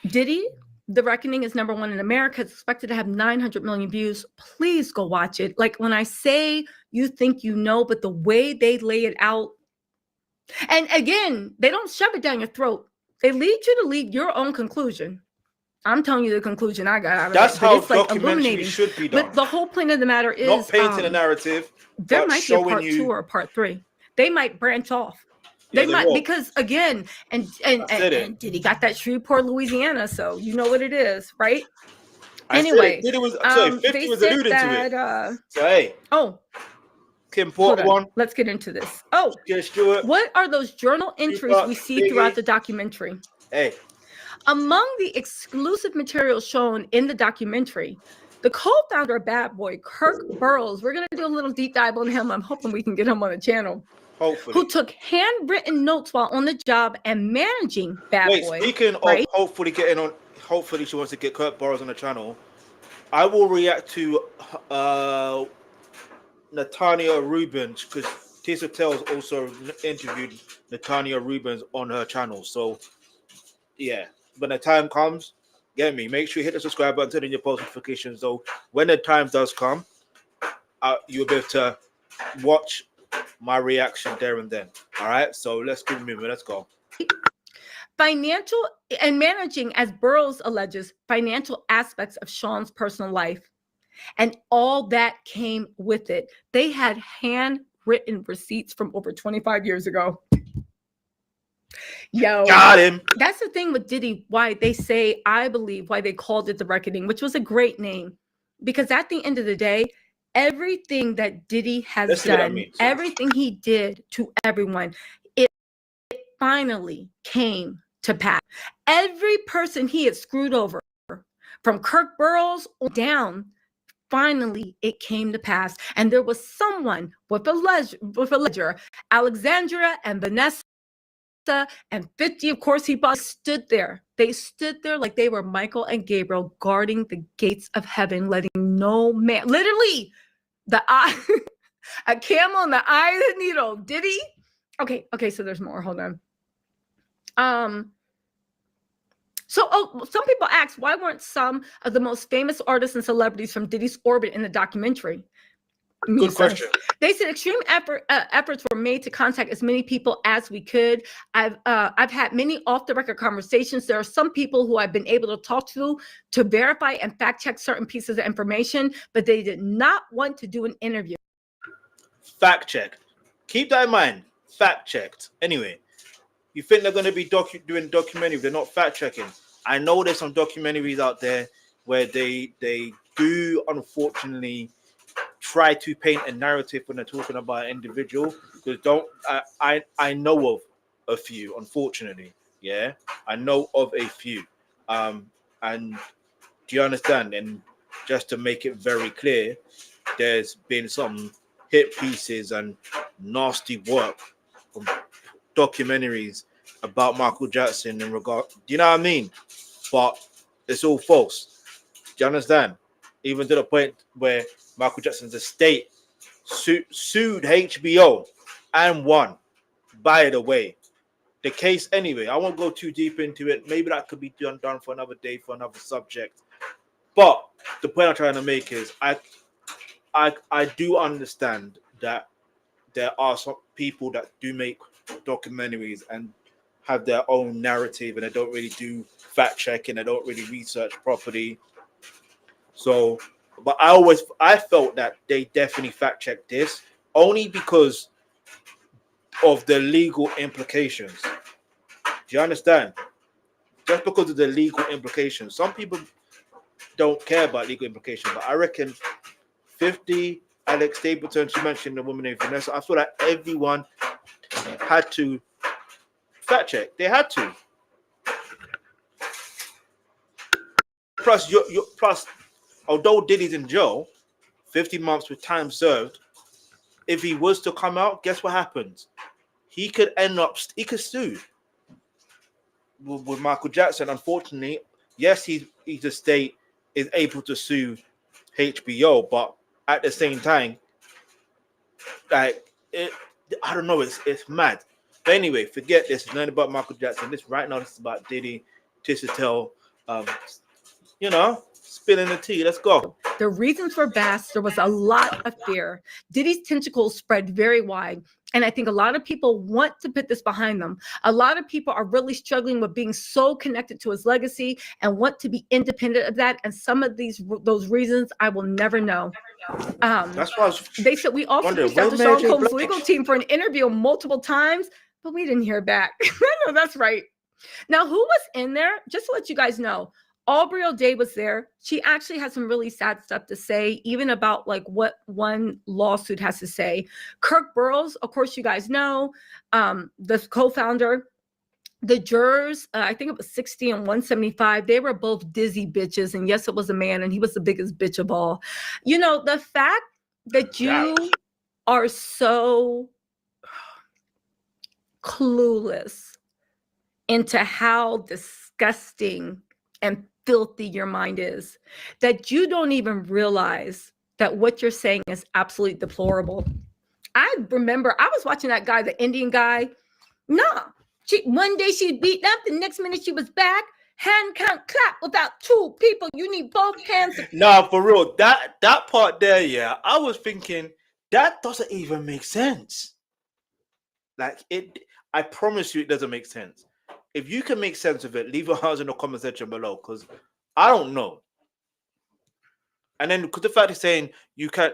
Diddy, The Reckoning is #1 in America. It's expected to have 900 million views. Please go watch it. Like when I say you think you know, but the way they lay it out. And again, they don't shove it down your throat. They lead you to lead your own conclusion. I'm telling you the conclusion I got out of it. That's how documentary should be done. But the whole point of the matter is not painting a narrative. There might be a part 2 or a part 3. They might branch off. They might, because again, and Diddy got that Shreveport, Louisiana, so you know what it is, right? Anyway, Diddy was 50 was alluding to it. So hey, important one. Let's get into this. Oh, what are those journal entries we see throughout the documentary? Hey, among the exclusive material shown in the documentary, the co-founder of Bad Boy, Kirk Burroughs, we're going to do a little deep dive on him. I'm hoping we can get him on the channel. Hopefully. Who took handwritten notes while on the job and managing Bad Boy. Speaking of hopefully getting on, hopefully she wants to get Kirk Burroughs on the channel. I will react to Natania Rubens because Tisa Tells also interviewed Natania Rubens on her channel. So yeah, when the time comes, get me. Make sure you hit the subscribe button, turn on your post notifications. So when the time does come, you'll be able to watch my reaction there and then. All right, so let's keep moving. Let's go. Financial and managing, as Burroughs alleges, financial aspects of Sean's personal life and all that came with it. They had handwritten receipts from over 25 years ago. Yo, got him. That's the thing with Diddy, why they say, I believe, why they called it The Reckoning, which was a great name. Because at the end of the day, everything that Diddy has done, everything he did to everyone, it finally came to pass. Every person he had screwed over, from Kirk Burroughs down, finally it came to pass. And there was someone with a ledger, Alexandria and Vanessa and 50, of course, he stood there. They stood there like they were Michael and Gabriel guarding the gates of heaven, letting no man, literally, the eye, a camel in the eye of the needle. Diddy? Okay, so there's more. Hold on. Some people ask, why weren't some of the most famous artists and celebrities from Diddy's orbit in the documentary? Good question. They said extreme efforts were made to contact as many people as we could. I've had many off-the-record conversations. There are some people who I've been able to talk to verify and fact-check certain pieces of information, but they did not want to do an interview. Fact-checked. Keep that in mind. Fact-checked. Anyway, you think they're going to be doing documentary? They're not fact-checking. I know there's some documentaries out there where they do, unfortunately, try to paint a narrative when they're talking about an individual. Because I know of a few, unfortunately. Yeah, I know of a few. And do you understand? And just to make it very clear, there's been some hit pieces and nasty work from documentaries about Michael Jackson in regard. Do you know what I mean? But it's all false. Do you understand? Even to the point where Michael Jackson's estate sued HBO and won. By the way, the case anyway, I won't go too deep into it. Maybe that could be done for another day, for another subject. But the point I'm trying to make is I do understand that there are some people that do make documentaries and have their own narrative, and they don't really do fact checking, they don't really research properly. So, but I felt that they definitely fact checked this only because of the legal implications. Do you understand? Just because of the legal implications. Some people don't care about legal implications, but I reckon 50, Alex Stapleton, she mentioned the woman named Vanessa. I feel like everyone had to fact check. They had to. Plus, although Diddy's in jail, 50 months with time served, if he was to come out, guess what happens? He could sue with Michael Jackson. Unfortunately, yes, his estate is able to sue HBO, but at the same time, I don't know, it's mad. But anyway, forget this. It's not about Michael Jackson. This is about Diddy, Tisa Tells, spilling the tea. Let's go. The reasons for Bass, there was a lot of fear. Diddy's tentacles spread very wide. And I think a lot of people want to put this behind them. A lot of people are really struggling with being so connected to his legacy and want to be independent of that. And some of those reasons I will never know. That's why they said we also reached out to Sean Combs' legal team for an interview multiple times, but we didn't hear back. I know that's right. Now, who was in there? Just to let you guys know, Aubrey O'Day was there. She actually has some really sad stuff to say, even about like what one lawsuit has to say. Kirk Burroughs, of course, you guys know, the co-founder, the Jurors, I think it was 60 and 175. They were both dizzy bitches. And yes, it was a man, and he was the biggest bitch of all. You know, the fact that you are so clueless into how disgusting and filthy your mind is, that you don't even realize that what you're saying is absolutely deplorable. I remember I was watching that guy, the Indian guy. One day she beat up, the next minute she was back. Hand can't clap without two people. You need both hands. Nah, for real. That part there, yeah, I was thinking that doesn't even make sense. Like I promise you, it doesn't make sense. If you can make sense of it, leave your hands in the comment section below, because I don't know. And then because the fact is saying you can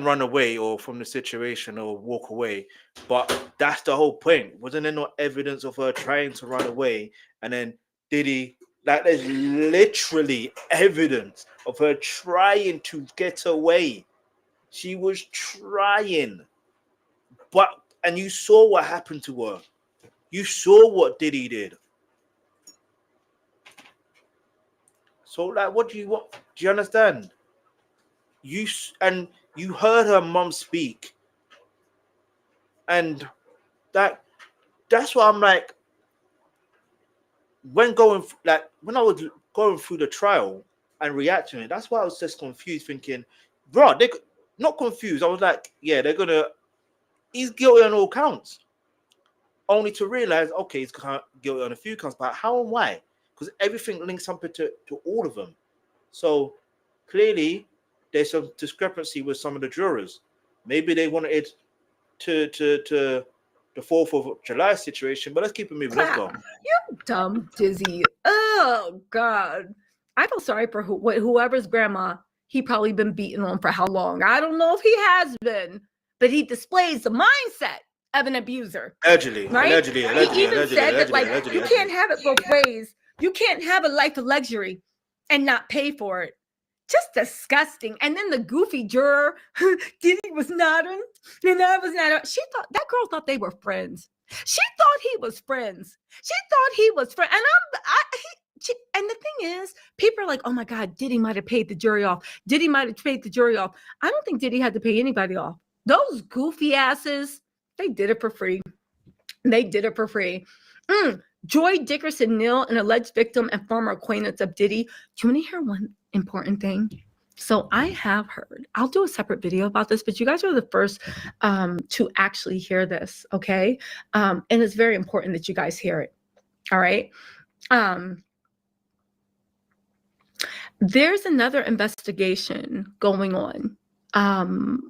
run away or from the situation or walk away, but that's the whole point. Wasn't there no evidence of her trying to run away? And then Diddy, like, there's literally evidence of her trying to get away. She was trying, and you saw what happened to her. You saw what Diddy did. So, like, what do you want? Do you understand? You heard her mom speak, and that that's why I'm like, when I was going through the trial and reacting to it, that's why I was just confused, thinking, bro, they not confused. I was like, yeah, he's guilty on all counts. Only to realize, okay, he's guilty on a few counts, but how and why? Because everything links up to all of them. So clearly, there's some discrepancy with some of the jurors. Maybe they wanted to the 4th of July situation, but let's keep it moving. Let's go. You dumb Dizzy. Oh God, I feel sorry for whoever's grandma he probably been beaten on for how long. I don't know if he has been, but he displays the mindset of an abuser. Allegedly, right? He even said that like you can't have it both ways. You can't have a life of luxury and not pay for it. Just disgusting. And then the goofy juror, Diddy was nodding, and I was not. She thought that girl thought they were friends. She thought he was friends. She thought he was friend. And and the thing is, people are like, "Oh my God, Diddy might have paid the jury off. Diddy might have paid the jury off." I don't think Diddy had to pay anybody off. Those goofy asses, they did it for free. They did it for free. Joy Dickerson Neal, an alleged victim and former acquaintance of Diddy. Do you want to hear one important thing? So I have heard, I'll do a separate video about this, but you guys are the first to actually hear this, okay? And it's very important that you guys hear it, all right? There's another investigation going on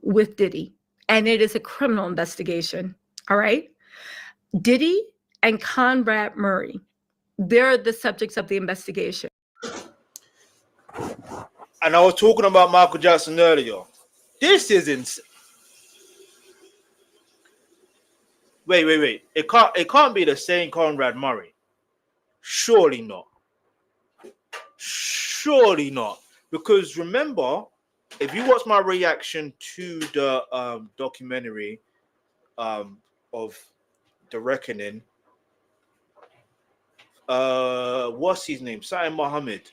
with Diddy, and it is a criminal investigation, all right? Diddy and Conrad Murray, they're the subjects of the investigation. And I was talking about Michael Jackson earlier. This is insane. Wait. It can't be the same Conrad Murray. Surely not. Surely not. Because remember, if you watch my reaction to the documentary of The Reckoning, what's his name? Saeed Muhammad.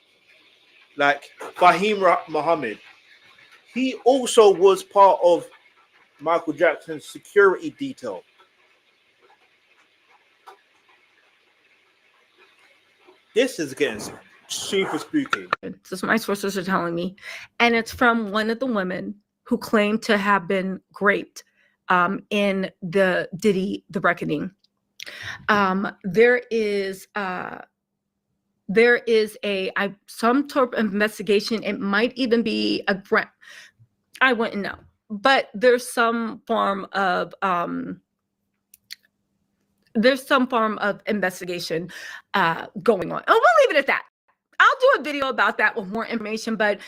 Like Fahim Muhammad. He also was part of Michael Jackson's security detail. This is getting super spooky. This is what my sources are telling me. And it's from one of the women who claimed to have been raped in the Diddy, The Reckoning. There is some sort of investigation. It might even be a grant. I wouldn't know, but there's some form of investigation going on. Oh, we'll leave it at that. I'll do a video about that with more information, but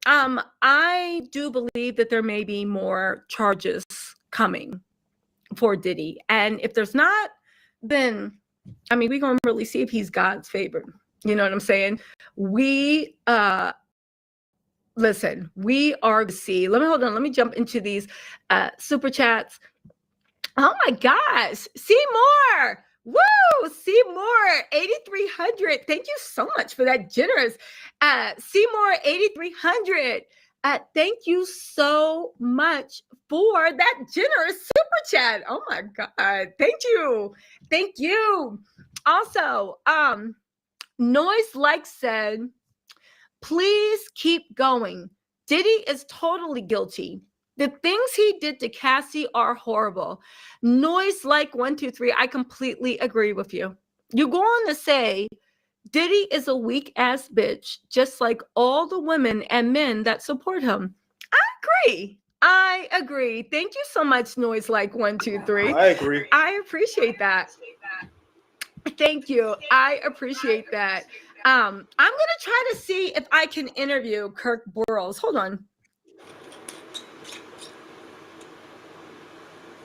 I do believe that there may be more charges coming for Diddy. And if there's not, then I mean, we're gonna really see if he's God's favorite. You know what I'm saying? We listen, we are the sea. Let me jump into these super chats. Oh my gosh, Seymour. Woo! Seymour 8300. Thank you so much for that generous. Seymour 8300. Thank you so much for that generous super chat. Oh my God. Thank you. Thank you. Also, Noise Like said, please keep going. Diddy is totally guilty. The things he did to Cassie are horrible. Noise Like 123, I completely agree with you. You go on to say, Diddy is a weak ass bitch, just like all the women and men that support him. I agree. Thank you so much, Noise Like 123. I agree. I appreciate that. Thank you. I appreciate that. I'm gonna try to see if I can interview Kirk Burrows. Hold on.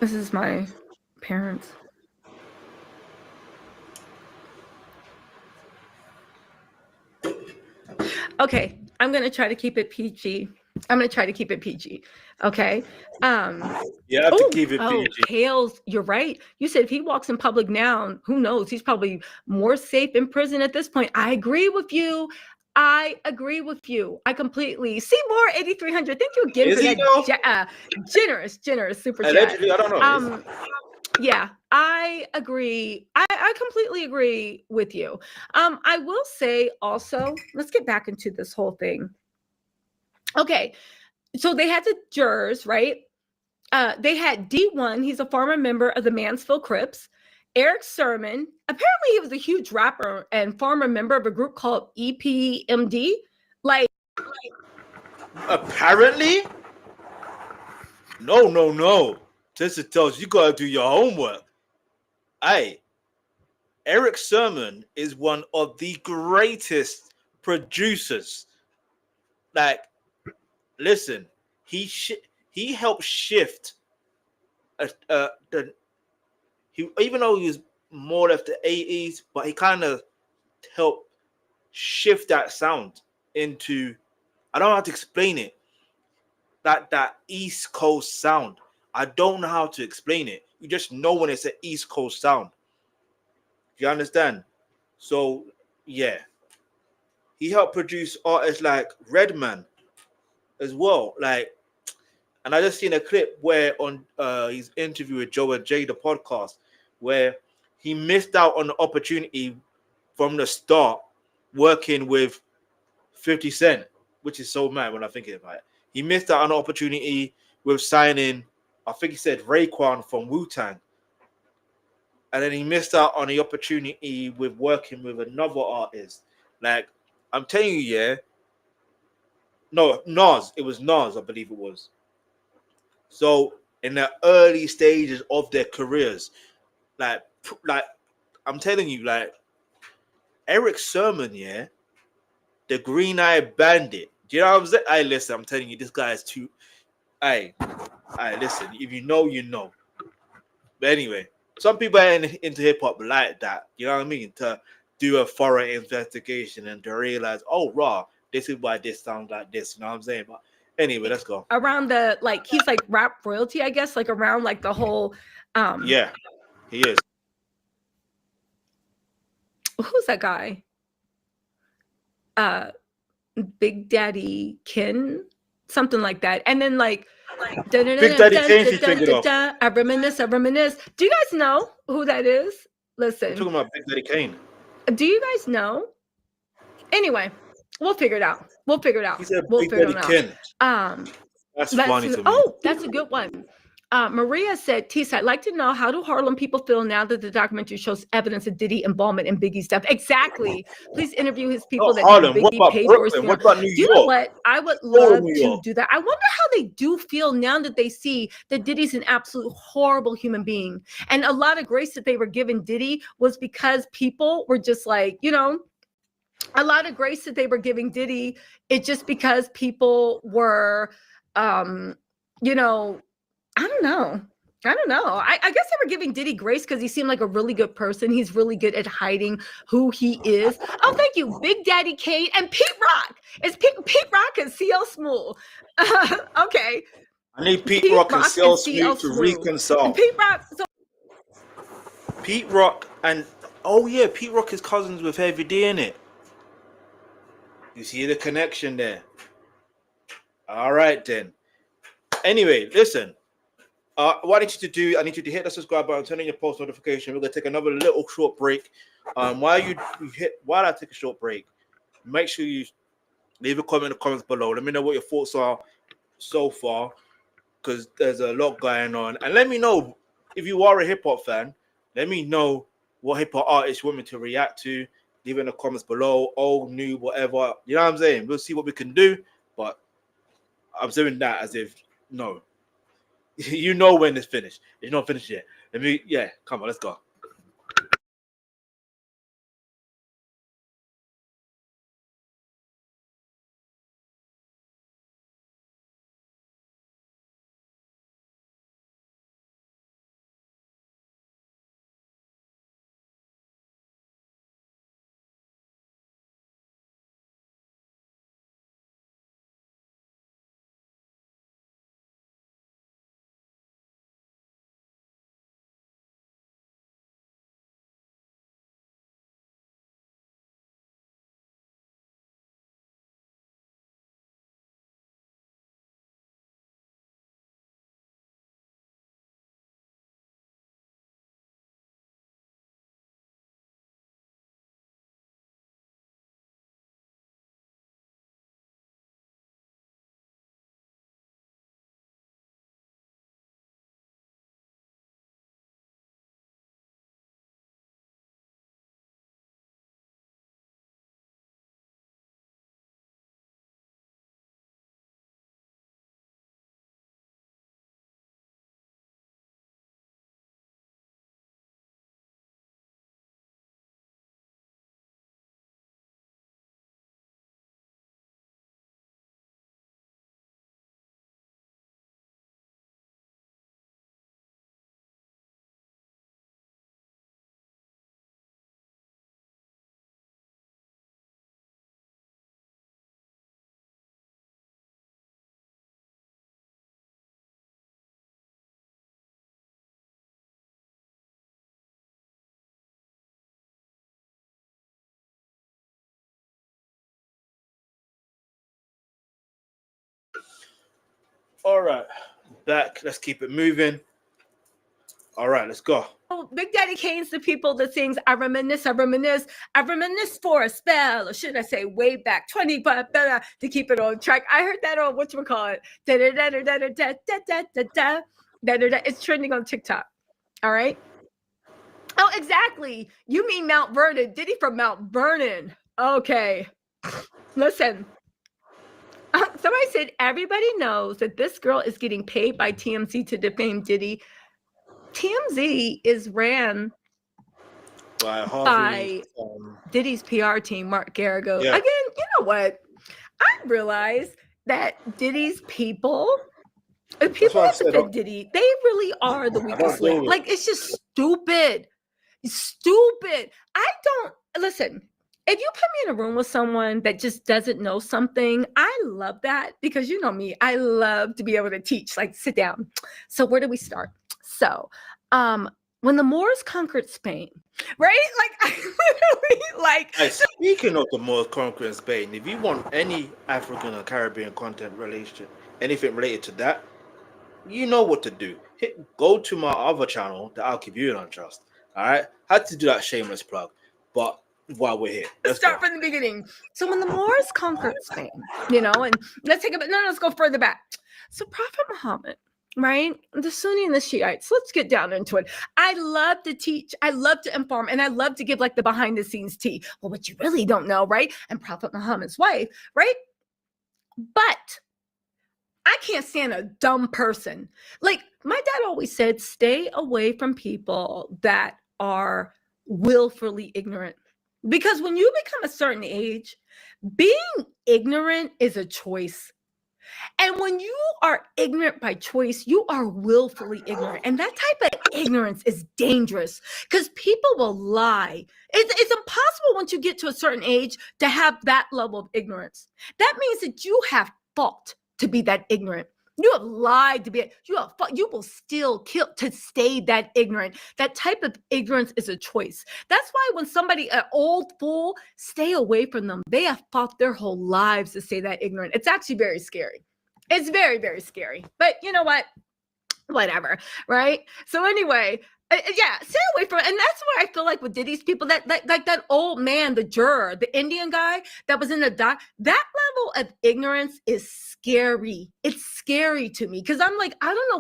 This is my parents. Okay, I'm gonna try to keep it PG. Okay. You have to keep it PG. Kales, you're right. You said if he walks in public now, who knows? He's probably more safe in prison at this point. I agree with you. I completely. Seymour 8300. Thank you again for that generous super chat. Allegedly, I don't know. Yeah, I agree. I completely agree with you. I will say also, let's get back into this whole thing. Okay, so they had the jurors, right? They had D1, he's a former member of the Mansfield Crips. Eric Sermon, apparently he was a huge rapper and former member of a group called EPMD. Like, apparently? No. Tisa Tells, you gotta do your homework. Hey, Eric Sermon is one of the greatest producers. Like, listen, he helped shift the he, even though he was more left the 80s, but he kind of helped shift that sound into, I don't know how to explain it, that East Coast sound. I don't know how to explain it. You just know when it's an East Coast sound. You understand? So yeah, he helped produce artists like Redman as well. Like, and I just seen a clip where on his interview with Joe and Jay, the podcast, where he missed out on the opportunity from the start working with 50 Cent, which is so mad when I think about it. He missed out on an opportunity with signing, I think he said Raekwon from Wu-Tang. And then he missed out on the opportunity with working with another artist. Like, I'm telling you, yeah. No, Nas. It was Nas, I believe it was. So in the early stages of their careers, like I'm telling you, like Eric Sermon, yeah, the Green Eye Bandit. Do you know what I'm saying? Hey, listen, I'm telling you, this guy is too. Hey, listen. If you know, you know. But anyway, some people are into hip hop like that. You know what I mean? To do a thorough investigation and to realize, oh, raw, this is why this sounds like this. You know what I'm saying? But anyway, let's go. around the, like, he's like rap royalty, I guess, like around like the whole yeah, he is. Who's that guy? Big Daddy Ken, something like that. And then like Big Daddy Kane should take it off. I reminisce. Do you guys know who that is? Listen, I'm talking about Big Daddy Kane. Do you guys know? Anyway, we'll figure it out. He said We'll Big figure Daddy it out. Kane. That's funny to me. Oh, that's a good one. Maria said, Tisa, I'd like to know, how do Harlem people feel now that the documentary shows evidence of Diddy involvement in Biggie's death? Exactly. Please interview his people that Harlem. Biggie What about paid Brooklyn? for his What about New You York? know what? I would love to do that. I wonder how they do feel now that they see that Diddy's an absolute horrible human being. And a lot of grace that they were giving Diddy was because people were just like, you know, a lot of grace that they were giving Diddy, it's just because people were, you know, I don't know. I guess they were giving Diddy grace because he seemed like a really good person. He's really good at hiding who he is. Oh, thank you, Big Daddy Kane and Pete Rock. It's Pete Rock and CL Smooth. Okay. I need Pete Rock and CL Smooth to reconcile. Pete Rock. So Pete Rock and Pete Rock is cousins with Heavy D in it. You see the connection there. All right then. Anyway, listen. What I need you to do, I need you to hit the subscribe button, turn on your post notification. We're gonna take another little short break. While I take a short break, make sure you leave a comment in the comments below. Let me know what your thoughts are so far, because there's a lot going on. And let me know if you are a hip hop fan. Let me know what hip hop artists you want me to react to. Leave it in the comments below. Old, new, whatever. You know what I'm saying? We'll see what we can do. But I'm doing that as if no. You know when it's finished. It's not finished yet. Come on, let's go. All right, back. Let's keep it moving. All right, let's go. Big Daddy Kane's the people that sings I reminisce for a spell, or should I say way back 25 to keep it on track. I heard that on whatchamacallit. It's trending on TikTok. All right. Oh, exactly. You mean Mount Vernon. Diddy from Mount Vernon. Okay. Listen. Somebody said everybody knows that this girl is getting paid by TMZ to defame Diddy. TMZ is ran by Diddy's PR team, Mark Garrigo. Yeah. Again, you know what? I realize that Diddy's people that defend Diddy, they really are the weakest link. Like, it's just stupid. Stupid. I don't listen. If you put me in a room with someone that just doesn't know something, I love that because you know me, I love to be able to teach, like sit down. So where do we start? So, when the Moors conquered Spain, right? Like, I literally, like. Hey, speaking of the Moors conquering Spain, if you want any African or Caribbean content anything related to that, you know what to do. Go to my other channel that I'll give you an untrust. All right, had to do that shameless plug, but while we're here, let's start from the beginning. So when the Moors conquered Spain, you know, and let's go further back. So Prophet Muhammad, right? The Sunni and the Shiites. Let's get down into it. I love to teach. I love to inform, and I love to give like the behind the scenes tea. Well, what you really don't know, right? And Prophet Muhammad's wife, right? But I can't stand a dumb person. Like my dad always said, stay away from people that are willfully ignorant. Because when you become a certain age, being ignorant is a choice. And when you are ignorant by choice, you are willfully ignorant. And that type of ignorance is dangerous because people will lie. It's impossible once you get to a certain age to have that level of ignorance. That means that you have fought to be that ignorant. You have lied to be, you will still kill to stay that ignorant. That type of ignorance is a choice. That's why when somebody, an old fool, stay away from them. They have fought their whole lives to stay that ignorant. It's actually very scary. It's very, very scary. But you know what? Whatever, right? So anyway, yeah, stay away from it. And that's where I feel like with Diddy's people, that old man, the juror, the Indian guy that was in the dock, that level of ignorance is scary. It's scary to me because I'm like, I don't know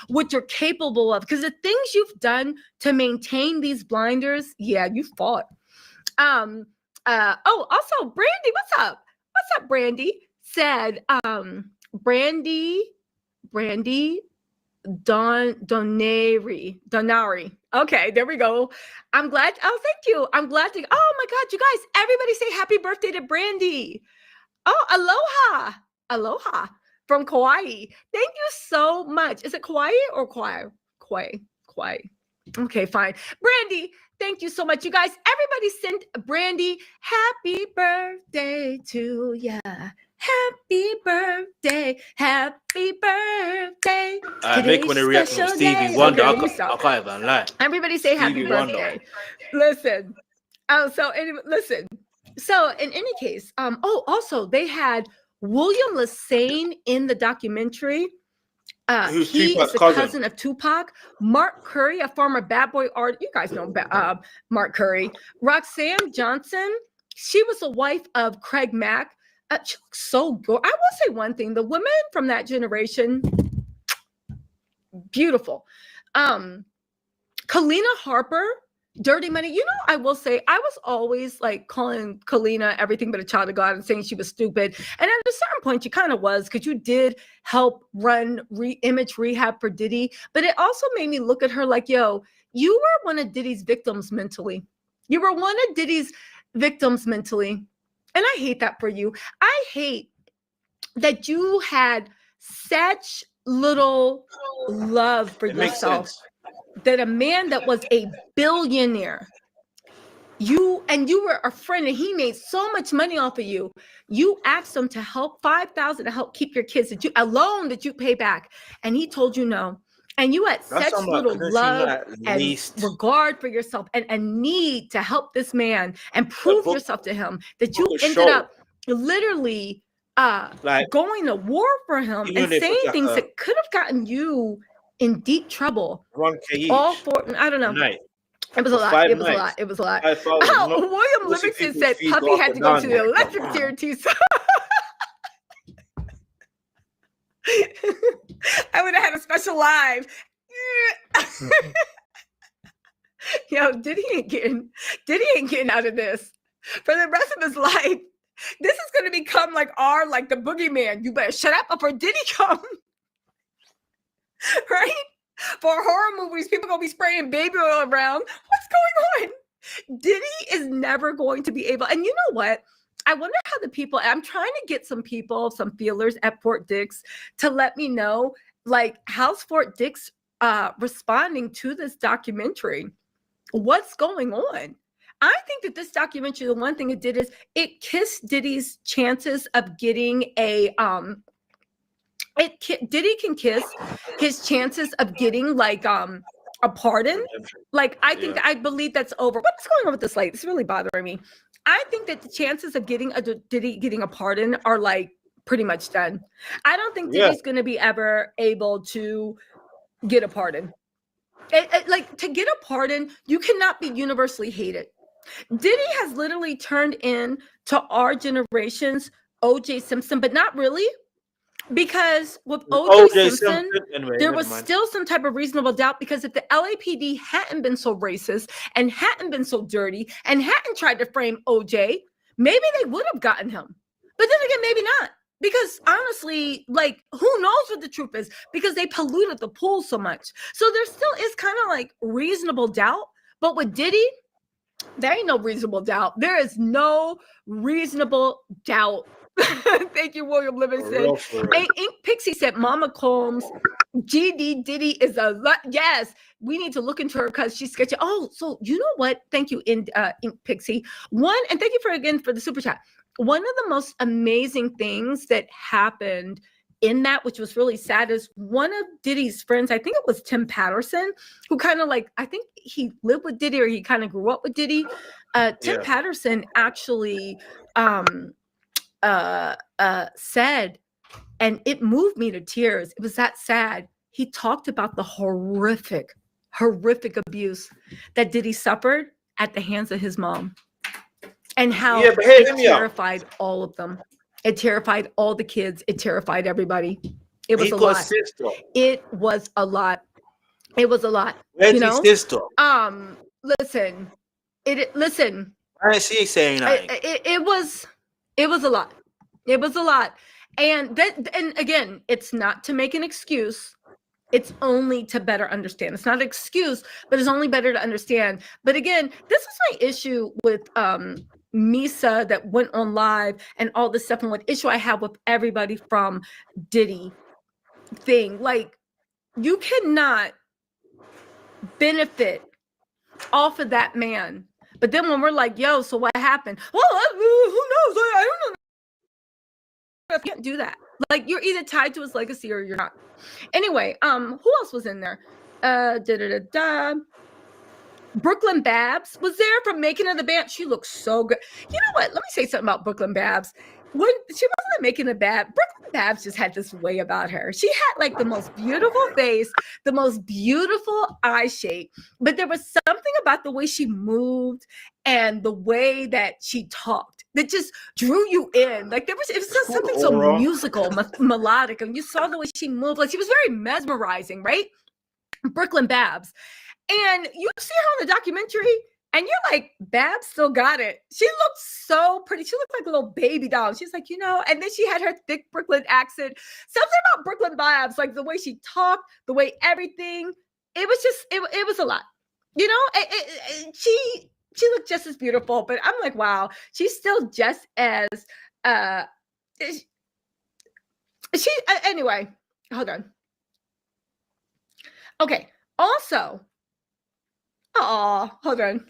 what you're capable of because the things you've done to maintain these blinders, yeah, you fought. Also, Brandy, what's up? What's up, Brandy? Said, Brandy Donari. Okay, there we go. I'm glad. Oh, thank you. I'm glad to. Oh my God, you guys! Everybody say happy birthday to Brandy. Oh, aloha from Kauai. Thank you so much. Is it Kauai or Kauai? Kauai. Okay, fine. Brandy, thank you so much, you guys. Everybody send Brandy happy birthday to ya. Happy birthday, happy birthday. I make when they react to Stevie Wonder. I can't even lie. Everybody say happy birthday. Listen. So anyway, listen. So in any case, also they had William Lassane in the documentary. He is the cousin of Tupac. Mark Curry, a former Bad Boy artist. You guys know Mark Curry. Roxanne Johnson. She was the wife of Craig Mack. She looks so good. I will say one thing: the women from that generation, beautiful. Kalina Harper, Dirty Money. You know, I will say I was always like calling Kalina everything but a child of God and saying she was stupid. And at a certain point, she kind of was because you did help run image rehab for Diddy. But it also made me look at her like, yo, you were one of Diddy's victims mentally. You were one of Diddy's victims mentally. And I hate that for you. I hate that you had such little love for yourself that a man that was a billionaire, you were a friend and he made so much money off of you. You asked him to help $5,000 to help keep your kids that you pay back. And he told you no. And you had such little love and regard for yourself and a need to help this man and prove yourself to him that you ended up literally going to war for him and saying things that could have gotten you in deep trouble. 1K All each. for, I don't know. Night. It was a lot. It was a lot. It was a lot. William Livingston said Puppy had to go to the electric chair, Tisa. I would have had a special live. Yo, Diddy ain't getting out of this for the rest of his life. This is going to become like the boogeyman. You better shut up before Diddy come. Right? For horror movies, people going to be spraying baby oil around. What's going on? Diddy is never going to be able. And you know what? I wonder how the people, I'm trying to get some feelers at Fort Dix to let me know, like, how's Fort Dix responding to this documentary? What's going on? I think that this documentary, the one thing it did is it kissed Diddy's chances of getting a, Diddy can kiss his chances of getting like a pardon. Like, I believe that's over. What's going on with this light? It's really bothering me. I think that the chances of Diddy getting a pardon are like pretty much done. I don't think Diddy's going to be ever able to get a pardon. Like, to get a pardon, you cannot be universally hated. Diddy has literally turned in to our generation's O.J. Simpson, but not really. Because with O.J. Simpson, there was still some type of reasonable doubt, because if the LAPD hadn't been so racist and hadn't been so dirty and hadn't tried to frame O.J., maybe they would have gotten him. But then again, maybe not. Because honestly, like, who knows what the truth is? Because they polluted the pool so much. So there still is kind of like reasonable doubt. But with Diddy, there ain't no reasonable doubt. There is no reasonable doubt. Thank you, William Livingston. Ink Pixie said, Mama Combs, GD Diddy is a lot. Yes, we need to look into her because she's sketchy. Oh, so you know what? Thank you, Ink Pixie. And thank you for the super chat. One of the most amazing things that happened in that, which was really sad, is one of Diddy's friends, I think it was Tim Patterson, who kind of like, I think he lived with Diddy or he kind of grew up with Diddy. Tim Patterson actually said, and it moved me to tears. It was that sad. He talked about the horrific abuse that Diddy suffered at the hands of his mom. And how it terrified all of them. It terrified all the kids. It terrified everybody. It was a lot. It was a lot. It was a lot. Where's his sister? Listen. I didn't see saying that. It was a lot. It was a lot. And again, it's not to make an excuse. It's only to better understand. It's not an excuse, but it's only better to understand. But again, this is my issue with Misa that went on live and all this stuff, and what issue I have with everybody from Diddy thing. Like, you cannot benefit off of that man. But then when we're like, yo, so what happened? Well, who knows? I don't know. I can't do that. Like, you're either tied to his legacy or you're not. Anyway, who else was in there? Brooklyn Babs was there from Making of the Band. She looks so good. You know what? Let me say something about Brooklyn Babs. When she wasn't Making the Band, Brooklyn Babs just had this way about her. She had like the most beautiful face, the most beautiful eye shape, but there was something about the way she moved and the way that she talked that just drew you in. Like, it was just something so musical, melodic, and you saw the way she moved. Like, she was very mesmerizing, right? Brooklyn Babs. And you see her on the documentary, and you're like, Babs still got it. She looked so pretty. She looked like a little baby doll. She's like, and then she had her thick Brooklyn accent. Something about Brooklyn Babs, like the way she talked, the way everything. It was just, it was a lot. She looked just as beautiful, but I'm like, wow, she's still just as, anyway, hold on. Okay, also, hold on.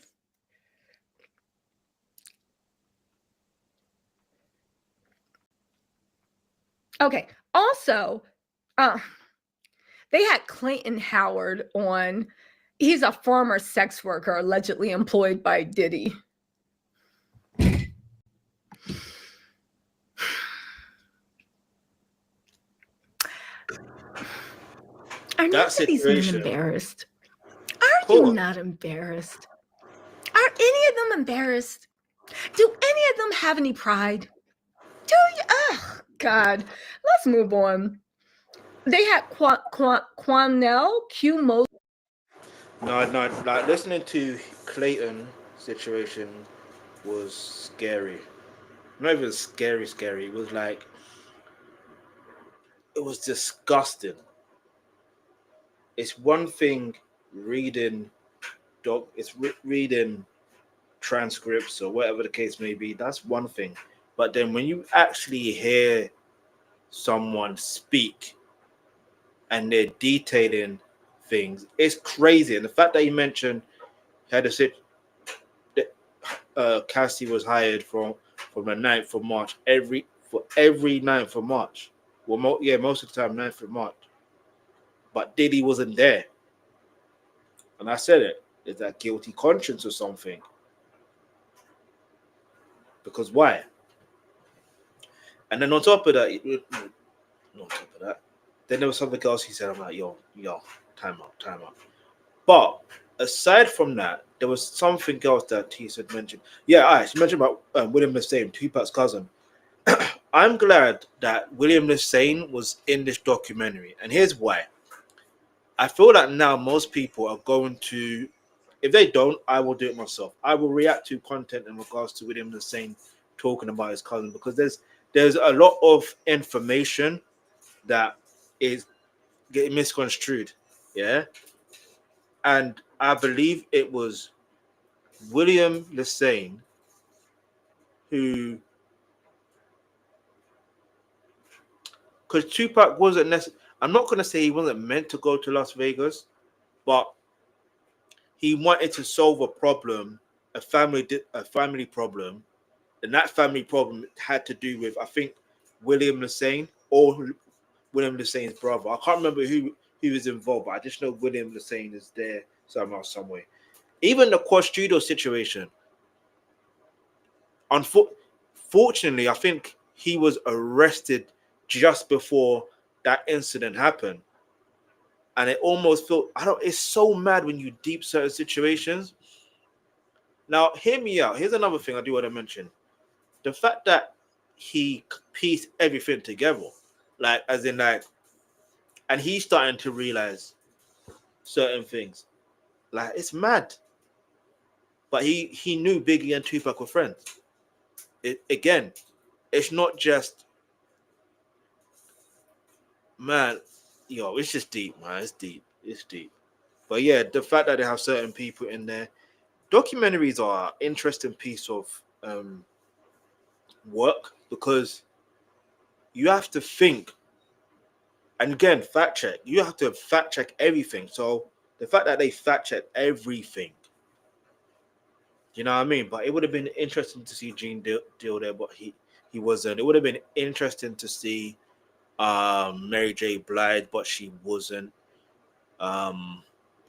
Okay. Also, they had Clayton Howard on. He's a former sex worker allegedly employed by Diddy. Are none of these men embarrassed? Are you not embarrassed? Are any of them embarrassed? Do any of them have any pride? Do you? Oh, God. Let's move on. They had Quanell Q Mo. No, like listening to Clayton situation was scary. Not even scary. It was like, it was disgusting. It's one thing reading reading transcripts or whatever the case may be. That's one thing. But then when you actually hear someone speak and they're detailing things, it's crazy. And the fact that you mentioned had a sit Cassie was hired from the 9th of March every 9th of March. Well, most of the time 9th of March. But Diddy wasn't there. And I said it. Is that guilty conscience or something? Because why? And then on top of that, then there was something else he said. I'm like, yo, time out. But aside from that, there was something else that Tisa had mentioned. Yeah, all right, she mentioned about William Hussein, Tupac's cousin. I'm glad that William Hussein was in this documentary. And here's why. I feel that now most people are going to, if they don't, I will do it myself. I will react to content in regards to William Hussein talking about his cousin, because there's a lot of information that is getting misconstrued. Yeah. And I believe it was William Hussein who, because Tupac wasn't necessarily, I'm not going to say he wasn't meant to go to Las Vegas, but he wanted to solve a problem, a family problem, and that family problem had to do with, I think, William Hussein or William Hussein's brother. I can't remember who was involved, but I just know William Hussein is there somehow, somewhere. Even the Quad Studio situation, unfortunately, I think he was arrested just before that incident happened. And it almost felt, it's so mad when you deep certain situations. Now, hear me out. Here's another thing I do want to mention. The fact that he pieced everything together, like, as in, like, and he's starting to realize certain things. Like, it's mad. But he knew Biggie and Tupac were friends. Again, it's not just, man, it's just deep, man. It's deep. But yeah, the fact that they have certain people in there, documentaries are an interesting piece of work, because you have to think, and again, fact check. You have to fact check everything. So the fact that they fact check everything, you know what I mean? But it would have been interesting to see Gene Deal there, but he wasn't. It would have been interesting to see Mary J. Blige, but she wasn't. But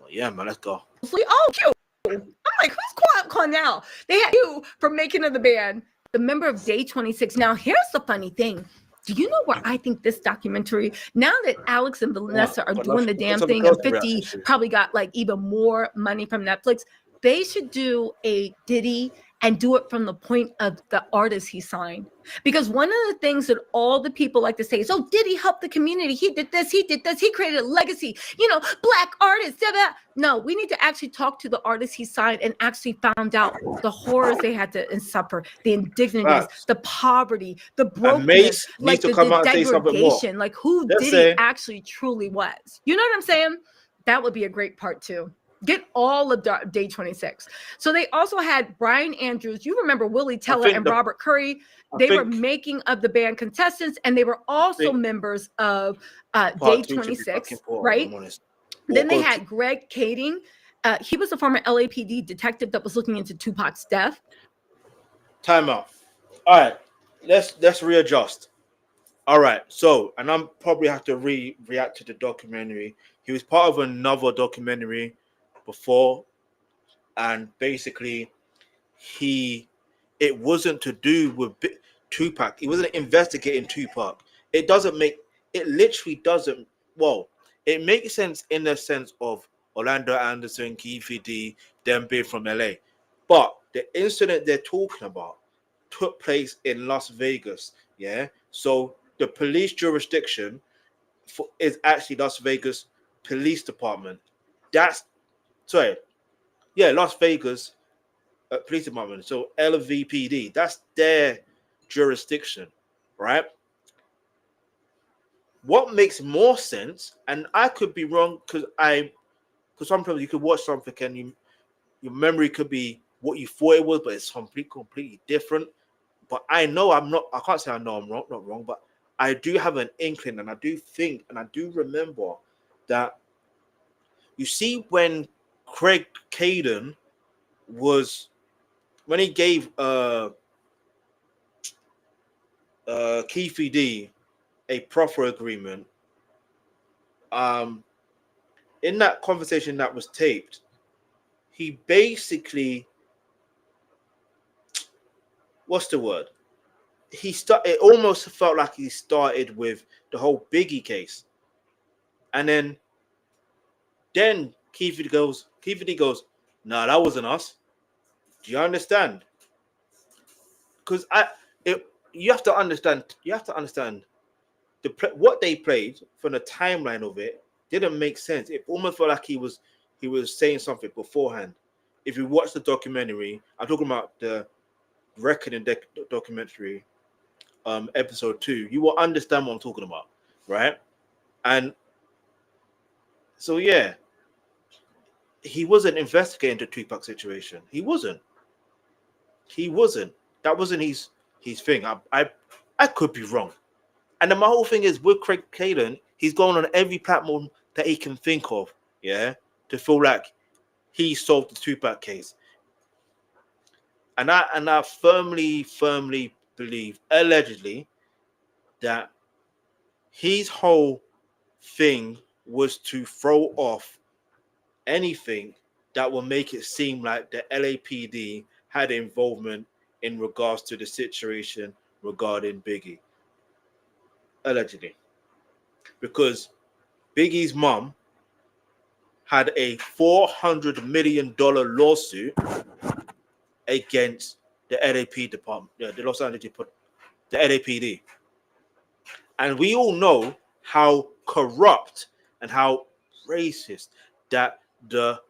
yeah, man, let's go. Oh, cute. I'm like, who's Cornell? They had you for making of the band, the member of Day 26. Now, here's the funny thing. Do you know where I think this documentary, now that Alex and Vanessa are doing the damn thing, and 50 probably got like even more money from Netflix, they should do a Diddy and do it from the point of the artist he signed. Because one of the things that all the people like to say is, oh, Diddy helped the community. He did this, he created a legacy, black artists. No, we need to actually talk to the artists he signed and actually found out the horrors they had to suffer, the indignities, the poverty, the brokenness, like the degradation, like who Diddy actually truly was. You know what I'm saying? That would be a great part too. Get all of Day 26. So they also had Brian Andrews. You remember Willie Teller and Robert Curry. They were making of the band contestants, and they were also members of Day 26, right? Then they had Greg Kading. He was a former LAPD detective that was looking into Tupac's death. Time out. All right, let's readjust. All right, so, and I'm probably have to react to the documentary. He was part of another documentary before, and basically it wasn't to do with Tupac. He wasn't investigating Tupac. It literally doesn't, well, It makes sense in the sense of Orlando Anderson, Keefe D, them being from LA. But the incident they're talking about took place in Las Vegas. Yeah. So the police jurisdiction is actually Las Vegas Police Department. Las Vegas Police Department. So LVPD. That's their jurisdiction, right? What makes more sense, and I could be wrong because sometimes you could watch something and your memory could be what you thought it was, but it's completely different. But I can't say I know I'm not wrong, but I do have an inkling, and I do think, and I do remember that you see when Craig Caden when he gave Keefe D a proffer agreement, in that conversation that was taped, he basically, what's the word? It almost felt like he started with the whole Biggie case. And then Keefe D goes, "No, that wasn't us." Do you understand? Because you have to understand what they played from the timeline of it didn't make sense. It almost felt like he was saying something beforehand. If you watch the documentary, I'm talking about the Reckoning documentary, episode 2, you will understand what I'm talking about, right? And so yeah, he wasn't investigating the Tupac situation. He wasn't. That wasn't his thing. I could be wrong. And then my whole thing is with Craig Caden, he's going on every platform that he can think of, yeah, to feel like he solved the Tupac case. And I firmly believe, allegedly, that his whole thing was to throw off anything that will make it seem like the LAPD had involvement in regards to the situation regarding Biggie. Allegedly. Because Biggie's mom had a $400 million lawsuit against the LAPD department, the Los Angeles, the LAPD. And we all know how corrupt and how racist that the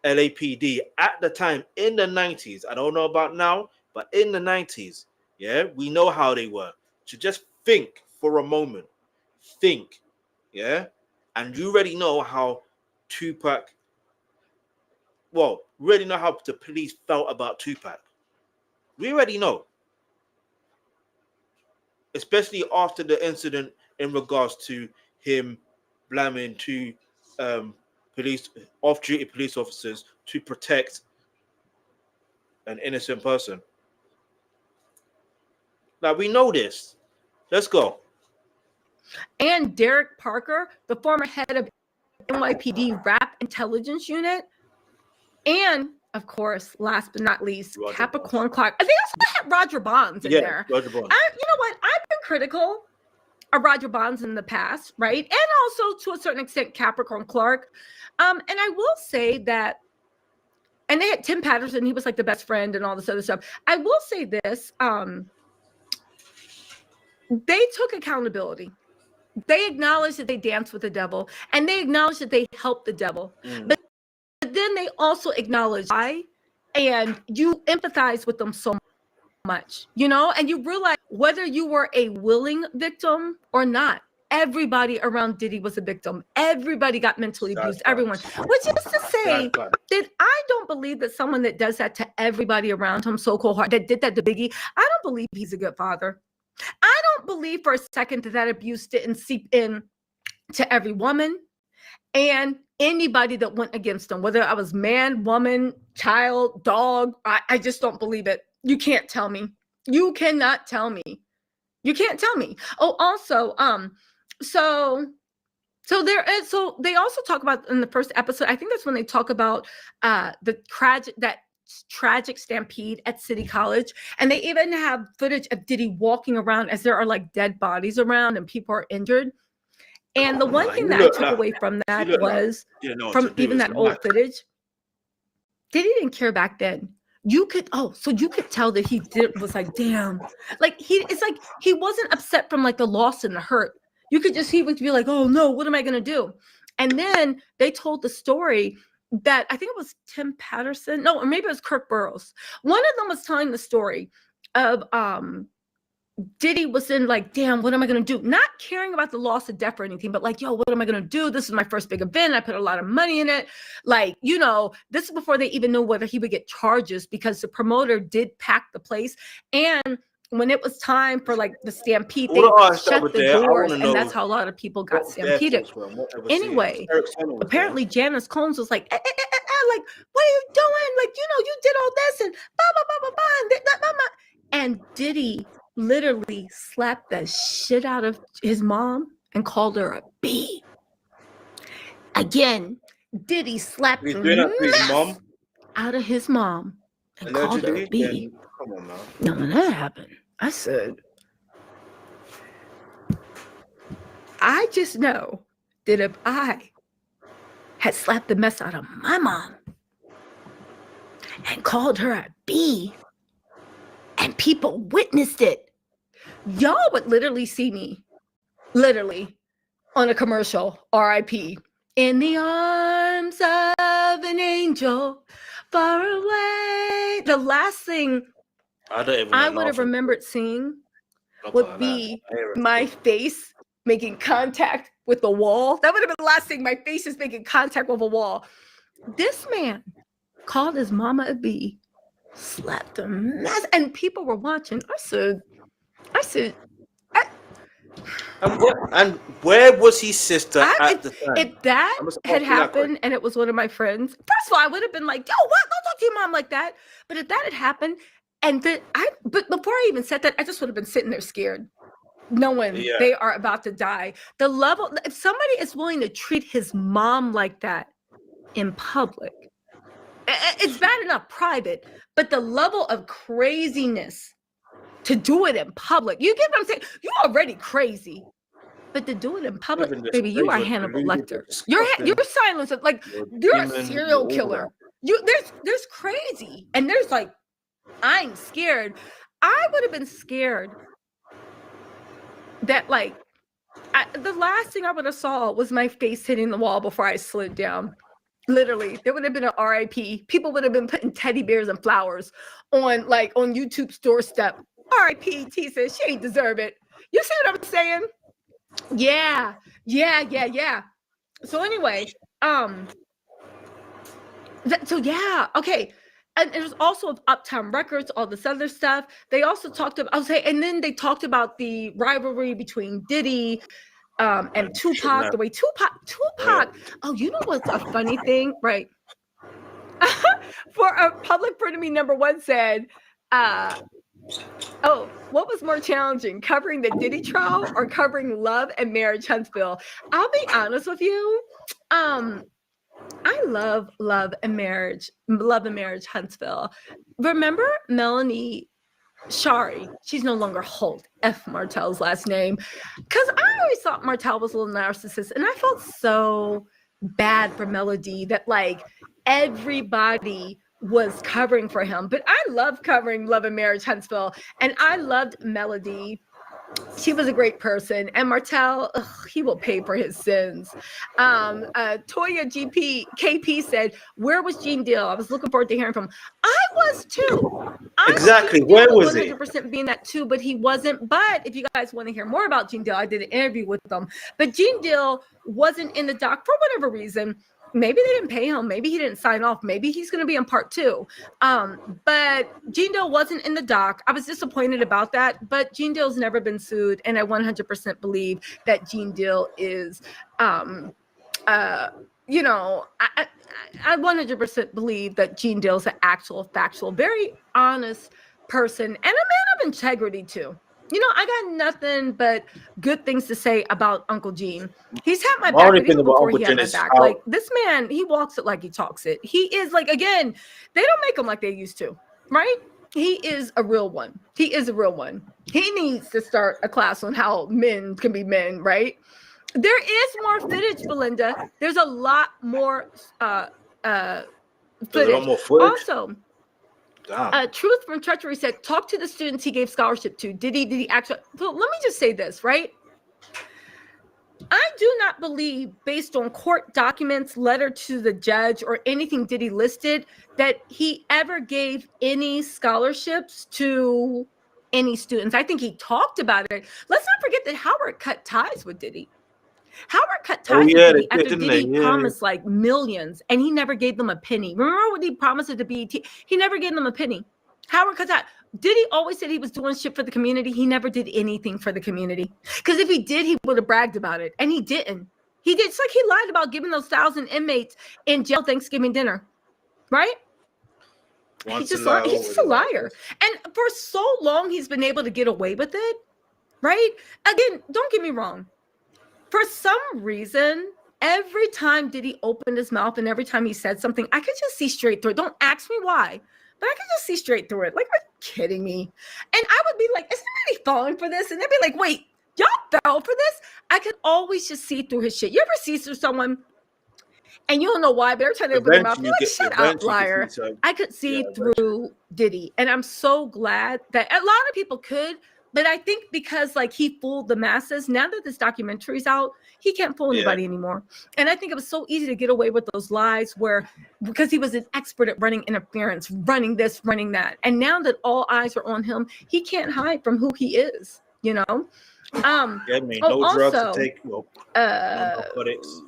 LAPD at the time in the 90s, I don't know about now, but in the 90s, yeah, we know how they were. So just think for a moment. Think, yeah? And you already know how Tupac, already know how the police felt about Tupac. We already know. Especially after the incident in regards to him blaming two off-duty police officers to protect an innocent person. Now we know this. Let's go. And Derek Parker, the former head of NYPD Rap Intelligence Unit, and of course, last but not least, Roger Capricorn Clark. I think I also had Roger Bonds in there. Roger Bonds. You know what? I've been critical of Roger Bonds in the past, right? And also to a certain extent, Capricorn Clark. And I will say that, and they had Tim Patterson, he was like the best friend and all this other stuff. I will say this, they took accountability. They acknowledged that they danced with the devil, and they acknowledged that they helped the devil. But then they also acknowledged why, and you empathize with them so much, and you realize whether you were a willing victim or not, everybody around Diddy was a victim. Everybody got mentally abused. Everyone, which is to say that I don't believe that someone that does that to everybody around him so cold hearted, that did that to Biggie, I don't believe he's a good father. I don't believe for a second that abuse didn't seep in to every woman and anybody that went against him, whether I was man, woman, child, dog. I just don't believe it. You can't tell me. You cannot tell me. You can't tell me. Oh, also, so they also talk about in the first episode, I think that's when they talk about the tragic stampede at City College, and they even have footage of Diddy walking around as there are like dead bodies around and people are injured. And the one thing that I took away from that was from even that old footage, Diddy didn't care back then. You could tell that was like, damn, like it's like he wasn't upset from like the loss and the hurt. You could just, he would be like, oh no, what am I gonna do? And then they told the story that I think it was Tim Patterson, no, or maybe it was Kirk Burroughs. One of them was telling the story of Diddy was in like, damn, what am I going to do? Not caring about the loss of death or anything, but like, yo, what am I going to do? This is my first big event. I put a lot of money in it. Like, you know, this is before they even know whether he would get charges, because the promoter did pack the place. And when it was time for like the stampede, they shut the doors, and that's how a lot of people got stampeded. Anyway, apparently Janice Combs was like, like, what are you doing? Like, you know, you did all this and blah, blah, blah, blah, blah, and Diddy literally slapped the shit out of his mom and called her a B. Again, Diddy slapped the mess out of his mom and called her a B. Come on now. No, when that happened, I said, I just know that if I had slapped the mess out of my mom and called her a B, and people witnessed it, y'all would literally see me, literally, on a commercial, R.I.P., in the arms of an angel, far away. The last thing I would have remembered seeing would be my face making contact with the wall. That would have been the last thing. My face is making contact with a wall. This man called his mama a B, slapped a mess, and people were watching. I said, and where was his sister at the time? If that had happened and it was one of my friends, first of all, I would have been like, yo, what? Don't talk to your mom like that. But if that had happened, but before I even said that, I just would have been sitting there scared, knowing they are about to die. The level, if somebody is willing to treat his mom like that in public, it's bad enough private, but the level of craziness to do it in public, you get what I'm saying? You're already crazy, but to do it in public, baby, you are Hannibal Lecter. You're silenced, like you're a serial killer. There's crazy, and there's like, I'm scared. I would have been scared that like the last thing I would have saw was my face hitting the wall before I slid down. Literally, there would have been an RIP. People would have been putting teddy bears and flowers on YouTube's doorstep. RIP, Tisa, she ain't deserve it. You see what I'm saying? Yeah. So anyway, okay. And there's also Uptown Records, all this other stuff. They also talked about, and then they talked about the rivalry between Diddy and Tupac, the way Tupac, oh, you know what's a funny thing, right? For a Public Enemy #1 said, oh, what was more challenging, covering the Diddy trial or covering Love and Marriage Huntsville? I'll be honest with you. I love and Marriage Huntsville. Remember Melanie Shari? She's no longer Holt, F. Martell's last name. Because I always thought Martell was a little narcissist, and I felt so bad for Melody that like everybody was covering for him. But I love covering Love and Marriage Huntsville, and I loved Melody. She was a great person, and Martell, he will pay for his sins. Toya KP said, "Where was Gene Deal? I was looking forward to hearing from him." I was too. Exactly. Where was he? 100% being that too, but he wasn't. But if you guys want to hear more about Gene Deal, I did an interview with them. But Gene Deal wasn't in the doc for whatever reason. Maybe they didn't pay him. Maybe he didn't sign off. Maybe he's going to be in part 2. But Gene Deal wasn't in the doc. I was disappointed about that. But Gene Deal's never been sued. And I 100% believe that Gene Deal is, I 100% believe that Gene Deal's an actual, factual, very honest person and a man of integrity too. You know, I got nothing but good things to say about Uncle Gene. He's had my back even before he had my back. Like, this man, he walks it like he talks it. He is like, again, they don't make him like they used to, right? He is a real one. He is a real one. He needs to start a class on how men can be men, right? There is more footage, Belinda. There's a lot more footage. There's a lot more footage. Also, damn. Truth from Treachery said, talk to the students he gave scholarship to. Did he actually? So let me just say this, right? I do not believe, based on court documents, letter to the judge, or anything Diddy listed, that he ever gave any scholarships to any students. I think he talked about it. Let's not forget that Howard cut ties with Diddy. Howard cut ties with Diddy after Diddy promised like millions, and he never gave them a penny. Remember when he promised it to BET? He never gave them a penny. Howard cut ties. Diddy always said he was doing shit for the community. He never did anything for the community. Because if he did, he would have bragged about it. And he didn't. He did. It's like he lied about giving those 1,000 inmates in jail Thanksgiving dinner. Right? He's just a liar. And for so long, he's been able to get away with it. Right? Again, don't get me wrong. For some reason, every time Diddy opened his mouth and every time he said something, I could just see straight through it. Don't ask me why. But I could just see straight through it. Like, are you kidding me? And I would be like, is anybody falling for this? And they'd be like, wait, y'all fell for this? I could always just see through his shit. You ever see through someone and you don't know why, but every time they open their mouth, you're like, shut up, liar. I could see through Diddy. And I'm so glad that a lot of people could. But I think because like he fooled the masses, now that this documentary's out, he can't fool anybody anymore. And I think it was so easy to get away with those lies because he was an expert at running interference, running this, running that. And now that all eyes are on him, he can't hide from who he is, you know? No drugs to take, no narcotics.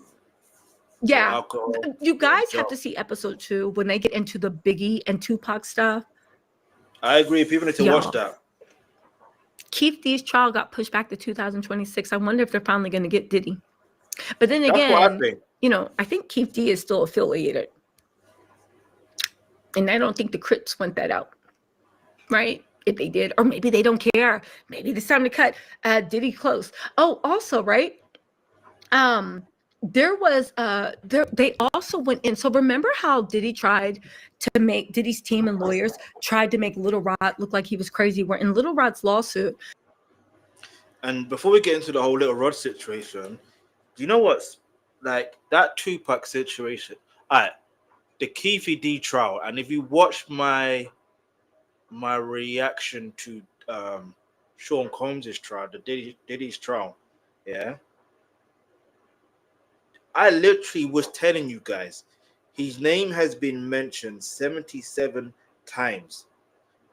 Yeah. No alcohol, you guys have to see episode 2 when they get into the Biggie and Tupac stuff. I agree. People need to watch that. Keith D's trial got pushed back to 2026. I wonder if they're finally going to get Diddy. But then again, I think Keith D is still affiliated. And I don't think the Crips went that out. Right? If they did. Or maybe they don't care. Maybe it's time to cut Diddy close. Oh, also, right? There was they also went in. So remember how Diddy tried to make Diddy's team and lawyers tried to make Little Rod look like he was crazy? We're in Little Rod's lawsuit. And before we get into the whole Little Rod situation, do you know what's like that Tupac situation? All right, the Keefe D trial, and if you watch my reaction to Sean Combs' trial, the Diddy's trial, yeah. I literally was telling you guys, his name has been mentioned 77 times.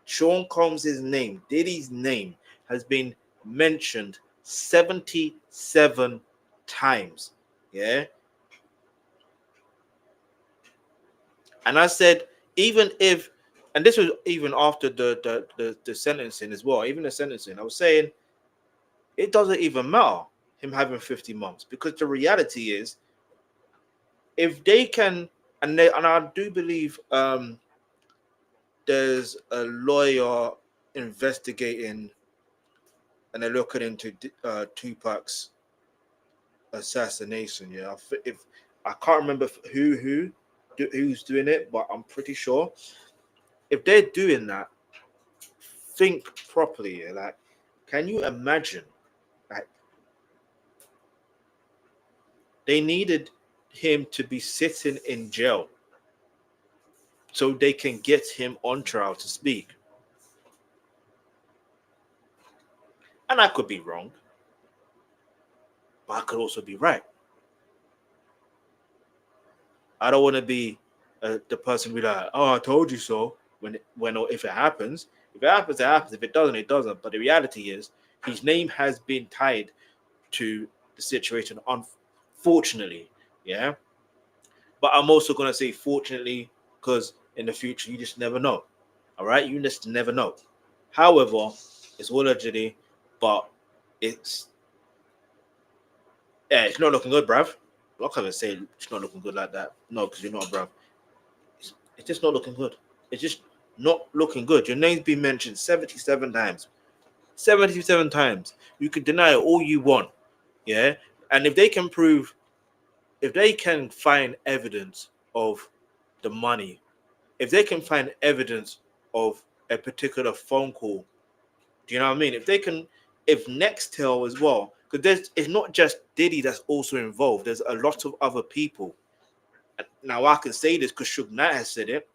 Sean Combs' name, Diddy's name, has been mentioned 77 times. Yeah. And I said, even if, and this was even after the sentencing as well, even the sentencing, I was saying, it doesn't even matter him having 50 months, because the reality is, if they can, and I do believe there's a lawyer investigating, and they're looking into Tupac's assassination. Yeah, if I can't remember who's doing it, but I'm pretty sure if they're doing that, think properly. Yeah? Like, can you imagine? Like, they needed him to be sitting in jail so they can get him on trial to speak. And I could be wrong, but I could also be right. I don't want to be the person be like, "Oh, I told you so." When if it happens, it happens. If it doesn't, it doesn't. But the reality is, his name has been tied to the situation, unfortunately. Yeah, but I'm also gonna say fortunately, because in the future you just never know. All right, you just never know. However, it's all allegedly, but it's not looking good, bruv. I'm not gonna say it's not looking good like that. No, because you're not, bruv. It's just not looking good. It's just not looking good. Your name's been mentioned 77 times. 77 times. You can deny it all you want. Yeah, and if they can prove. If they can find evidence of the money, if they can find evidence of a particular phone call, do you know what I mean? If Nextel as well Because it's not just Diddy that's also involved. There's a lot of other people. Now I can say this because Suge Knight has said it.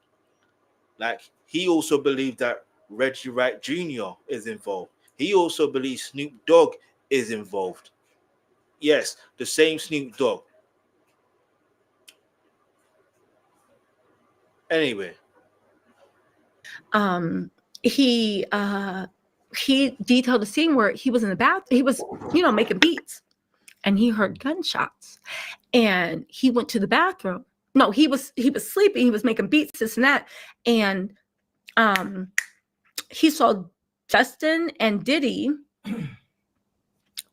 Like, he also believed that Reggie Wright Jr. is involved. He also believes Snoop Dogg is involved. Yes, the same Snoop Dogg. Anyway. He detailed a scene where he was in the bath. He was, making beats, and he heard gunshots, and he went to the bathroom. No, he was sleeping. He was making beats, this and that, and he saw Justin and Diddy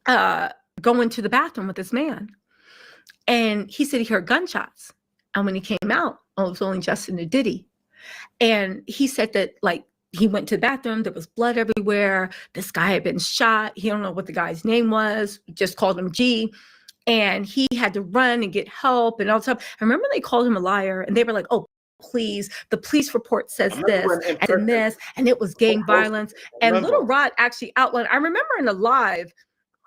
go into the bathroom with this man, and he said he heard gunshots, and when he came out, it was only Justin and Diddy, and he said that, like, he went to the bathroom, there was blood everywhere, this guy had been shot, he don't know what the guy's name was, just called him G, and he had to run and get help and all that stuff. I remember they called him a liar, and they were like, oh, please, the police report says this and this, and it was gang violence. And Little Rod actually outlined, I remember in the live,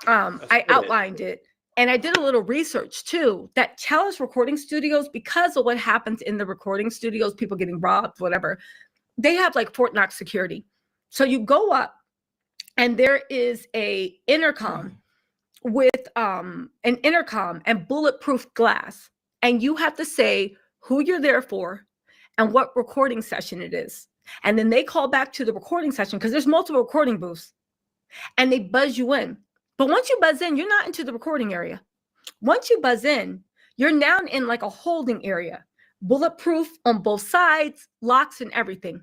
I outlined it, and I did a little research too, that Chalice recording studios, because of what happens in the recording studios, people getting robbed, whatever, they have like Fort Knox security. So you go up, and there is a intercom with an intercom and bulletproof glass, and you have to say who you're there for and what recording session it is, and then they call back to the recording session, because there's multiple recording booths, and they buzz you in. But once you buzz in, you're not into the recording area. Once you buzz in, you're now in like a holding area, bulletproof on both sides, locks and everything.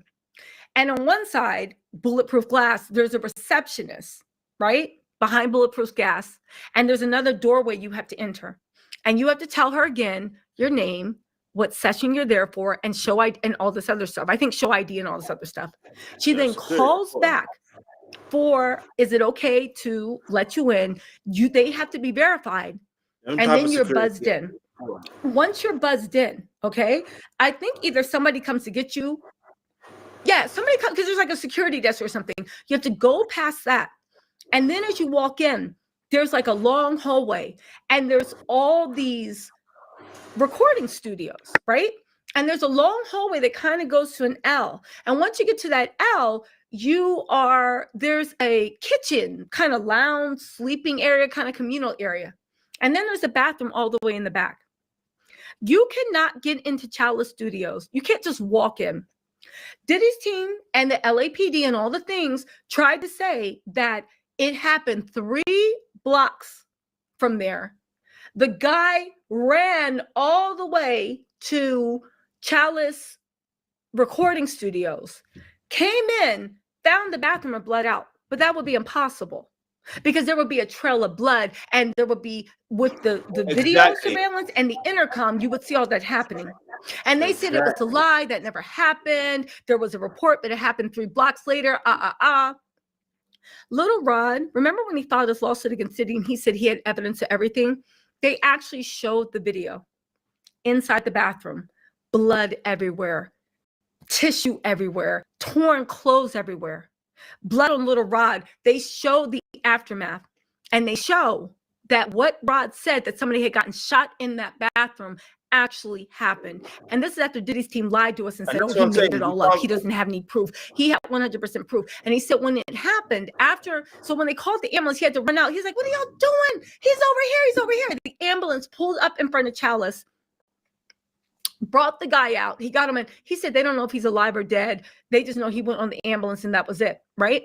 And on one side, bulletproof glass, there's a receptionist, right? Behind bulletproof glass. And there's another doorway you have to enter. And you have to tell her again your name, what session you're there for, and show ID and all this other stuff. I think show ID and all this other stuff. She then calls back for, is it okay to let you in? They have to be verified. And then you're buzzed in. Once you're buzzed in, okay, I think either somebody comes to get you. Yeah, somebody comes, because there's like a security desk or something. You have to go past that. And then as you walk in, there's like a long hallway, and there's all these recording studios, right? And there's a long hallway that kind of goes to an L. And once you get to that L, there's a kitchen, kind of lounge, sleeping area, kind of communal area. And then there's a bathroom all the way in the back. You cannot get into Chalice Studios. You can't just walk in. Diddy's team and the LAPD and all the things tried to say that it happened 3 blocks from there. The guy ran all the way to Chalice recording studios, came in, found the bathroom and bled out. But that would be impossible, because there would be a trail of blood, and there would be, with the video surveillance and the intercom, you would see all that happening. And they said it was a lie, that never happened. There was a report that it happened 3 blocks later. Little Rod, remember when he filed his lawsuit against Diddy and he said he had evidence of everything? They actually showed the video inside the bathroom, blood everywhere, tissue everywhere, torn clothes everywhere, blood on Little Rod. They showed the aftermath, and they show that what Rod said, that somebody had gotten shot in that bathroom, actually happened. And this is after Diddy's team lied to us and said, oh, he made it all up. He doesn't have any proof. He had 100% proof. And he said when it happened, so when they called the ambulance, he had to run out. He's like, what are y'all doing? He's over here. He's over here. The ambulance pulled up in front of Chalice, brought the guy out. He got him in. He said they don't know if he's alive or dead. They just know he went on the ambulance and that was it, right?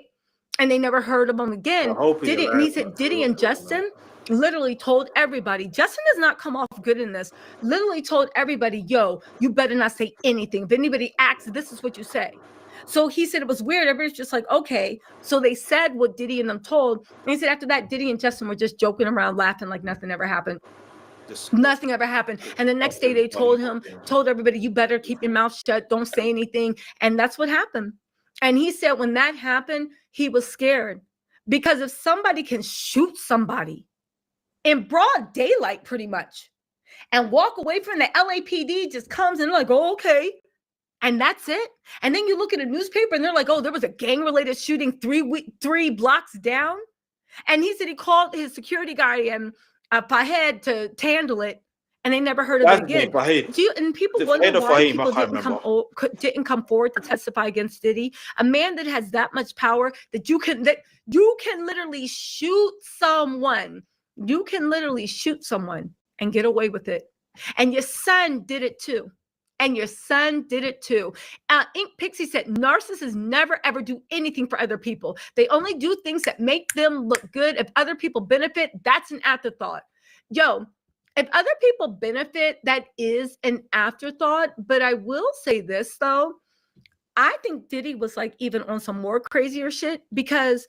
And they never heard of him again. Diddy, and he said Diddy and Justin literally told everybody, Justin does not come off good in this, literally told everybody, yo, you better not say anything. If anybody asks, this is what you say. So he said it was weird. Everybody's just like, okay. So they said what Diddy and them told. And he said after that, Diddy and Justin were just joking around, laughing like nothing ever happened. Nothing ever happened. And the next day they told everybody, you better keep your mouth shut. Don't say anything. And that's what happened. And he said when that happened, he was scared, because if somebody can shoot somebody in broad daylight pretty much and walk away from the LAPD, just comes and like, oh, okay. And that's it. And then you look at a newspaper and they're like, oh, there was a gang related shooting 3 blocks down. And he said he called his security guy and Fahed to handle it, and they never heard of it again. And people wonder why people didn't come forward to testify against Diddy, a man that has that much power that you can literally shoot someone. You can literally shoot someone and get away with it. And your son did it too. Ink Pixie said, narcissists never ever do anything for other people. They only do things that make them look good. If other people benefit, that's an afterthought. Yo, if other people benefit, that is an afterthought. But I will say this, though. I think Diddy was like even on some more crazier shit, because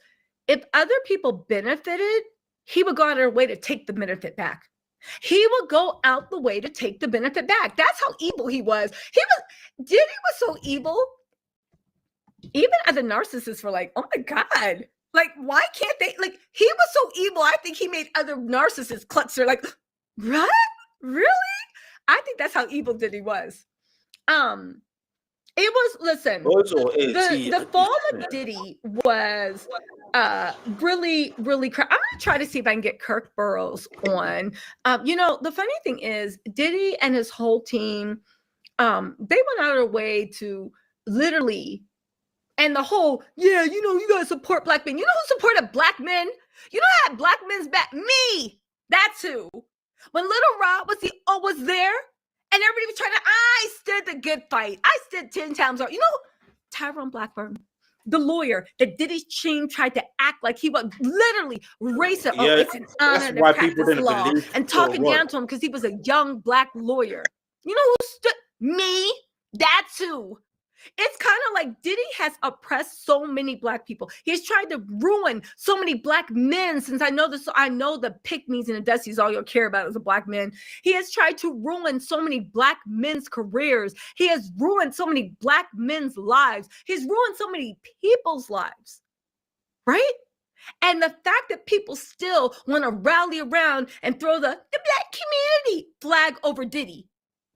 if other people benefited, he would go out of their way to take the benefit back. He would go out the way to take the benefit back. That's how evil he was. Diddy was so evil. Even other narcissists were like, oh my God, like, why can't they? Like, he was so evil. I think he made other narcissists clutch their like, what? Really? I think that's how evil Diddy was. It was, listen, the fall of Diddy was really, really I'm going to try to see if I can get Kirk Burrows on. The funny thing is, Diddy and his whole team, they went out of their way to literally, and the whole, you got to support black men. You know who supported black men? You know who had black men's back? Me. That's who. When Little Rob was there, and everybody was I stood the good fight. I stood 10 times over. You know, Tyrone Blackburn, the lawyer that Diddy's team tried to act like he was literally racist. Yeah, it's an honor to practice law, and talking down to him because he was a young black lawyer. You know who stood? Me. That's who. It's kind of like Diddy has oppressed so many black people. He's tried to ruin so many black men. Since I know the pick-me's and the dusties, all you'll care about is a black man. He has tried to ruin so many black men's careers. He has ruined so many black men's lives. He's ruined so many people's lives, right? And the fact that people still want to rally around and throw the black community flag over Diddy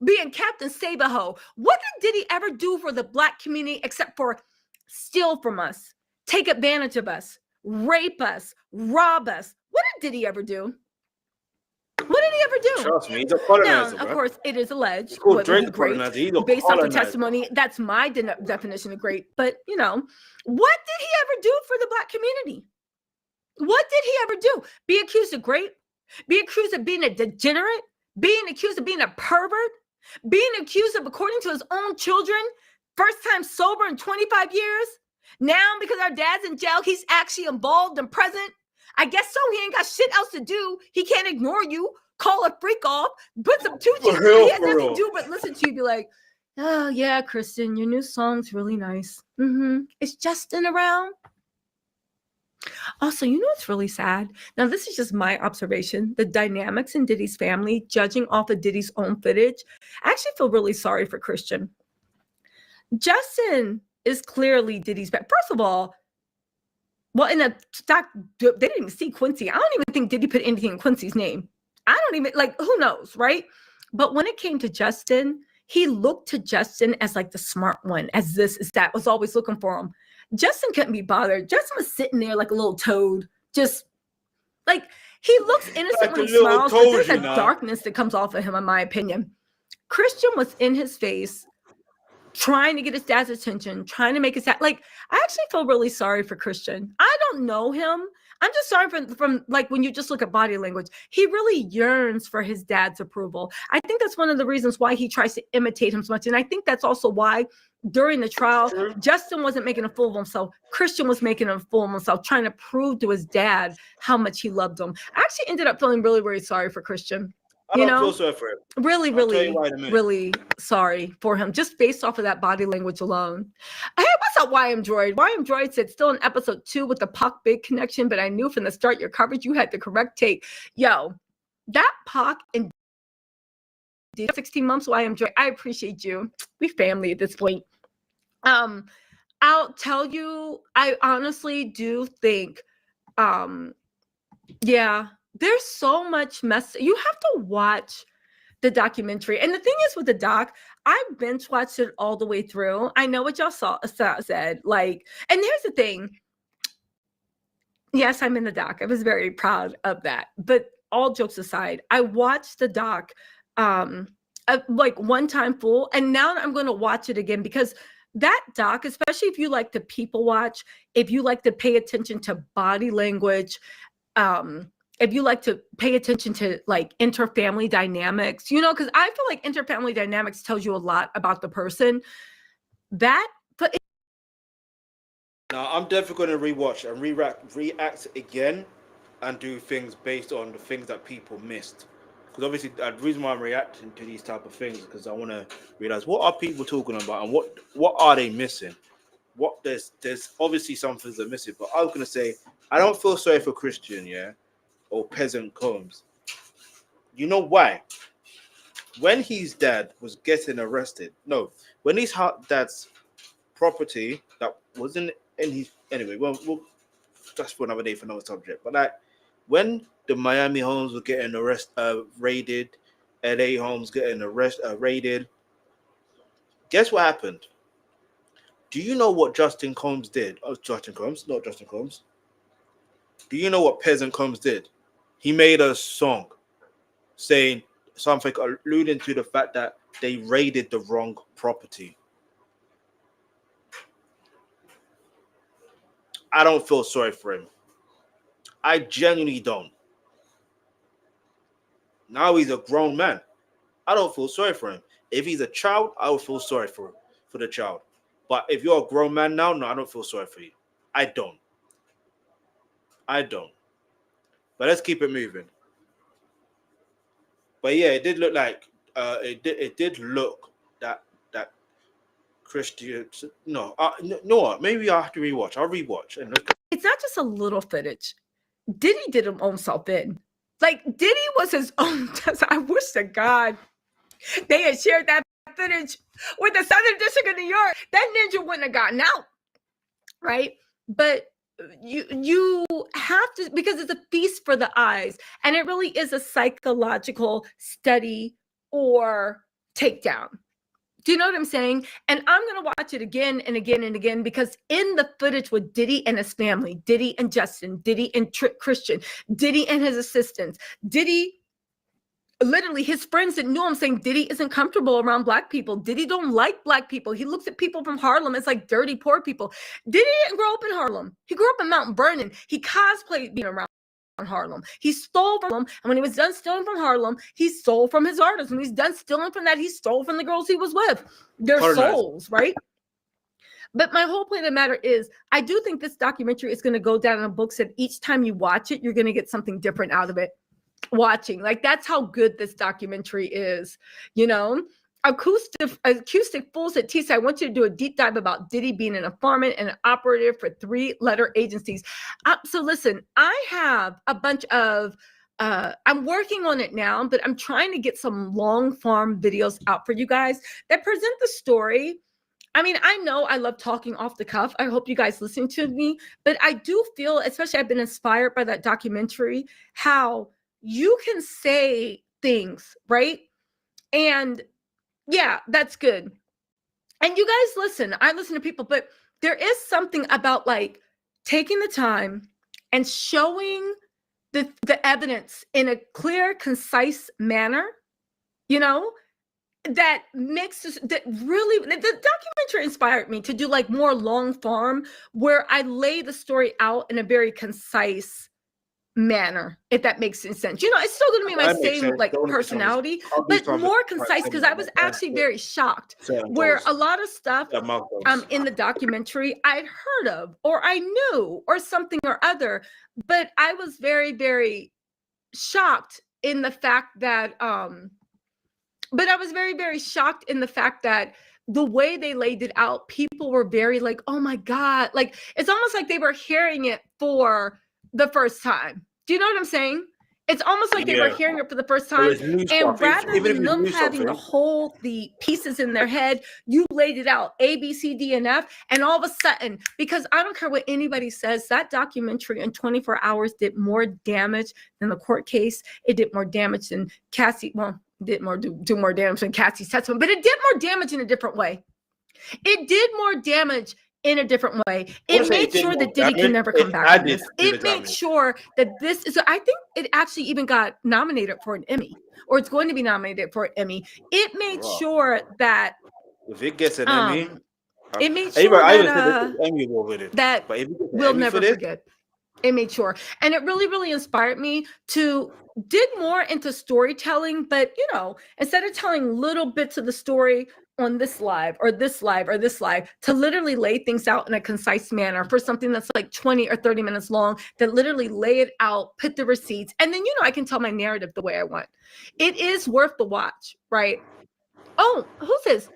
being Captain Save-A-Ho. What did Diddy ever do for the black community except for steal from us, take advantage of us, rape us, rob us? What did Diddy ever do? What did he ever do? Trust me, he's a colonizer. Now, of course, it is alleged. Based off the testimony, that's my definition of great. But, what did he ever do for the black community? What did he ever do? Be accused of rape? Be accused of being a degenerate? Being accused of being a pervert? Being accused of, according to his own children, first time sober in 25 years? Now, because our dad's in jail, he's actually involved and present? I guess so. He ain't got shit else to do. He can't ignore you, call a freak off, put some two cheeks. He has nothing to do but listen to you, be like, oh, yeah, Kristen, your new song's really nice. Is Justin around? Also, what's really sad? Now, this is just my observation. The dynamics in Diddy's family, judging off of Diddy's own footage, I actually feel really sorry for Christian. Justin is clearly Diddy's back. First of all, well, in the stock, they didn't even see Quincy. I don't even think Diddy put anything in Quincy's name. I don't even, who knows, right? But when it came to Justin, he looked to Justin as like the smart one, as this is that, was always looking for him. Justin couldn't be bothered. Justin was sitting there like a little toad, just like he looks innocent when he smiles, but there's a darkness that comes off of him, in my opinion. Christian was in his face, trying to get his dad's attention, trying to make his dad, I actually feel really sorry for Christian. I don't know him. I'm just sorry from when you just look at body language, he really yearns for his dad's approval. I think that's one of the reasons why he tries to imitate him so much. And I think that's also why during the trial, Justin wasn't making a fool of himself. Christian was making a fool of himself, trying to prove to his dad how much he loved him. I actually ended up feeling really, really sorry for Christian. I don't feel sorry for him. Really, really sorry for him, just based off of that body language alone. Hey, what's up, YM Droid? YM Droid said, still in episode 2 with the Pac Big connection, but I knew from the start your coverage, you had the correct take. Yo, that Pac and 16 months, YM Droid, I appreciate you. We family at this point. I'll tell you, I honestly do think, there's so much mess. You have to watch the documentary. And the thing is with the doc, I binge watched it all the way through. I know what y'all said. And here's the thing. Yes, I'm in the doc. I was very proud of that. But all jokes aside, I watched the doc like one time full, and now I'm going to watch it again because that doc, especially if you like to people watch, if you like to pay attention to body language, if you like to pay attention to like interfamily dynamics, you know, because I feel like interfamily dynamics tells you a lot about the person. That, but now I'm definitely going to rewatch and react again and do things based on the things that people missed. Because obviously the reason why I'm reacting to these type of things is because I want to realize what are people talking about and what are they missing. What there's obviously some things are missing, but I was going to say I don't feel sorry for Christian, yeah, or Peasant Combs. You know why? When his dad was getting arrested, no, when his dad's property that wasn't in his, anyway, well, that's for another day for another subject. But like when the Miami homes were getting raided, LA homes getting raided, guess what happened? Do you know what Justin Combs did? Oh, Justin Combs, not Justin Combs. Do you know what Peasant Combs did? He made a song saying something alluding to the fact that they raided the wrong property. I don't feel sorry for him. I genuinely don't. Now he's a grown man. I don't feel sorry for him. If he's a child, I would feel sorry for the child. But if you're a grown man now, no, I don't feel sorry for you. I don't. But let's keep it moving. But yeah, it did look like it did look that Christian. No, no. Maybe I have to rewatch. I'll rewatch and look. It's not just a little footage. Diddy did him own self in. Like Diddy was his own. I wish to God they had shared that footage with the Southern District of New York. That ninja wouldn't have gotten out, right? But you have to, because it's a feast for the eyes, and it really is a psychological study or takedown. Do you know what I'm saying? And I'm going to watch it again and again and again, because in the footage with Diddy and his family, Diddy and Justin, Diddy and Christian, Diddy and his assistants, Diddy, literally his friends that knew him saying Diddy isn't comfortable around Black people. Diddy don't like Black people. He looks at people from Harlem as like dirty, poor people. Diddy didn't grow up in Harlem. He grew up in Mount Vernon. He cosplayed being around Harlem. He stole from Harlem, and when he was done stealing from Harlem, he stole from his artists. When he's done stealing from that, he stole from the girls he was with. Their souls, right? But my whole point of the matter is, I do think this documentary is going to go down in the books, and each time you watch it, you're going to get something different out of it. Watching, like, that's how good this documentary is, you know. Acoustic Fools at Tisa, I want you to do a deep dive about Diddy being an informant and an operative for 3-letter agencies. So listen, I have a bunch of, I'm working on it now, but I'm trying to get some long form videos out for you guys that present the story. I mean, I know I love talking off the cuff. I hope you guys listen to me, but I do feel, especially I've been inspired by that documentary, how you can say things, right? And yeah, that's good. And you guys listen, I listen to people, but there is something about like taking the time and showing the evidence in a clear, concise manner, you know, that makes this, that really, the documentary inspired me to do like more long form where I lay the story out in a very concise manner, if that makes sense. You know, it's still going to be my same like personality, but more concise, because I was actually very shocked where a lot of stuff in the documentary I'd heard of or I knew or something or other, but I was very, very shocked in the fact that the way they laid it out, people were very like, oh my God, like it's almost like they were hearing it for the first time. Do you know what I'm saying? It's almost like they were hearing it for the first time. And rather than them having to hold the pieces in their head, you laid it out, A, B, C, D, and F. And all of a sudden, because I don't care what anybody says, that documentary in 24 hours did more damage than the court case. It did more damage than Cassie. Well, did more do more damage than Cassie's testimony, but it did more damage in a different way. It did more damage in a different way. It made sure that Diddy can never come back from this. It made sure that this is, I think it actually even got nominated for an Emmy, or it's going to be nominated for an Emmy. It made sure that if it gets an Emmy, it made sure that we'll never forget. It made sure. And it really, really inspired me to dig more into storytelling. But, you know, instead of telling little bits of the story on this live or this live or this live, to literally lay things out in a concise manner for something that's like 20 or 30 minutes long, that literally lay it out, put the receipts, and then, you know, I can tell my narrative the way I want. It is worth the watch, right? Oh, who's this?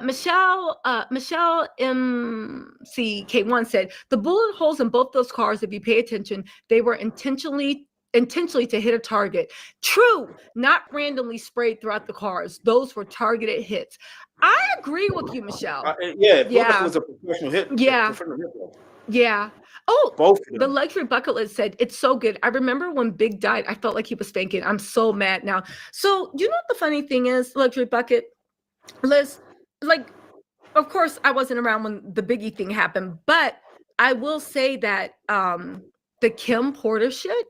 Michelle MCK1 said, the bullet holes in both those cars, if you pay attention, they were intentionally to hit a target. True, not randomly sprayed throughout the cars. Those were targeted hits. I agree with you, Michelle. It was a professional hit. Yeah. Oh, both. The luxury bucket list said, it's so good. I remember when Big died, I felt like he was faking. I'm so mad now. So you know what the funny thing is, luxury bucket list? Like, of course, I wasn't around when the Biggie thing happened, but I will say that the Kim Porter shit,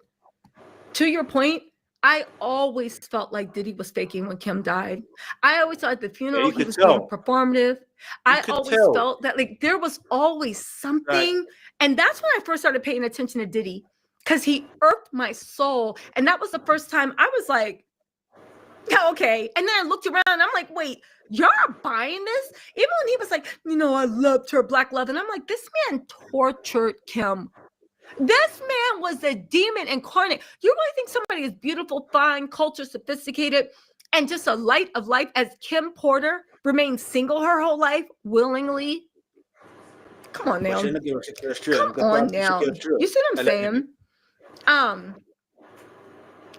to your point, I always felt like Diddy was faking when Kim died. I always thought at the funeral he was being performative. I always felt that like there was always something. Right. And that's when I first started paying attention to Diddy, because he irked my soul. And that was the first time I was like, yeah, okay. And then I looked around and I'm like, wait, you're buying this? Even when he was like, you know, I loved her black love. And I'm like, this man tortured Kim. This man was a demon incarnate. You really think somebody is beautiful, fine, culture, sophisticated, and just a light of life as Kim Porter remained single her whole life willingly? Come on now. Come on now. You see what I'm saying?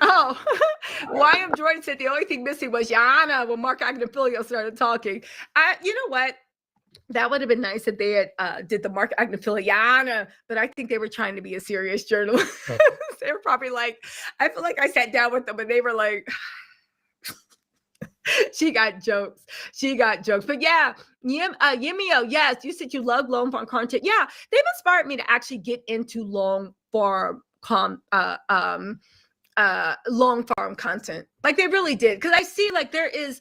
Oh, YM Jordan said the only thing missing was Yana when Mark Agnafilio started talking. You know what? That would have been nice if they had did the Mark Agnafilio, but I think they were trying to be a serious journalist. They were probably like, I feel like I sat down with them and they were like, she got jokes. But yeah, Yimio, yes, you said you love long form content. Yeah, they've inspired me to actually get into long form content. Like they really did. Because I see like there is,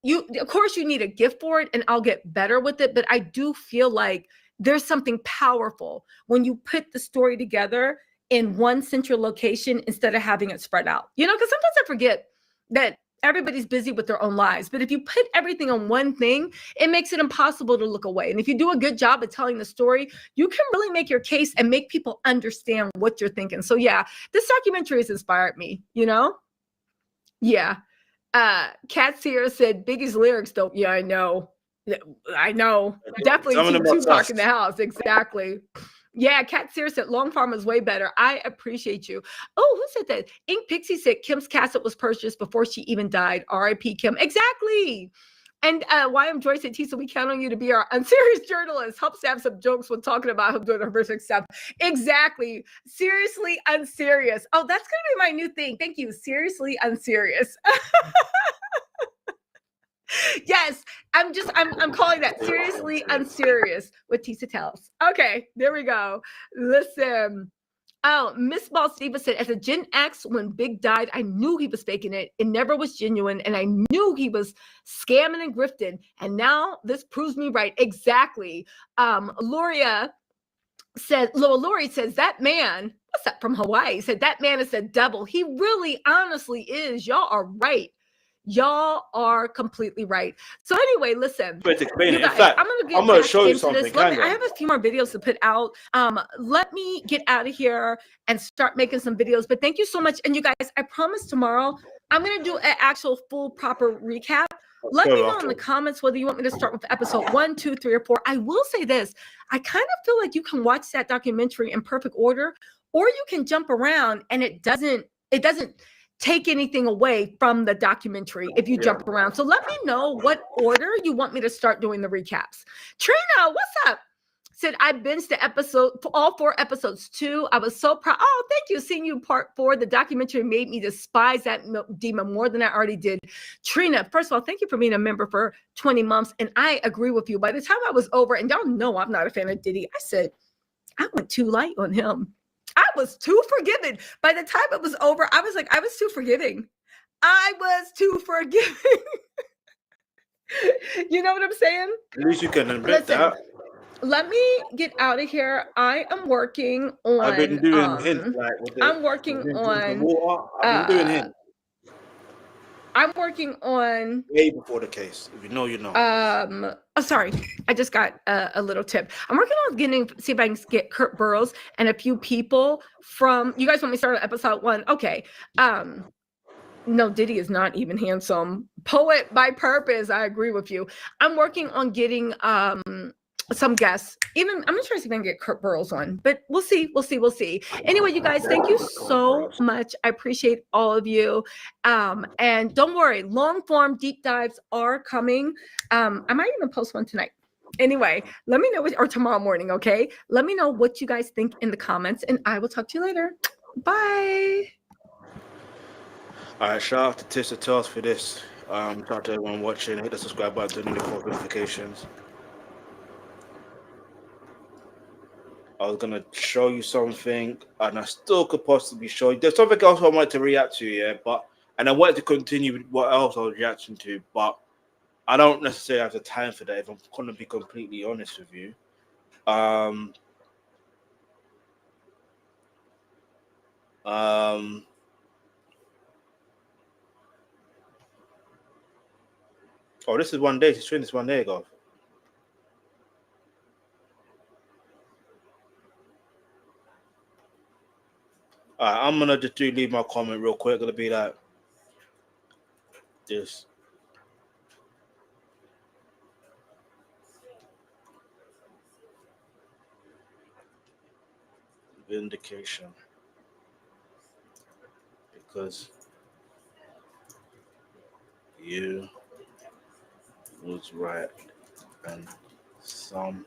of course you need a gift for it and I'll get better with it. But I do feel like there's something powerful when you put the story together in one central location instead of having it spread out. You know, because sometimes I forget that everybody's busy with their own lives. But if you put everything on one thing, it makes it impossible to look away. And if you do a good job of telling the story, you can really make your case and make people understand what you're thinking. So yeah, this documentary has inspired me, you know? Yeah. Kat Sierra said, Biggie's lyrics don't. Yeah, I know. Definitely Tupac in the house. Exactly. Yeah, Kat Sears said Long Farm is way better. I appreciate you. Oh, who said that? Ink Pixie said Kim's cassette was purchased before she even died. R.I.P. Kim. Exactly. And YM Joy said, Tisa, we count on you to be our unserious journalist. Help have some jokes when talking about him doing horrific stuff. Exactly. Seriously unserious. Oh, that's going to be my new thing. Thank you. Seriously unserious. Yes, I'm calling that seriously unserious with Tisa Tells. Okay, there we go. Listen. Oh, Miss Ball Steva said, as a Gen X, when Big died, I knew he was faking it. It never was genuine. And I knew he was scamming and grifting. And now this proves me right. Exactly. Lori says, that man, what's that from Hawaii? Said, that man is a devil. He really honestly is. Y'all are right. Y'all are completely right. So anyway, listen. In fact, I'm going to show you something. I have a few more videos to put out. Let me get out of here and start making some videos. But thank you so much. And you guys, I promise tomorrow I'm going to do an actual full proper recap. Let me know in the comments whether you want me to start with episode 1, 2, 3, or 4. I will say this. I kind of feel like you can watch that documentary in perfect order, or you can jump around and it doesn't take anything away from the documentary if you jump around. So let me know what order you want me to start doing the recaps. Trina, what's up? said I binged all 4 episodes too. I was so proud. Oh, thank you. Seeing you part 4. The documentary made me despise that demon more than I already did. Trina, first of all, thank you for being a member for 20 months. And I agree with you. By the time I was over, and y'all know I'm not a fan of Diddy, I said, I went too light on him. I was too forgiving. By the time it was over, I was like, I was too forgiving. I was too forgiving. You know what I'm saying? At least you can admit that. Let me get out of here. I am working on. I've been doing hints, like I'm working on. I've been doing hints. I'm working on way before the case. If you know, you know. Oh, sorry. I just got a little tip. I'm working on see if I can get Kurt Burrows and a few people from. You guys want me to start on episode 1? Okay. No, Diddy is not even handsome. Poet by purpose. I agree with you. I'm working on getting some guests. Even I'm not sure if I can get Kurt Burrows on, but we'll see. Anyway, you guys, thank you so much. I appreciate all of you. And don't worry, long form deep dives are coming. I might even post one tonight. Anyway, let me know or tomorrow morning, okay? Let me know what you guys think in the comments, and I will talk to you later. Bye. All right, shout out to Tisa Tells for this. Shout out to everyone watching. Hit the subscribe button, turn on the post notifications. I was gonna show you something, and I still could possibly show you. There's something else I wanted to react to, and I wanted to continue with what else I was reacting to, but I don't necessarily have the time for that. If I'm gonna be completely honest with you, oh, this is one day. She's doing this one day ago. All right, I'm gonna just leave my comment real quick. Gonna be like this. Vindication, because you was right, and some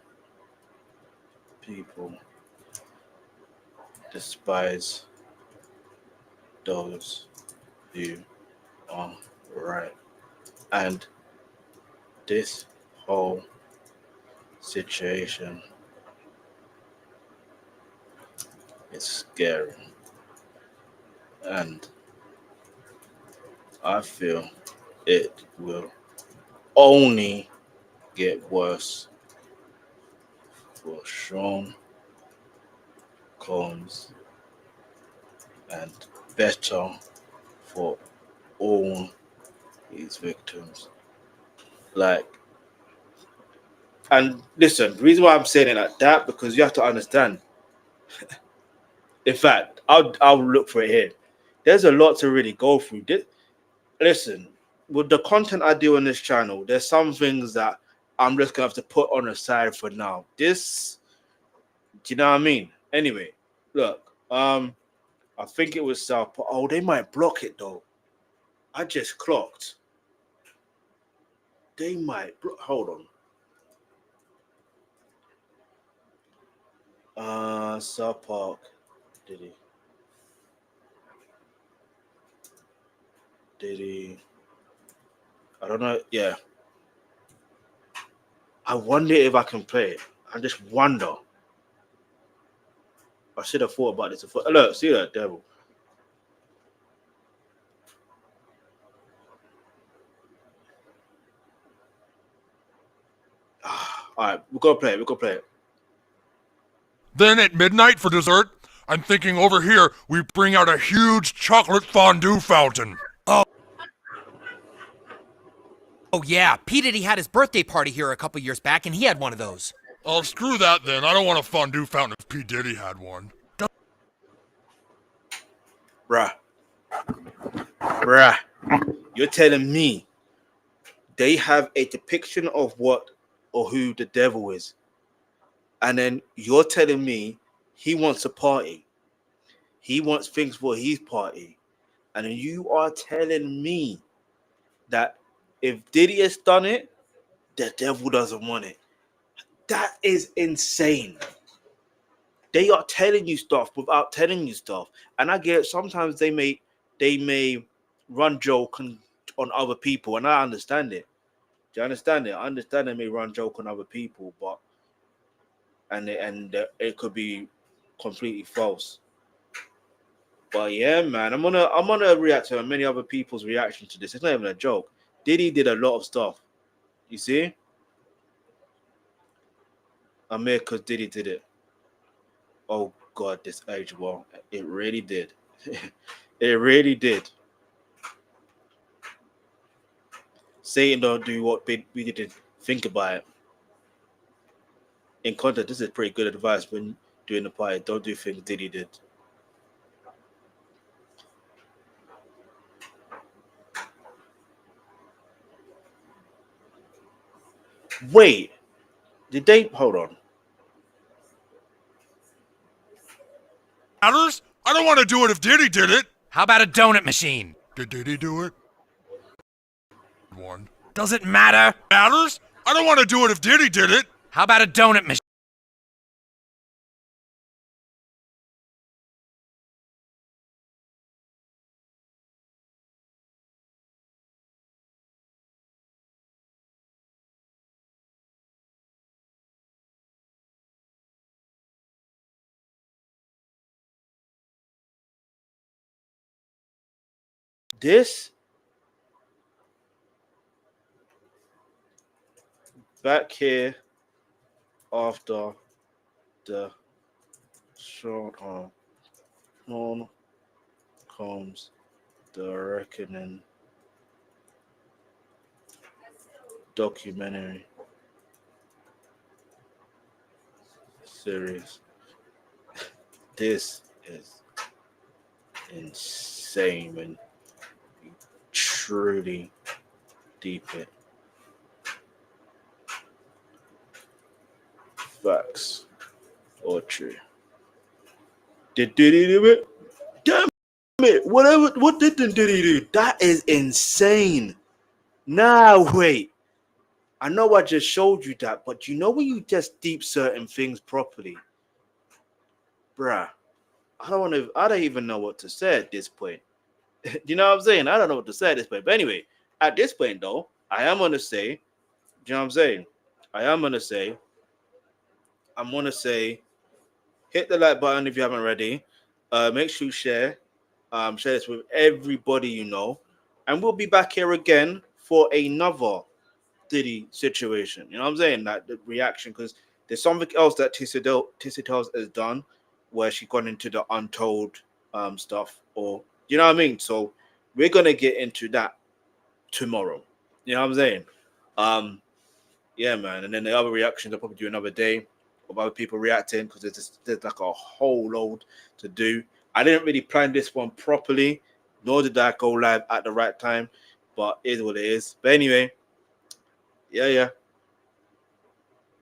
people despise those who are right, and this whole situation is scary, and I feel it will only get worse for Sean Combs and better for all his victims. Like, and listen, the reason why I'm saying it like that, because you have to understand. In fact, I'll look for it here. There's a lot to really go through. Listen, with the content I do on this channel, there's some things that I'm just gonna have to put on the side for now. This, do you know what I mean? Anyway, look, I think it was South. Oh, they might block it though. I just clocked. They might. Hold on. South Park. Diddy. I don't know. Yeah. I wonder if I can play it. I just wonder. I should have thought about this. Look, see that devil. All right, we're gonna play it. Then at midnight for dessert, I'm thinking over here we bring out a huge chocolate fondue fountain. Oh yeah, P. Diddy had his birthday party here a couple years back and he had one of those. Oh, screw that then. I don't want a fondue fountain if P. Diddy had one. Bruh, you're telling me they have a depiction of what or who the devil is, and then you're telling me he wants a party, he wants things for his party, and then you are telling me that if Diddy has done it, the devil doesn't want it. That is insane. They are telling you stuff without telling you stuff, and I get it. Sometimes they may run joke on other people, and I understand it. Do you understand it? I understand they may run joke on other people, but it could be completely false. But yeah, man, I'm gonna react to many other people's reaction to this. It's not even a joke. Diddy did a lot of stuff. You see, Amir, because Diddy did it. Oh God, this age well, it really did. It really did. Satan don't do what we didn't think about it. In context, this is pretty good advice when doing the party. Don't do things Diddy did. Wait, did they hold on? Matters? I don't want to do it if Diddy did it. How about a donut machine? Did Diddy do it? One. Does it matter? Matters? I don't want to do it if Diddy did it. How about a donut machine? This back here after the short on comes the reckoning documentary series. This is insane when you truly deep it. Facts or true. Did Diddy do it? Damn it! What did Diddy do? That is insane. Now wait. I know I just showed you that, but you know when you just deep certain things properly, bruh. I don't even know what to say at this point. You know what I'm saying? I don't know what to say at this point. But anyway, at this point though, I am gonna say, you know what I'm saying? I'm gonna say, hit the like button if you haven't already. Make sure you share this with everybody you know, and we'll be back here again for another Diddy situation. You know what I'm saying? That the reaction, because there's something else that Tisa Tells has done where she gone into the Untold stuff, or you know what I mean? So we're gonna get into that tomorrow. You know what I'm saying? Yeah, man. And then the other reactions I'll probably do another day of other people reacting, because there's like a whole load to do. I didn't really plan this one properly, nor did I go live at the right time, but it is what it is. But anyway, yeah.